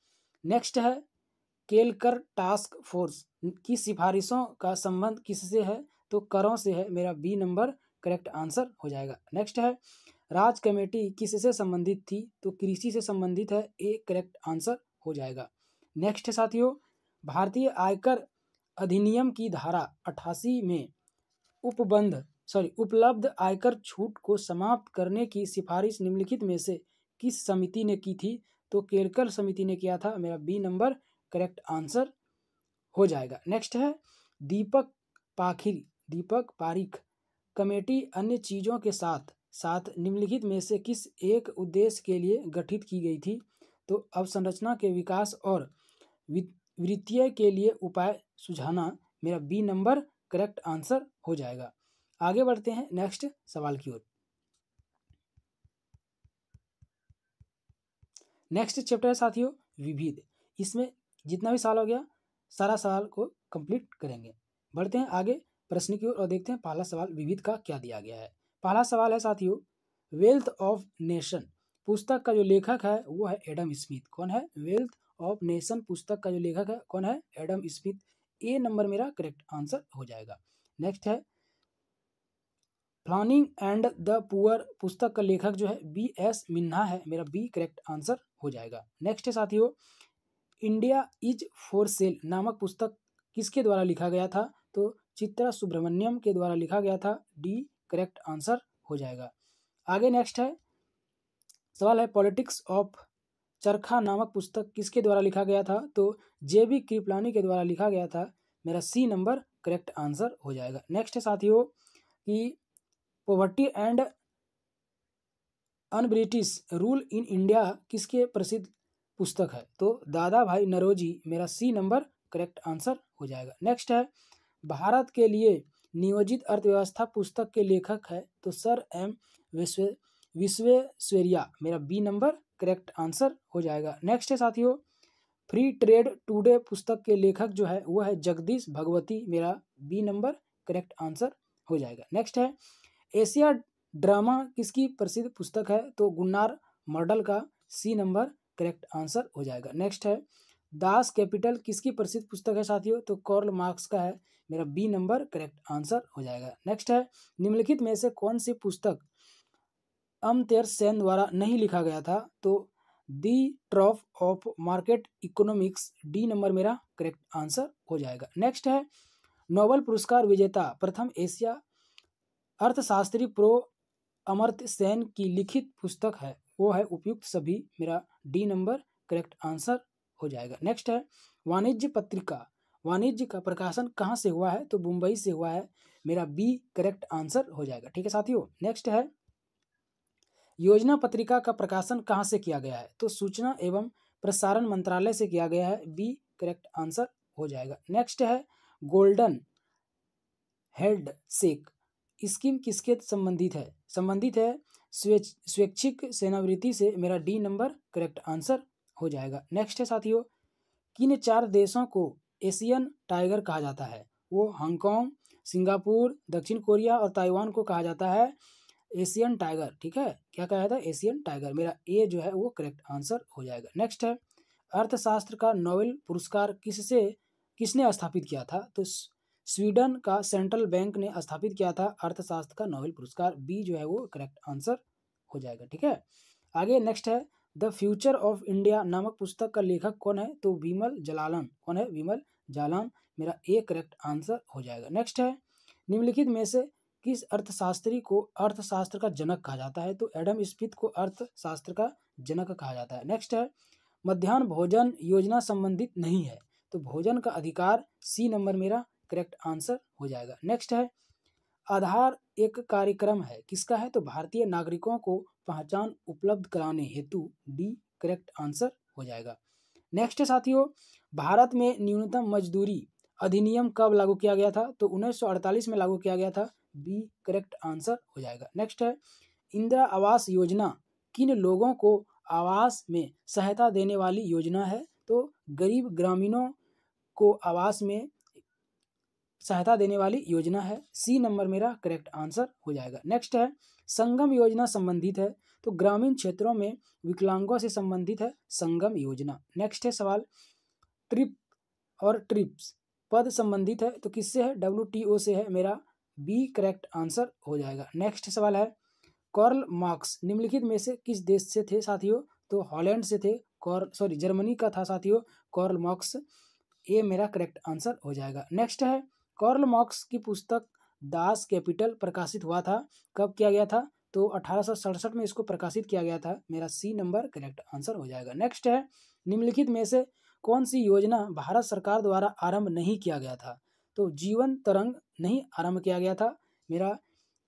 नेक्स्ट है, केलकर टास्क फोर्स की सिफारिशों का संबंध किससे है? तो करों से है, मेरा बी नंबर करेक्ट आंसर हो जाएगा। नेक्स्ट है, राज कमेटी किससे संबंधित थी? तो कृषि से संबंधित है, ए करेक्ट आंसर हो जाएगा। नेक्स्ट है साथियों, भारतीय आयकर अधिनियम की धारा 88 में उपलब्ध आयकर छूट को समाप्त करने की सिफारिश निम्नलिखित में से किस समिति ने की थी? तो केलकर समिति ने किया था, मेरा बी नंबर करेक्ट आंसर हो जाएगा। नेक्स्ट है, दीपक पारिख कमेटी अन्य चीजों के साथ निम्नलिखित में से किस एक उद्देश्य के लिए गठित की गई थी? तो अवसंरचना के विकास और वित्तीय के लिए उपाय सुझाना, मेरा बी नंबर करेक्ट आंसर हो जाएगा। आगे बढ़ते हैं नेक्स्ट सवाल की ओर। नेक्स्ट चैप्टर है साथियों विविध, इसमें जितना भी सवाल हो गया सारा सवाल को कंप्लीट करेंगे। बढ़ते हैं आगे प्रश्न की ओर और देखते हैं पहला सवाल विविध का क्या दिया गया है। पहला सवाल है साथियों, वेल्थ ऑफ नेशन पुस्तक का जो लेखक है वो है एडम स्मिथ। कौन है? वेल्थ ऑफ नेशन पुस्तक का जो लेखक है कौन है? एडम स्मिथ, ए नंबर मेरा करेक्ट आंसर हो जाएगा। नेक्स्ट है, प्लानिंग एंड द पुअर पुस्तक का लेखक जो है बी एस मिन्हा है, मेरा बी करेक्ट आंसर हो जाएगा। नेक्स्ट है साथियों, इंडिया इज फॉर सेल नामक पुस्तक किसके द्वारा लिखा गया था? तो चित्रा सुब्रमण्यम के द्वारा लिखा गया था, डी करेक्ट आंसर हो जाएगा। आगे नेक्स्ट है सवाल है, पॉलिटिक्स ऑफ चरखा नामक पुस्तक किसके द्वारा लिखा गया था? तो जेबी कृपलानी के द्वारा लिखा गया था, मेरा सी नंबर करेक्ट आंसर हो जाएगा। नेक्स्ट है साथियों कि poverty and un British rule in India किसके प्रसिद्ध पुस्तक है? तो दादा भाई नरोजी, मेरा सी नंबर करेक्ट आंसर हो जाएगा। नेक्स्ट है, भारत के लिए नियोजित अर्थव्यवस्था पुस्तक के लेखक है तो सर एम विश्वेश्वरैया, मेरा बी नंबर करेक्ट आंसर हो जाएगा। नेक्स्ट है साथियों, फ्री ट्रेड टुडे पुस्तक के लेखक जो है वो है जगदीश भगवती, मेरा बी नंबर करेक्ट आंसर हो जाएगा। नेक्स्ट है, एशिया ड्रामा किसकी प्रसिद्ध पुस्तक है? तो गुन्नार मॉडल का, सी नंबर करेक्ट आंसर हो जाएगा। नेक्स्ट है, दास कैपिटल किसकी प्रसिद्ध पुस्तक है साथियों? तो कार्ल मार्क्स का है, मेरा बी नंबर करेक्ट आंसर हो जाएगा। नेक्स्ट है, निम्नलिखित में से कौन सी पुस्तक अमर्त्य सेन द्वारा नहीं लिखा गया था? तो the trough of market economics, D number मेरा करेक्ट आंसर हो जाएगा। नेक्स्ट है, नोबेल पुरस्कार विजेता प्रथम एशिया अर्थशास्त्री प्रो अमर्त्य सेन की लिखित पुस्तक है वो है उपयुक्त सभी, मेरा डी नंबर करेक्ट आंसर हो जाएगा। नेक्स्ट है, वाणिज्य का प्रकाशन कहाँ से हुआ है? तो मुंबई से हुआ है, मेरा बी करेक्ट आंसर हो जाएगा। ठीक है साथियों, नेक्स्ट है, योजना पत्रिका का प्रकाशन कहाँ से किया गया है? तो सूचना एवं प्रसारण मंत्रालय से किया गया है, बी करेक्ट आंसर हो जाएगा। नेक्स्ट है, गोल्डन हेड शेक स्कीम किसके संबंधित है स्वैच्छिक सेवानिवृत्ति से, मेरा डी नंबर करेक्ट आंसर हो जाएगा। नेक्स्ट है साथियों, किन 4 देशों को एशियन टाइगर कहा जाता है? वो हांगकांग, सिंगापुर, दक्षिण कोरिया और ताइवान को कहा जाता है एशियन टाइगर। ठीक है, क्या कहा जाता है? Asian tiger. मेरा ए जो है वो करेक्ट आंसर हो जाएगा। नेक्स्ट है, अर्थशास्त्र का नोबेल पुरस्कार किसने स्थापित किया था? तो स्वीडन का सेंट्रल बैंक ने स्थापित किया था अर्थशास्त्र का नोबेल पुरस्कार। बी जो है वो करेक्ट आंसर हो जाएगा। ठीक है, आगे नेक्स्ट है, द फ्यूचर ऑफ इंडिया नामक पुस्तक का लेखक कौन है? तो विमल जालान। कौन है? विमल जालान। मेरा ए करेक्ट आंसर हो जाएगा। नेक्स्ट है, निम्नलिखित में से किस अर्थशास्त्री को अर्थशास्त्र का जनक कहा जाता है? तो एडम स्मिथ को अर्थशास्त्र का जनक कहा जाता है। नेक्स्ट है, मध्याह्न भोजन योजना संबंधित नहीं है, तो भोजन का अधिकार, सी नंबर मेरा करेक्ट आंसर हो जाएगा। नेक्स्ट है, आधार एक कार्यक्रम है, किसका है? तो भारतीय नागरिकों को पहचान उपलब्ध कराने हेतु, डी करेक्ट आंसर हो जाएगा। नेक्स्ट है साथियों, भारत में न्यूनतम मजदूरी अधिनियम कब लागू किया गया था? तो 1948 में लागू किया गया था। बी करेक्ट आंसर हो जाएगा। नेक्स्ट है, इंदिरा आवास योजना किन लोगों को आवास में सहायता देने वाली योजना है? तो गरीब ग्रामीणों को आवास में सहायता देने वाली योजना है। सी नंबर मेरा करेक्ट आंसर हो जाएगा। नेक्स्ट है, संगम योजना संबंधित है, तो ग्रामीण क्षेत्रों में विकलांगों से संबंधित है संगम योजना। नेक्स्ट है सवाल, ट्रिप और ट्रिप्स पद संबंधित है, तो किससे है? WTO से है। मेरा बी करेक्ट आंसर हो जाएगा। नेक्स्ट सवाल है, कार्ल मार्क्स निम्नलिखित में से किस देश से थे साथियों? तो हॉलैंड से थे। जर्मनी का था साथियों कार्ल मार्क्स। ए मेरा करेक्ट आंसर हो जाएगा। नेक्स्ट है, कार्ल मार्क्स की पुस्तक दास कैपिटल प्रकाशित हुआ था, कब किया गया था? तो 1867 में इसको प्रकाशित किया गया था। मेरा सी नंबर करेक्ट आंसर हो जाएगा। नेक्स्ट है, निम्नलिखित में से कौन सी योजना भारत सरकार द्वारा आरंभ नहीं किया गया था? तो जीवन तरंग नहीं आरंभ किया गया था। मेरा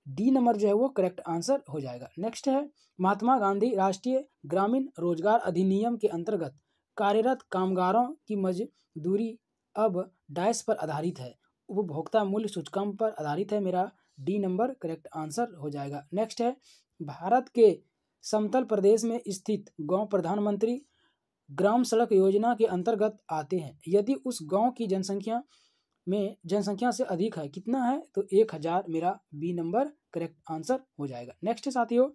डी नंबर जो है वो करेक्ट आंसर हो जाएगा। नेक्स्ट है, महात्मा गांधी राष्ट्रीय ग्रामीण रोजगार अधिनियम के अंतर्गत कार्यरत कामगारों की मजदूरी अब डैश पर आधारित है, उपभोक्ता मूल्य सूचकांक पर आधारित है। मेरा डी नंबर करेक्ट आंसर हो जाएगा। नेक्स्ट है, भारत के समतल प्रदेश में स्थित गांव प्रधानमंत्री ग्राम सड़क योजना के अंतर्गत आते हैं यदि उस गांव की जनसंख्या से अधिक है, कितना है? तो 1000। मेरा बी नंबर करेक्ट आंसर हो जाएगा। नेक्स्ट साथियों,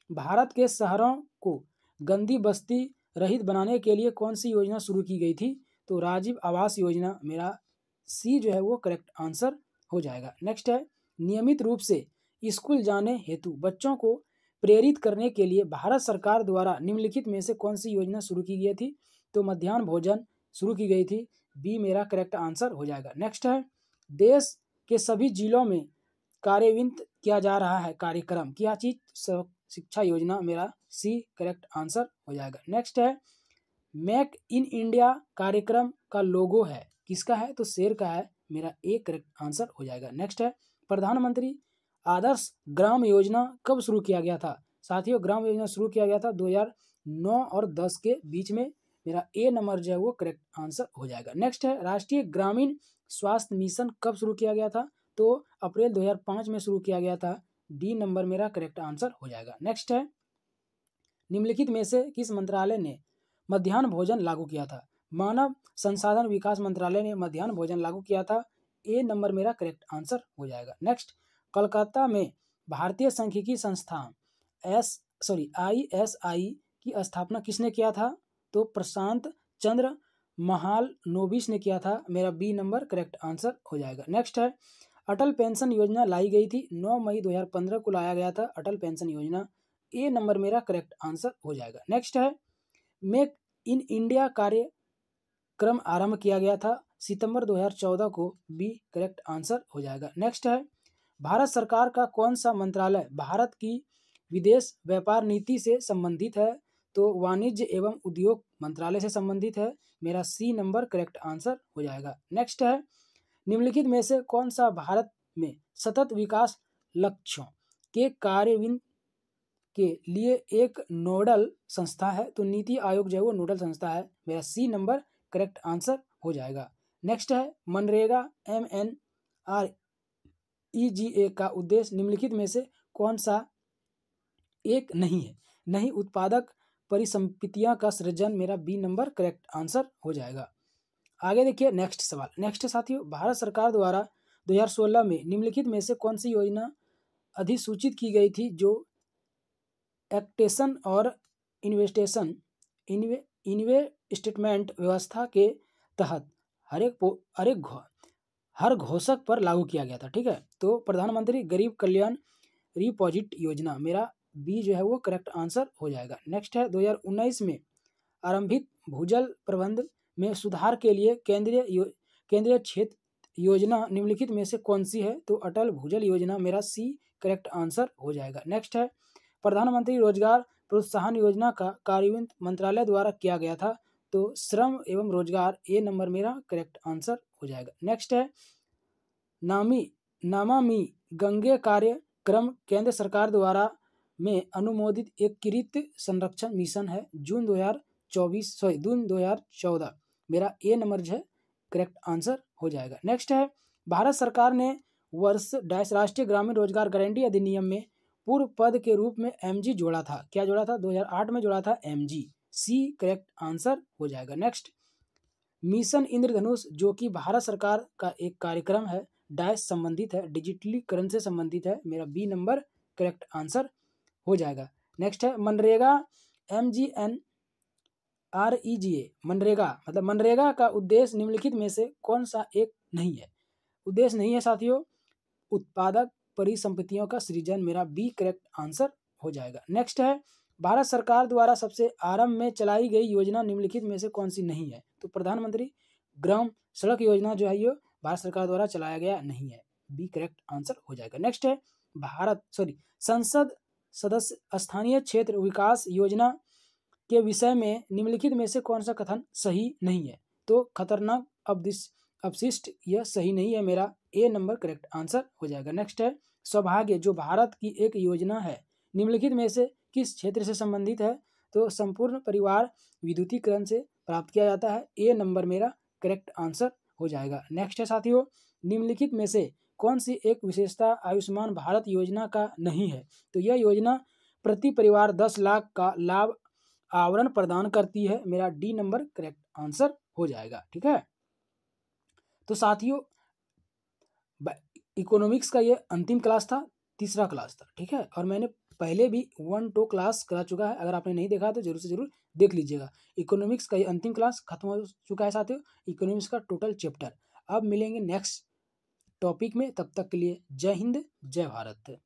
भारत के शहरों को गंदी बस्ती रहित बनाने के लिए कौन सी योजना शुरू की गई थी? तो राजीव आवास योजना। मेरा सी जो है वो करेक्ट आंसर हो जाएगा। नेक्स्ट है, नियमित रूप से स्कूल जाने हेतु बच्चों को प्रेरित करने के लिए भारत सरकार द्वारा निम्नलिखित में से कौन सी योजना शुरू की गई थी? तो मध्याह्न भोजन शुरू की गई थी। बी मेरा करेक्ट आंसर हो जाएगा। नेक्स्ट है, देश के सभी जिलों में कार्यान्वित किया जा रहा है कार्यक्रम, क्या चीज? शिक्षा योजना। मेरा सी करेक्ट आंसर हो जाएगा। नेक्स्ट है, मेक इन इंडिया कार्यक्रम का लोगो है, किसका है? तो शेर का है। मेरा ए करेक्ट आंसर हो जाएगा। नेक्स्ट है, प्रधानमंत्री आदर्श ग्राम योजना कब शुरू किया गया था? साथियों ग्राम योजना शुरू किया गया था 2009 और 10 के बीच में। मेरा ए नंबर जो है वो करेक्ट आंसर हो जाएगा। नेक्स्ट है, राष्ट्रीय ग्रामीण स्वास्थ्य मिशन कब शुरू किया गया था? तो अप्रैल 2005 में शुरू किया गया था। डी नंबर मेरा करेक्ट आंसर हो जाएगा। नेक्स्ट है, निम्नलिखित में से किस मंत्रालय ने मध्याह्न भोजन लागू किया था? मानव संसाधन विकास मंत्रालय ने मध्याह्न भोजन लागू किया था। ए नंबर मेरा करेक्ट आंसर हो जाएगा। नेक्स्ट, कोलकाता में भारतीय सांख्यिकी संस्थान ISI की स्थापना किसने किया था? तो प्रशांत चंद्र महालनोबिस ने किया था। मेरा बी नंबर करेक्ट आंसर हो जाएगा। नेक्स्ट है, अटल पेंशन योजना लाई गई थी 9 मई 2015 को लाया गया था अटल पेंशन योजना। ए नंबर मेरा करेक्ट आंसर हो जाएगा। नेक्स्ट है, मेक इन इंडिया कार्यक्रम आरंभ किया गया था सितंबर 2014 को। बी करेक्ट आंसर हो जाएगा। नेक्स्ट है, भारत सरकार का कौन सा मंत्रालय भारत की विदेश व्यापार नीति से संबंधित है? तो वाणिज्य एवं उद्योग मंत्रालय से संबंधित है। मेरा सी नंबर करेक्ट आंसर हो जाएगा। नेक्स्ट है, निम्नलिखित में से कौन सा भारत में सतत विकास लक्ष्यों के कार्यान्वयन के लिए एक नोडल संस्था है? तो नीति आयोग जो है वो नोडल संस्था है। मेरा सी नंबर करेक्ट आंसर हो जाएगा। नेक्स्ट है, मनरेगा MNREGA EGA का उद्देश्य निम्नलिखित में से कौन सा एक नहीं है? नहीं उत्पादक परिसंपत्तियां का सृजन, मेरा बी नंबर करेक्ट आंसर हो जाएगा। आगे देखिए नेक्स्ट सवाल। नेक्स्ट साथियों, भारत सरकार द्वारा 2016 में निम्नलिखित में से कौन सी योजना अधिसूचित की गई थी जो एक्टेशन और इन्वेस्टमेंट व्यवस्था के तहत हर घोषक पर लागू किया गया था। ठीक है, तो प्रधानमंत्री गरीब कल्याण डिपॉजिट योजना, मेरा बी जो है वो करेक्ट आंसर हो जाएगा। नेक्स्ट है 2019 में आरंभित भूजल प्रबंध में सुधार के लिए केंद्रीय क्षेत्र योजना निम्नलिखित में से कौन सी है? तो अटल भूजल योजना, मेरा सी करेक्ट आंसर हो जाएगा। नेक्स्ट है प्रधानमंत्री रोजगार प्रोत्साहन योजना का कार्यान्वयन मंत्रालय द्वारा किया गया था, तो श्रम एवं रोजगार, ए नंबर मेरा करेक्ट आंसर हो जाएगा। नेक्स्ट है नमामि गंगे कार्यक्रम केंद्र सरकार द्वारा में अनुमोदित एकीकृत संरक्षण मिशन है, जून 2014, मेरा ए नंबर जो है करेक्ट आंसर हो जाएगा। नेक्स्ट है भारत सरकार ने वर्ष राष्ट्रीय ग्रामीण रोजगार गारंटी अधिनियम में पूर्व पद के रूप में MG जोड़ा था। क्या जोड़ा था? 2008 में जोड़ा था MG, सी करेक्ट आंसर हो जाएगा। नेक्स्ट मिशन इंद्रधनुष, जो कि भारत सरकार का एक कार्यक्रम है, डैश संबंधित है, डिजिटलीकरण से संबंधित है, मेरा बी नंबर करेक्ट आंसर हो जाएगा। नेक्स्ट है मनरेगा MGNREGA, मनरेगा मतलब मनरेगा का उद्देश्य निम्नलिखित में से कौन सा एक नहीं है? उद्देश्य नहीं है साथियों उत्पादक परिसंपत्तियों का सृजन, मेरा बी करेक्ट आंसर हो जाएगा। नेक्स्ट है भारत सरकार द्वारा सबसे आरंभ में चलाई गई योजना निम्नलिखित में से कौन सी नहीं है? तो प्रधानमंत्री ग्राम सड़क योजना जो है ये भारत सरकार द्वारा चलाया गया नहीं है, बी करेक्ट आंसर हो जाएगा। नेक्स्ट है संसद सदस्य स्थानीय क्षेत्र विकास योजना के विषय में निम्नलिखित में से कौन सा कथन सही नहीं है? तो खतरनाक अपशिष्ट, यह सही नहीं है, मेरा ए नंबर करेक्ट आंसर हो जाएगा। नेक्स्ट है सौभाग्य, जो भारत की एक योजना है, निम्नलिखित में से किस क्षेत्र से संबंधित है? तो संपूर्ण परिवार विद्युतीकरण से प्राप्त किया जाता है, ए नंबर मेरा करेक्ट आंसर हो जाएगा। नेक्स्ट है साथियों निम्नलिखित में से कौन सी एक विशेषता आयुष्मान भारत योजना का नहीं है? तो यह योजना प्रति परिवार 10 लाख का लाभ आवरण प्रदान करती है, मेरा डी नंबर करेक्ट आंसर हो जाएगा। ठीक है, तो साथियों इकोनॉमिक्स का ये अंतिम क्लास था, तीसरा क्लास था। ठीक है, और मैंने पहले भी 1-2 क्लास करा चुका है, अगर आपने नहीं देखा तो जरूर से जरूर देख लीजिएगा। इकोनॉमिक्स का ये अंतिम क्लास खत्म हो चुका है साथियों, इकोनॉमिक्स का टोटल चैप्टर। अब मिलेंगे नेक्स्ट टॉपिक में, तब तक के लिए जय हिंद जय भारत।